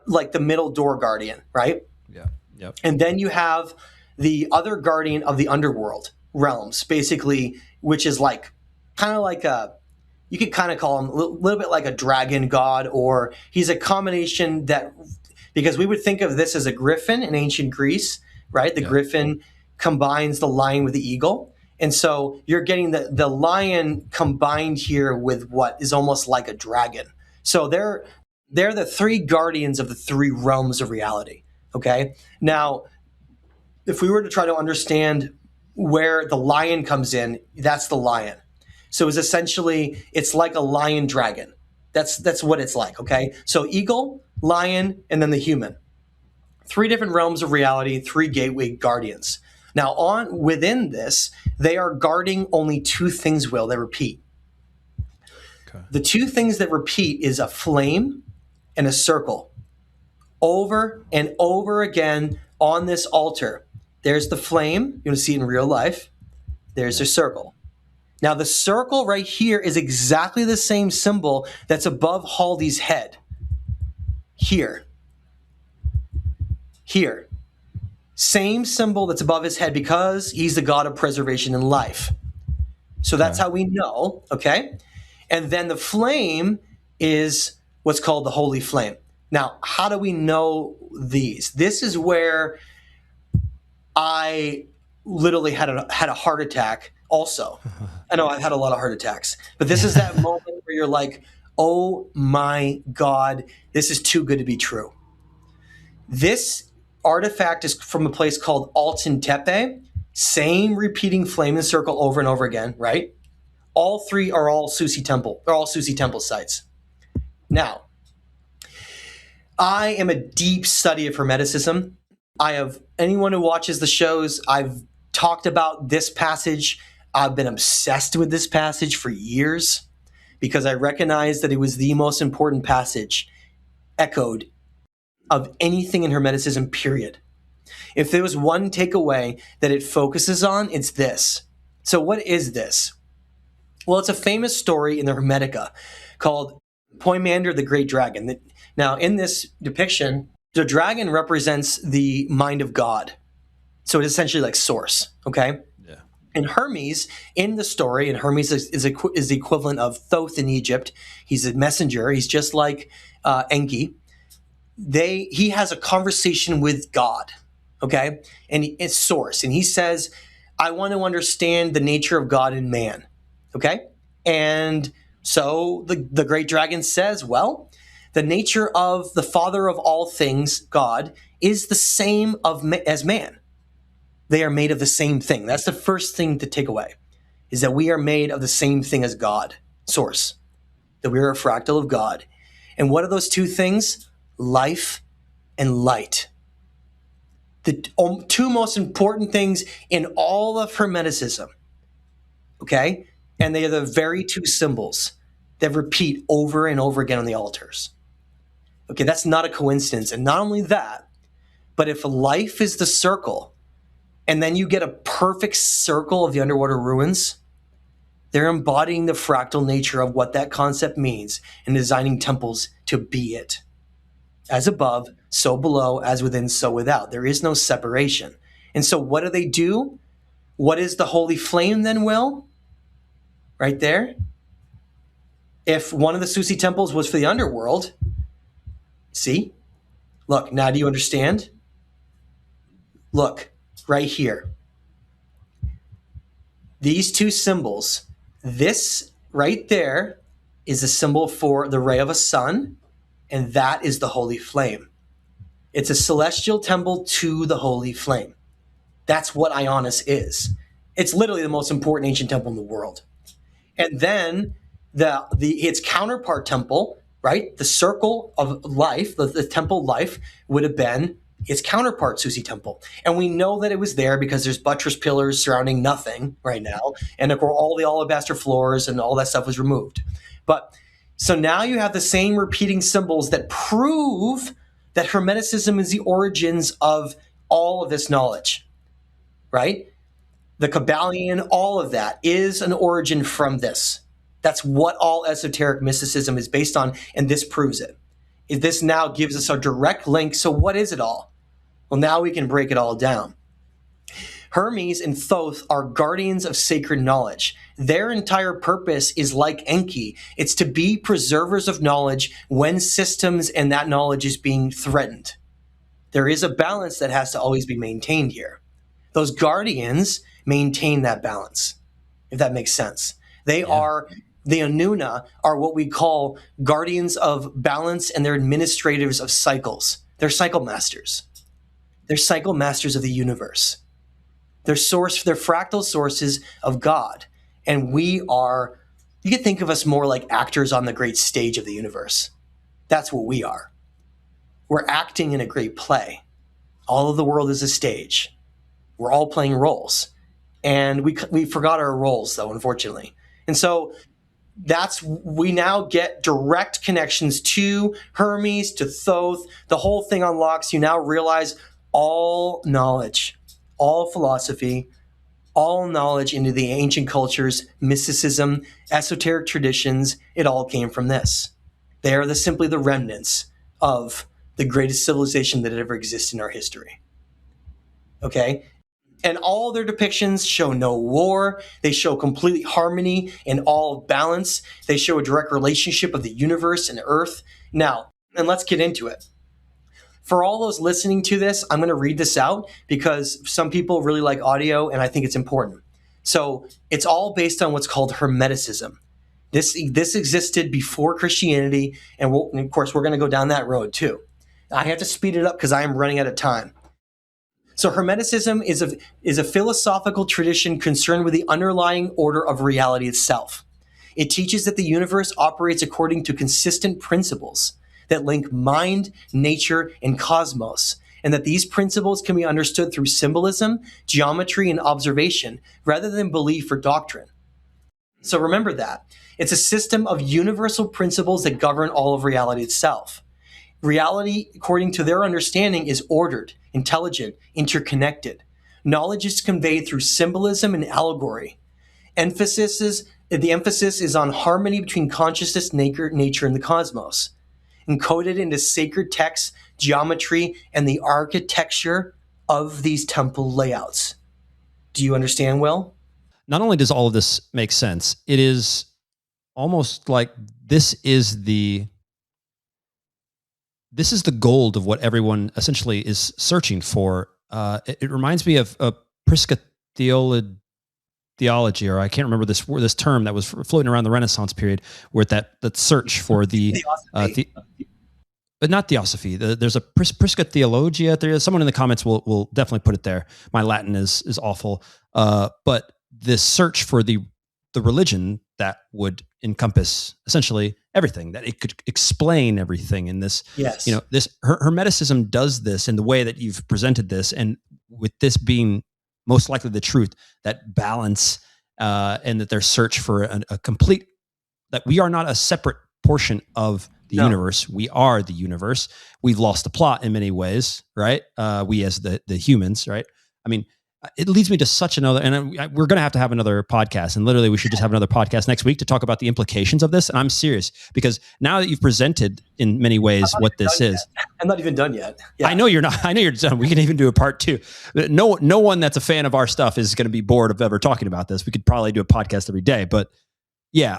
like the middle door guardian, right? Yeah. Yep. And then you have the other guardian of the underworld realms, basically, which is like kind of like you could kind of call him a little bit like a dragon god, or he's a combination that, because we would think of this as a griffin in ancient Greece, right? The griffin combines the lion with the eagle. And so you're getting the lion combined here with what is almost like a dragon. So they're the 3 guardians of the 3 realms of reality, okay? Now, if we were to try to understand where the lion comes in, that's the lion. So it's like a lion dragon. That's what it's like, okay? So eagle, lion, and then the human. 3 different realms of reality, 3 gateway guardians. Now, within this, they are guarding only 2 things, Will, that repeat. Okay. The 2 things that repeat is a flame and a circle. Over and over again on this altar. There's the flame. You want to see it in real life. There's the circle. Now, the circle right here is exactly the same symbol that's above Haldi's head. Here. Same symbol that's above his head because he's the god of preservation and life. So that's how we know, okay? And then the flame is what's called the holy flame. Now, how do we know these? This is where I literally had a heart attack also. I know I've had a lot of heart attacks, but this is that moment where you're like, oh my God, this is too good to be true. This artifact is from a place called Altan Tepe. Same repeating flame and circle over and over again, right? All three are all Susi temple. They're all Susi temple sites. Now, I am a deep study of Hermeticism. I have anyone who watches the shows, I've talked about this passage. I've been obsessed with this passage for years because I recognize that it was the most important passage echoed of anything in Hermeticism, period. If there was one takeaway that it focuses on, it's this. So what is this? Well, it's a famous story in the Hermetica called Poimander the Great Dragon. Now, in this depiction, the dragon represents the mind of God. So it's essentially like source, okay? Yeah. And Hermes, in the story, and Hermes is the equivalent of Thoth in Egypt. He's a messenger. He's just like Enki. He has a conversation with God, okay? And it's source. And he says, I want to understand the nature of God and man, okay? And so the great dragon says, well, the nature of the father of all things, God, is the same as man. They are made of the same thing. That's the first thing to take away, is that we are made of the same thing as God, source, that we are a fractal of God. And what are those two things? Life and light. The two most important things in all of Hermeticism, okay? And they are the very two symbols that repeat over and over again on the altars. Okay, that's not a coincidence. And not only that, but if life is the circle, and then you get a perfect circle of the underwater ruins, they're embodying the fractal nature of what that concept means and designing temples to be it. As above, so below, as within, so without. There is no separation. And so what do they do? What is the holy flame then, Will? Right there. If one of the Susi temples was for the underworld, see? Look, now do you understand? Look, right here. These two symbols, this right there is a symbol for the ray of a sun, and that is the holy flame. It's a celestial temple to the holy flame. That's what Ionis is. It's literally the most important ancient temple in the world. And then its counterpart temple, right? The circle of life, the temple life, would have been its counterpart Susi temple. And we know that it was there because there's buttress pillars surrounding nothing right now. And of course, all the alabaster floors and all that stuff was removed. But so now you have the same repeating symbols that prove that Hermeticism is the origins of all of this knowledge, right? The Kabbalion, all of that is an origin from this. That's what all esoteric mysticism is based on, and this proves it. This now gives us a direct link. So what is it all? Well, now we can break it all down. Hermes and Thoth are guardians of sacred knowledge. Their entire purpose is like Enki. It's to be preservers of knowledge when systems and that knowledge is being threatened. There is a balance that has to always be maintained here. Those guardians maintain that balance, if that makes sense. They are, the Anuna are what we call guardians of balance, and they're administrators of cycles. They're cycle masters. They're cycle masters of the universe. They're fractal sources of God. And we are, you could think of us more like actors on the great stage of the universe. That's what we are. We're acting in a great play. All of the world is a stage. We're all playing roles. And we forgot our roles, though, unfortunately. And so we now get direct connections to Hermes, to Thoth. The whole thing unlocks. You now realize all knowledge, all philosophy, all knowledge into the ancient cultures, mysticism, esoteric traditions, it all came from this. They are simply the remnants of the greatest civilization that ever existed in our history. Okay. And all their depictions show no war. They show complete harmony and all balance. They show a direct relationship of the universe and Earth. Now, and let's get into it. For all those listening to this, I'm going to read this out because some people really like audio and I think it's important. So it's all based on what's called Hermeticism. This existed before Christianity, and of course, we're going to go down that road too. I have to speed it up because I am running out of time. So Hermeticism is a philosophical tradition concerned with the underlying order of reality itself. It teaches that the universe operates according to consistent principles that link mind, nature, and cosmos, and that these principles can be understood through symbolism, geometry, and observation, rather than belief or doctrine. So remember that. It's a system of universal principles that govern all of reality itself. Reality, according to their understanding, is ordered, intelligent, interconnected. Knowledge is conveyed through symbolism and allegory. The emphasis is on harmony between consciousness, nature, and the cosmos. Encoded into sacred texts, geometry, and the architecture of these temple layouts. Do you understand, Will? Not only does all of this make sense, it is almost like this is the gold of what everyone essentially is searching for. It reminds me of Prisca theology, or I can't remember this term that was floating around the Renaissance period, where that search for but not theosophy. There's a Prisca theologia. There is someone in the comments will definitely put it there. My Latin is awful, but this search for the religion that would encompass essentially everything, that it could explain everything in this. Yes. This Hermeticism does this in the way that you've presented this, and with this being most likely the truth, that balance, and that their search for a complete, that we are not a separate portion of the universe. We are the universe. We've lost the plot in many ways, right? We as the humans, right? I mean, it leads me to such another, and we're going to have another podcast, and literally we should just have another podcast next week to talk about the implications of this. And I'm serious, because now that you've presented in many ways what this is. I'm not even done yet. Yeah. I know you're not. I know you're done. We can even do a part 2. No one that's a fan of our stuff is going to be bored of ever talking about this. We could probably do a podcast every day, but yeah,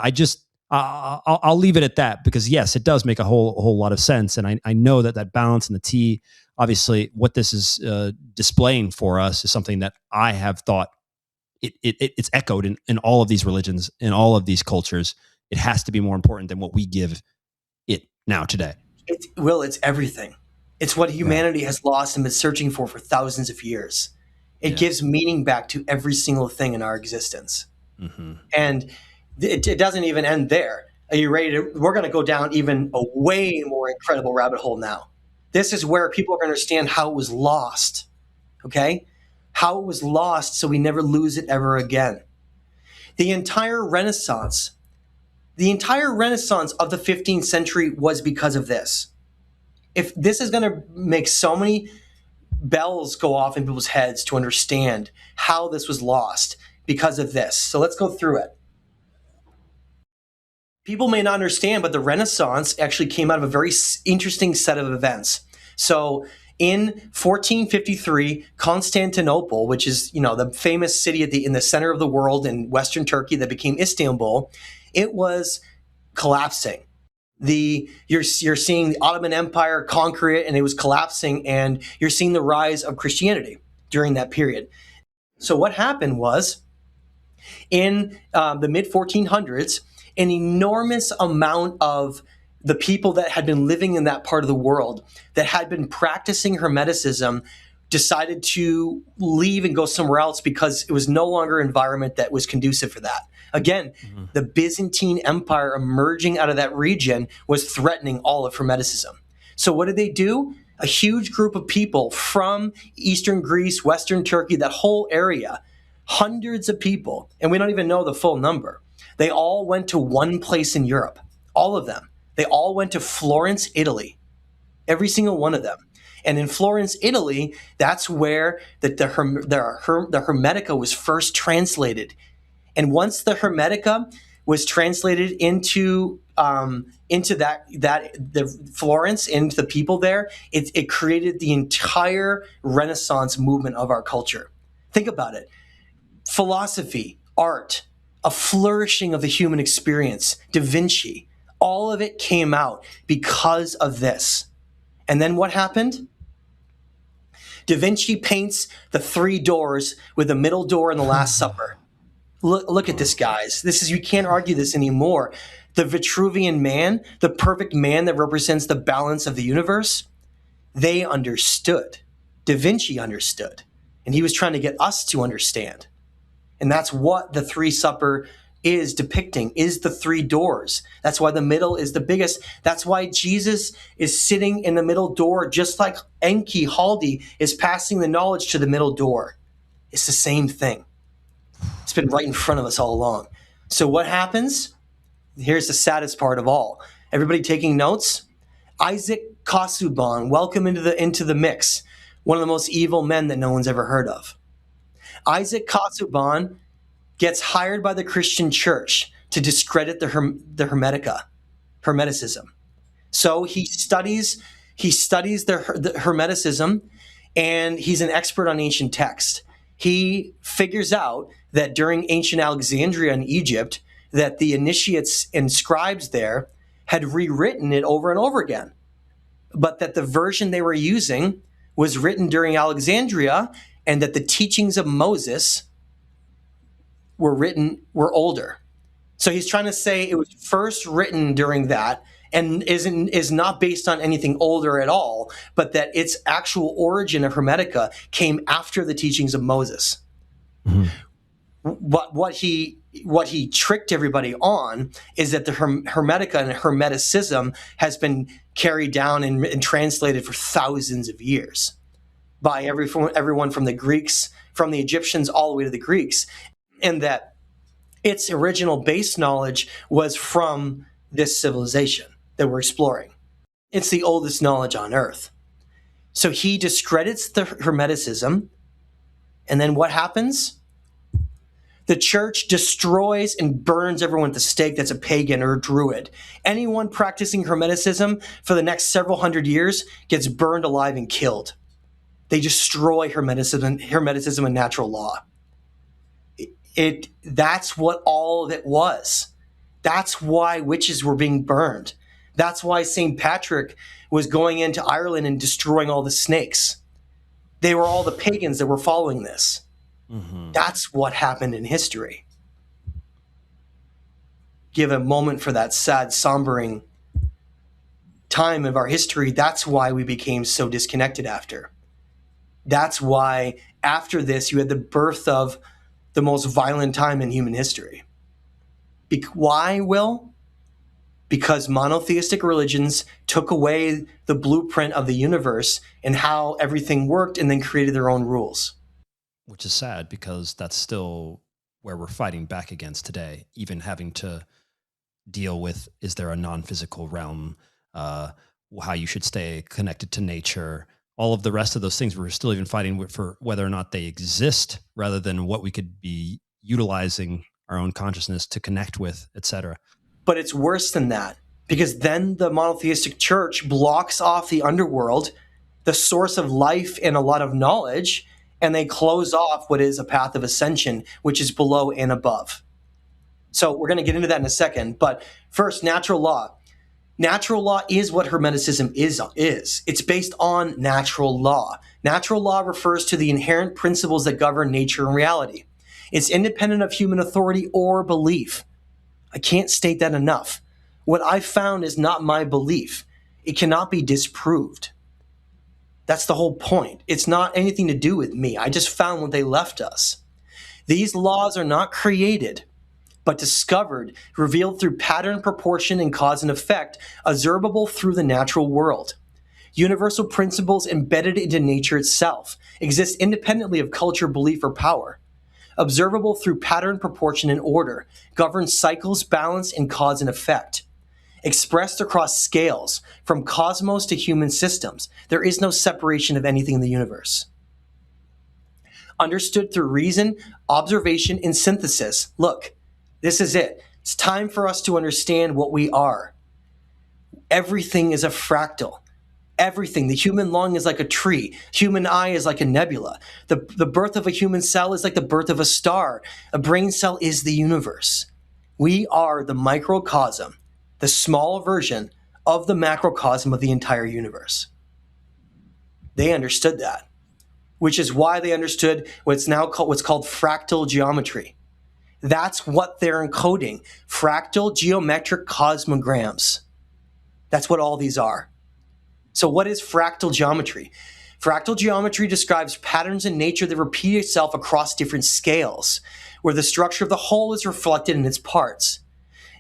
I'll leave it at that, because yes, it does make a whole lot of sense. And I know that balance and the T, obviously what this is displaying for us is something that I have thought it's echoed in all of these religions, in all of these cultures. It has to be more important than what we give it now today. It's everything. It's what humanity has lost and been searching for thousands of years. It gives meaning back to every single thing in our existence. Mm-hmm. And it doesn't even end there. Are you ready we're going to go down even a way more incredible rabbit hole now. This is where people are going to understand how it was lost. Okay? How it was lost so we never lose it ever again. The entire Renaissance of the 15th century was because of this. If this is going to make so many bells go off in people's heads to understand how this was lost because of this. So let's go through it. People may not understand, but the Renaissance actually came out of a very interesting set of events. So in 1453, Constantinople, which is the famous city in the center of the world in Western Turkey that became Istanbul, it was collapsing. You're seeing the Ottoman Empire conquer it, and it was collapsing, and you're seeing the rise of Christianity during that period. So what happened was, in the mid 1400s, an enormous amount of the people that had been living in that part of the world, that had been practicing Hermeticism, decided to leave and go somewhere else because it was no longer an environment that was conducive for that. Again, the Byzantine Empire emerging out of that region was threatening all of Hermeticism. So what did they do? A huge group of people from Eastern Greece, Western Turkey, that whole area, hundreds of people, and we don't even know the full number. They all went to one place in Europe, all of them. They all went to Florence, Italy, every single one of them. And in Florence, Italy, that's where the Hermetica was first translated. And once the Hermetica was translated into the Florence, into the people there. It created the entire Renaissance movement of our culture. Think about it. Philosophy, art, a flourishing of the human experience, Da Vinci, all of it came out because of this. And then what happened? Da Vinci paints the three doors with the middle door in the Last Supper. Look at this, guys. You can't argue this anymore. The Vitruvian man, the perfect man that represents the balance of the universe, they understood. Da Vinci understood. And he was trying to get us to understand. And that's what the Three Supper is depicting, is the three doors. That's why the middle is the biggest. That's why Jesus is sitting in the middle door, just like Enki Haldi is passing the knowledge to the middle door. It's the same thing. It's been right in front of us all along. So what happens? Here's the saddest part of all. Everybody taking notes? Isaac Casaubon, welcome into the mix. One of the most evil men that no one's ever heard of. Isaac Casaubon gets hired by the Christian church to discredit the Hermeticism. So he studies the Hermeticism, and he's an expert on ancient text. He figures out that during ancient Alexandria in Egypt, that the initiates and scribes there had rewritten it over and over again, but that the version they were using was written during Alexandria, and that the teachings of Moses were older. So he's trying to say it was first written during that, and is not based on anything older at all, but that its actual origin of Hermetica came after the teachings of Moses. Mm-hmm. What he tricked everybody on is that the Hermetica and Hermeticism has been carried down and translated for thousands of years by everyone from the Greeks, from the Egyptians all the way to the Greeks, and that its original base knowledge was from this civilization that we're exploring. It's the oldest knowledge on Earth. So he discredits the Hermeticism, and then what happens? The church destroys and burns everyone at the stake that's a pagan or a druid. Anyone practicing Hermeticism for the next several hundred years gets burned alive and killed. They destroy Hermeticism and natural law. That's what all of it was. That's why witches were being burned. That's why St. Patrick was going into Ireland and destroying all the snakes. They were all the pagans that were following this. Mm-hmm. That's what happened in history. Give a moment for that sad, sombering time of our history. That's why we became so disconnected after. That's why after this, you had the birth of the most violent time in human history. Why, Will? Because monotheistic religions took away the blueprint of the universe and how everything worked, and then created their own rules. Which is sad, because that's still where we're fighting back against today, even having to deal with, is there a non-physical realm, how you should stay connected to nature, all of the rest of those things. We're still even fighting for whether or not they exist, rather than what we could be utilizing our own consciousness to connect with, etc. But it's worse than that, because then the monotheistic church blocks off the underworld, the source of life and a lot of knowledge, and they close off what is a path of ascension, which is below and above. So we're going to get into that in a second. But first, natural law. Natural law is what Hermeticism is. It's based on natural law. Natural law refers to the inherent principles that govern nature and reality. It's independent of human authority or belief. I can't state that enough. What I found is not my belief. It cannot be disproved. That's the whole point. It's not anything to do with me. I just found what they left us. These laws are not created, but discovered, revealed through pattern, proportion, and cause and effect, observable through the natural world. Universal principles embedded into nature itself exist independently of culture, belief, or power. Observable through pattern, proportion, and order, govern cycles, balance, and cause and effect. Expressed across scales, from cosmos to human systems, there is no separation of anything in the universe. Understood through reason, observation, and synthesis. Look, this is it. It's time for us to understand what we are. Everything is a fractal. Everything. The human lung is like a tree. Human eye is like a nebula. The birth of a human cell is like the birth of a star. A brain cell is the universe. We are the microcosm, the small version of the macrocosm of the entire universe. They understood that, which is why they understood what's called fractal geometry. That's what they're encoding. Fractal geometric cosmograms. That's what all these are. So what is fractal geometry? Fractal geometry describes patterns in nature that repeat itself across different scales, where the structure of the whole is reflected in its parts.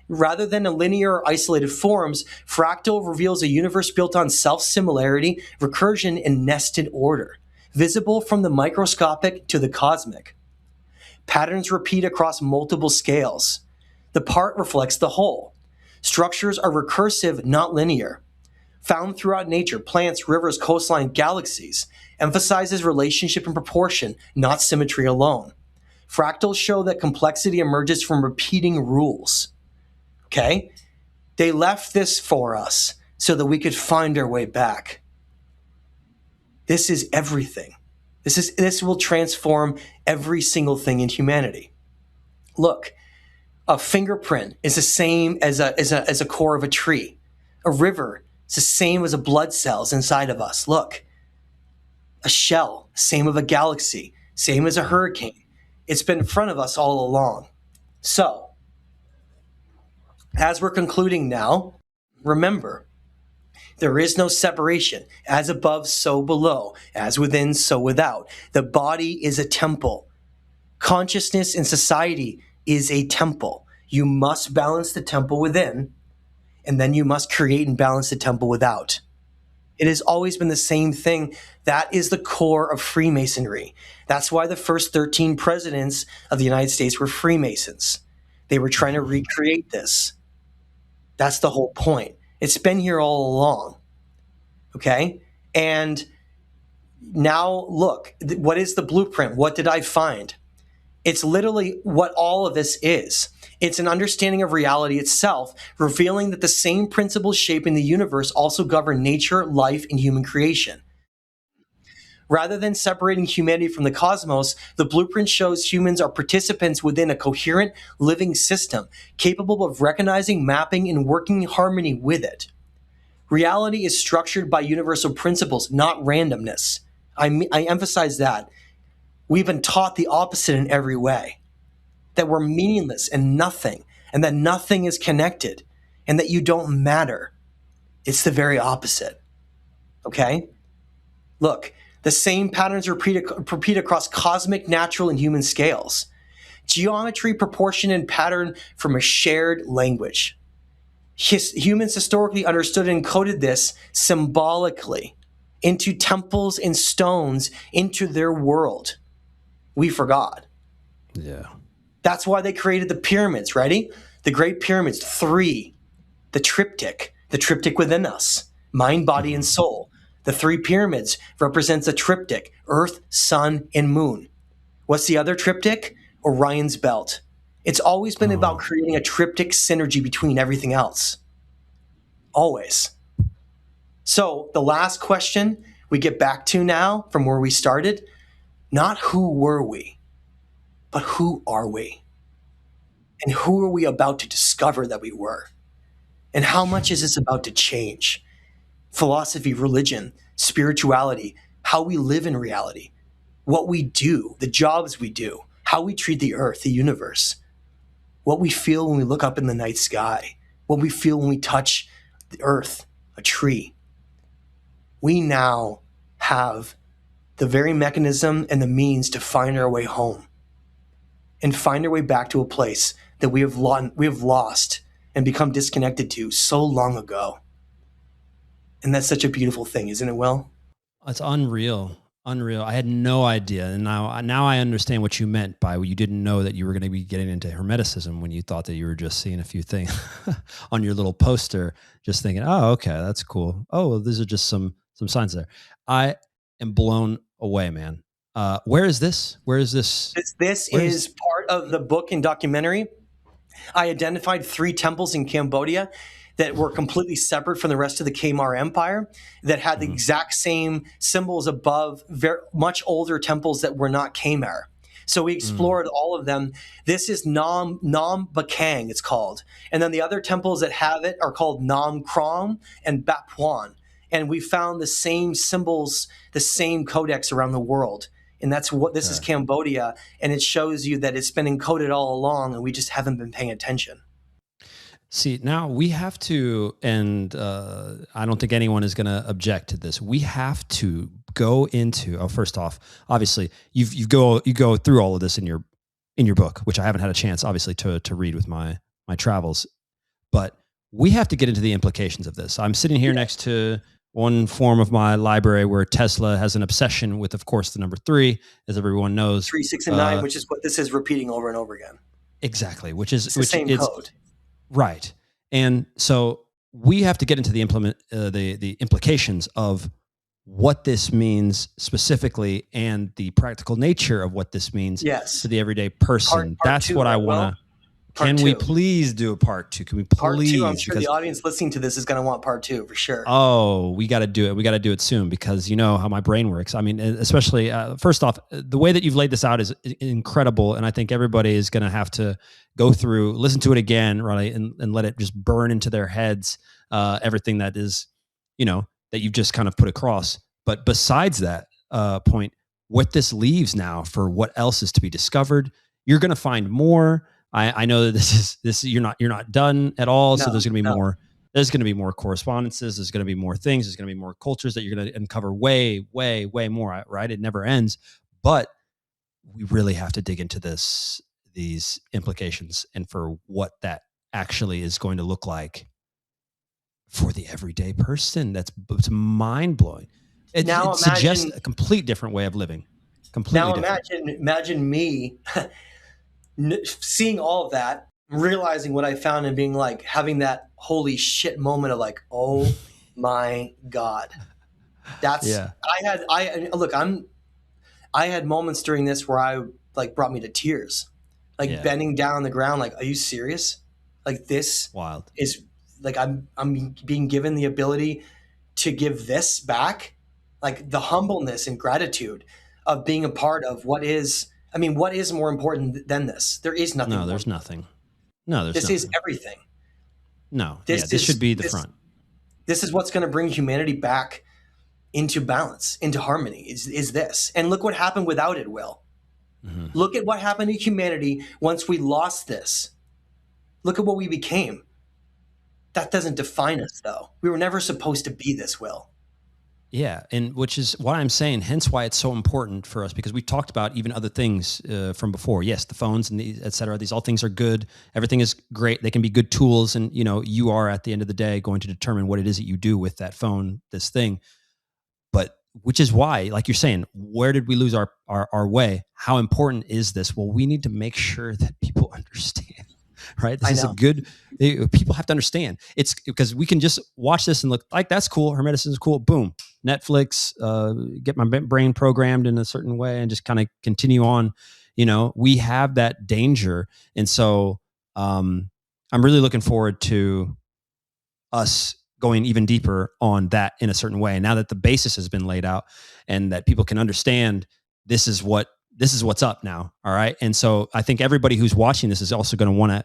Rather than a linear or isolated forms, fractal reveals a universe built on self-similarity, recursion, and nested order, visible from the microscopic to the cosmic. Patterns repeat across multiple scales. The part reflects the whole. Structures are recursive, not linear. Found throughout nature, plants, rivers, coastline, galaxies, emphasizes relationship and proportion, not symmetry alone. Fractals show that complexity emerges from repeating rules. Okay? They left this for us so that we could find our way back. This is everything. This will transform every single thing in humanity. Look, a fingerprint is the same as a core of a tree. A river is the same as a blood cells inside of us. Look, a shell, same of a galaxy, same as a hurricane. It's been in front of us all along. So, as we're concluding now, remember, there is no separation. As above, so below. As within, so without. The body is a temple. Consciousness in society is a temple. You must balance the temple within, and then you must create and balance the temple without. It has always been the same thing. That is the core of Freemasonry. That's why the first 13 presidents of the United States were Freemasons. They were trying to recreate this. That's the whole point. It's been here all along. Okay? And now look, what is the blueprint? What did I find? It's literally what all of this is. It's an understanding of reality itself, revealing that the same principles shaping the universe also govern nature, life, and human creation. Rather than separating humanity from the cosmos, the blueprint shows humans are participants within a coherent, living system, capable of recognizing, mapping, and working in harmony with it. Reality is structured by universal principles, not randomness. I emphasize that. We've been taught the opposite in every way, that we're meaningless and nothing, and that nothing is connected, and that you don't matter. It's the very opposite. Okay? Look, the same patterns repeat across cosmic, natural, and human scales. Geometry, proportion, and pattern from a shared language. Humans historically understood and encoded this symbolically into temples and stones, into their world. We forgot. Yeah. That's why they created the pyramids. Ready? The Great Pyramids, 3. The triptych within us, mind, body, and soul. The 3 pyramids represents a triptych, Earth, Sun, and Moon. What's the other triptych? Orion's belt. It's always been about creating a triptych synergy between everything else. Always. So the last question we get back to now from where we started, not who were we, but who are we? And who are we about to discover that we were? And how much is this about to change? Philosophy, religion, spirituality, how we live in reality, what we do, the jobs we do, how we treat the earth, the universe, what we feel when we look up in the night sky, what we feel when we touch the earth, a tree. We now have the very mechanism and the means to find our way home and find our way back to a place that we have lost and become disconnected to so long ago. And that's such a beautiful thing, isn't it, Will? It's unreal. Unreal. I had no idea. And now I understand what you meant by you didn't know that you were going to be getting into Hermeticism when you thought that you were just seeing a few things on your little poster, just thinking, oh, okay, that's cool. Oh, well, these are just some signs there. I am blown away, man. Where is this? Where is this? This is part of the book and documentary. I identified 3 temples in Cambodia that were completely separate from the rest of the Khmer Empire that had the exact same symbols above very much older temples that were not Khmer. So we explored all of them. This is Nam Bakang, it's called. And then the other temples that have it are called Nam Krong and Bat Puan. And we found the same symbols, the same codex around the world. And that's what this is Cambodia. And it shows you that it's been encoded all along and we just haven't been paying attention. See, now we have to, and I don't think anyone is going to object to this. We have to go into. Oh, first off, obviously, you go through all of this in your book, which I haven't had a chance, obviously, to read with my travels. But we have to get into the implications of this. I'm sitting here next to one form of my library where Tesla has an obsession with, of course, the number 3, as everyone knows. 3, 6, and 9, which is what this is repeating over and over again. Exactly, which is the same code. Right. And so we have to get into the implications of what this means specifically and the practical nature of what this means to the everyday person. Part That's 2, what I want to. Can we please do a part 2? Can we please? Part 2, I'm sure the audience listening to this is going to want part 2 for sure. Oh, we got to do it. We got to do it soon because you know how my brain works. I mean, especially first off, the way that you've laid this out is incredible. And I think everybody is going to have to go through, listen to it again, right? And let it just burn into their heads, everything that is, that you've just kind of put across. But besides that point, what this leaves now for what else is to be discovered, you're going to find more. I know that this you're not done at all. So there's going to be more. There's going to be more correspondences. There's going to be more things. There's going to be more cultures that you're going to uncover way, way, way more. Right? It never ends. But we really have to dig into these implications and for what that actually is going to look like for the everyday person. It's mind blowing. It suggests a complete different way of living. Completely different. Imagine me. Seeing all of that, realizing what I found and being like, having that holy shit moment of like, oh my God. I had moments during this where brought me to tears, bending down on the ground. Like, are you serious? Like this wild is like, I'm being given the ability to give this back. Like the humbleness and gratitude of being a part of what is more important than this? There is nothing. No, there's nothing. No, there's nothing. This is everything. No, this should be the front. This is what's going to bring humanity back into balance, into harmony, is this. And look what happened without it, Will. Mm-hmm. Look at what happened to humanity once we lost this. Look at what we became. That doesn't define us, though. We were never supposed to be this, Will. Yeah, and which is why I'm saying, hence why it's so important for us, because we talked about even other things from before. Yes, the phones and et cetera, these all things are good. Everything is great. They can be good tools. And, you are at the end of the day going to determine what it is that you do with that phone, this thing. But which is why, like you're saying, where did we lose our way? How important is this? Well, we need to make sure that people understand. Right. This is people have to understand. It's because we can just watch this and look like that's cool. Hermeticism is cool. Boom. Netflix, get my brain programmed in a certain way and just kind of continue on. We have that danger. And so I'm really looking forward to us going even deeper on that in a certain way. Now that the basis has been laid out and that people can understand this is what's up now. All right. And so I think everybody who's watching this is also going to want to,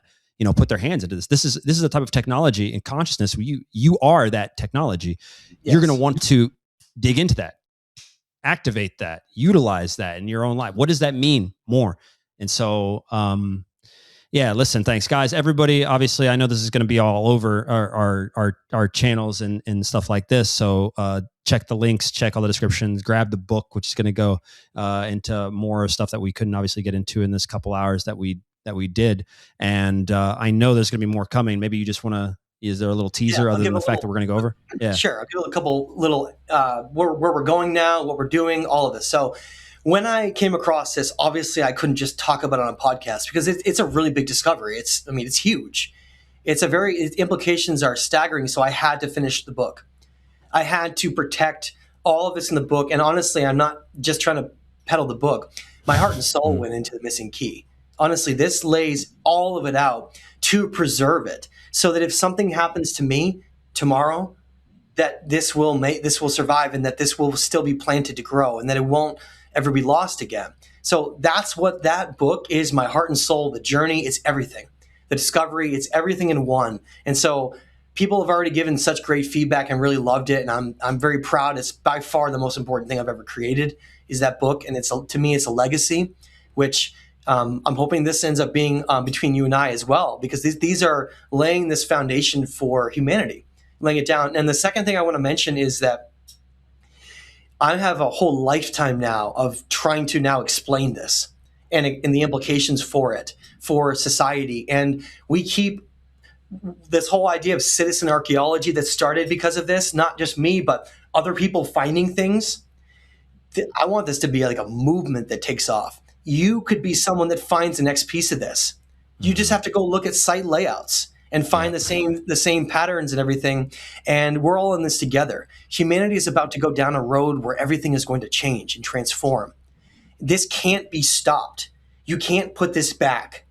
put their hands into this. This is a type of technology and consciousness where you are that technology. Yes. You're going to want to dig into that, activate that, utilize that in your own life. What does that mean more? And so, listen, thanks guys. Everybody, obviously I know this is going to be all over our channels and stuff like this. So, check the links, check all the descriptions, grab the book, which is going to go into more stuff that we couldn't obviously get into in this couple hours that we did. And I know there's going to be more coming. Maybe you just want to, is there a little teaser other than the fact that we're going to go over? Yeah, sure. I'll give a couple little, where we're going now, what we're doing, all of this. So when I came across this, obviously I couldn't just talk about it on a podcast because it's a really big discovery. It's huge. Implications are staggering. So I had to finish the book. I had to protect all of this in the book. And honestly, I'm not just trying to peddle the book. My heart and soul went into the missing key. Honestly, this lays all of it out to preserve it, so that if something happens to me tomorrow, that this will survive, and that this will still be planted to grow, and that it won't ever be lost again. So that's what that book is. My heart and soul, the journey, it's everything. The discovery, it's everything in one. And so people have already given such great feedback and really loved it, and I'm very proud. It's by far the most important thing I've ever created is that book, and to me it's a legacy, which I'm hoping this ends up being between you and I as well, because these are laying this foundation for humanity, laying it down. And the second thing I want to mention is that I have a whole lifetime now of trying to now explain this and the implications for it, for society. And we keep this whole idea of citizen archaeology that started because of this, not just me, but other people finding things. I want this to be like a movement that takes off. You could be someone that finds the next piece of this. You just have to go look at site layouts and find the same patterns and everything. And we're all in this together. Humanity is about to go down a road where everything is going to change and transform. This can't be stopped. You can't put this back.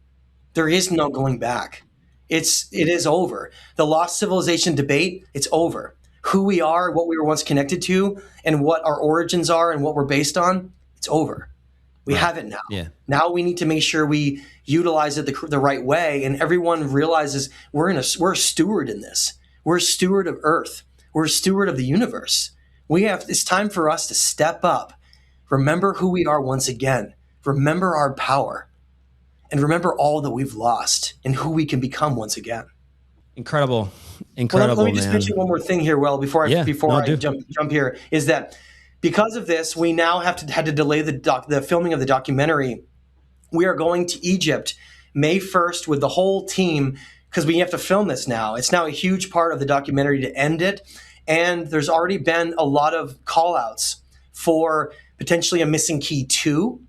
There is no going back. It is over. The lost civilization debate, it's over. Who we are, what we were once connected to, and what our origins are and what we're based on, it's over. We have it now. Yeah. Now we need to make sure we utilize it the right way, and everyone realizes we're a steward in this. We're a steward of Earth. We're a steward of the universe. It's time for us to step up, remember who we are once again, remember our power, and remember all that we've lost and who we can become once again. Incredible, Let me just mention one more thing here, before I jump here, is that because of this, we now had to delay the filming of the documentary. We are going to Egypt May 1st with the whole team, because we have to film this now. It's now a huge part of the documentary to end it. And there's already been a lot of call outs for potentially a Missing Key 2,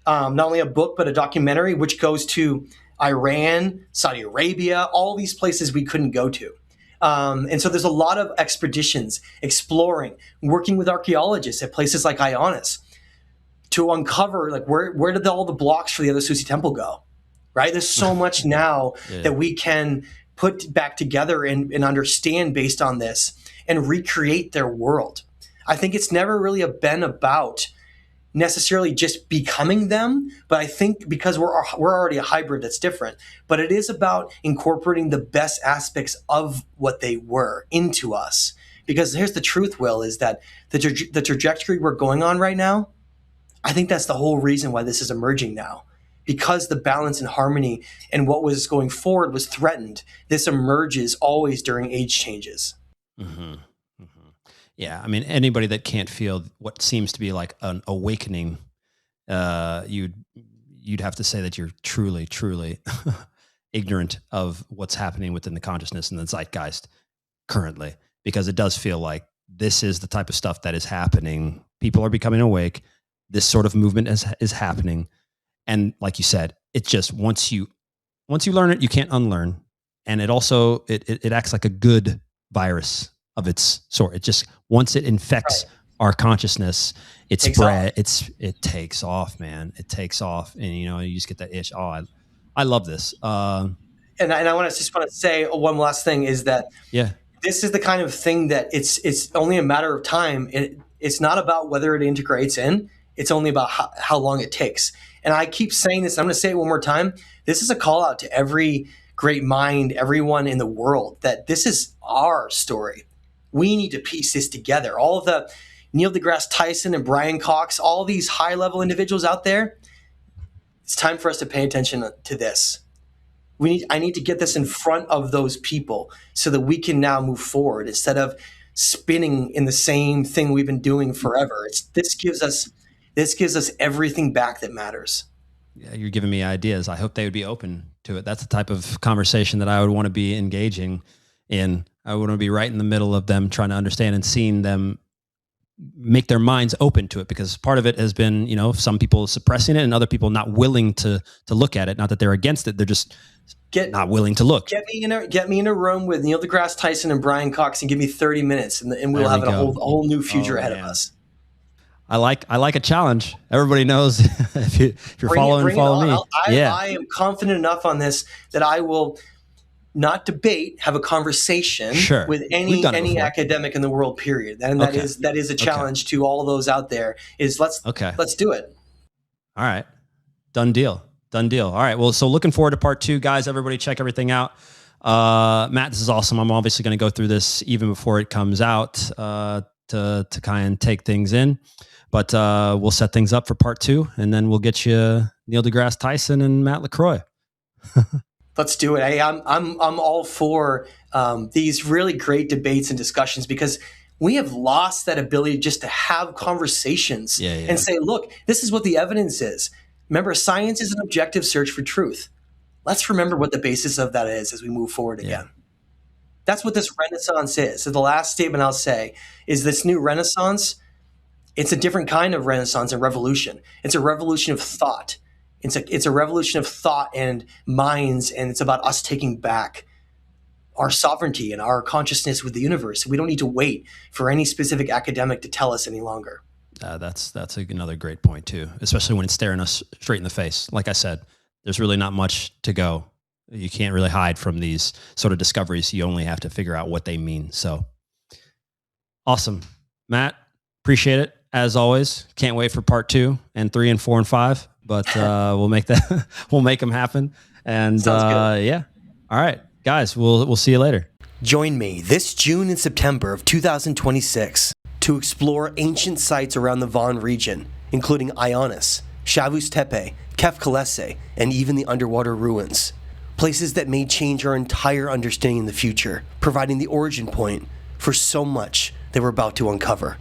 not only a book, but a documentary, which goes to Iran, Saudi Arabia, all these places we couldn't go to. And so there's a lot of expeditions, exploring, working with archaeologists at places like Ionis to uncover, like, where did all the blocks for the other Susi temple go, right? There's so much now that we can put back together and understand based on this and recreate their world. I think it's never really been about necessarily just becoming them, but I think because we're already a hybrid, that's different. But it is about incorporating the best aspects of what they were into us. Because here's the truth, Will, is that the trajectory we're going on right now, I think that's the whole reason why this is emerging now. Because the balance and harmony and what was going forward was threatened. This emerges always during age changes. Mm-hmm. Yeah, I mean, anybody that can't feel what seems to be like an awakening, you'd have to say that you're truly, truly ignorant of what's happening within the consciousness and the zeitgeist currently, because it does feel like this is the type of stuff that is happening. People are becoming awake. This sort of movement is happening, and like you said, it just once you learn it, you can't unlearn, and it also it acts like a good virus of its sort. It just, once it infects our consciousness, it takes off, man. It takes off, and you just get that itch. Oh, I love this. And I just want to say one last thing is that this is the kind of thing that it's only a matter of time. It's not about whether it integrates in. It's only about how long it takes. And I keep saying this. I'm going to say it one more time. This is a call out to every great mind, everyone in the world, that this is our story. We need to piece this together. All of the Neil deGrasse Tyson and Brian Cox, all these high-level individuals out there, it's time for us to pay attention to this. I need to get this in front of those people so that we can now move forward instead of spinning in the same thing we've been doing forever. This gives us everything back that matters. Yeah, you're giving me ideas. I hope they would be open to it. That's the type of conversation that I would want to be engaging in. I want to be right in the middle of them, trying to understand and seeing them make their minds open to it, because part of it has been, some people suppressing it and other people not willing to look at it. Not that they're against it. They're just not willing to look. Get me in a room with Neil deGrasse Tyson and Brian Cox and give me 30 minutes and we'll have a whole new future ahead of us. I like a challenge. Everybody knows if you're following, follow me. I am confident enough on this that I will not debate, have a conversation with any academic in the world, period. And that is a challenge to all those out there. Is let's do it. All right. Done deal. All right. Well, so looking forward to part 2, guys. Everybody check everything out. Matt, this is awesome. I'm obviously going to go through this even before it comes out to kind of take things in. But we'll set things up for part 2, and then we'll get you Neil deGrasse Tyson and Matt LaCroix. Let's do it. I'm all for these really great debates and discussions, because we have lost that ability just to have conversations and say, look, this is what the evidence is. Remember, science is an objective search for truth. Let's remember what the basis of that is as we move forward again. That's what this renaissance is. So the last statement I'll say is this new renaissance, it's a different kind of renaissance and revolution. It's a revolution of thought. It's a revolution of thought and minds, and it's about us taking back our sovereignty and our consciousness with the universe. We don't need to wait for any specific academic to tell us any longer. That's another great point too, especially when it's staring us straight in the face. Like I said, there's really not much to go. You can't really hide from these sort of discoveries. You only have to figure out what they mean. So awesome. Matt, appreciate it. As always, can't wait for part 2 and 3 and 4 and 5, but we'll make them happen. And yeah. All right, guys, we'll see you later. Join me this June and September of 2026 to explore ancient sites around the Van region, including Ionis, Chavus Tepe, Kefkalese, and even the underwater ruins. Places that may change our entire understanding in the future, providing the origin point for so much that we're about to uncover.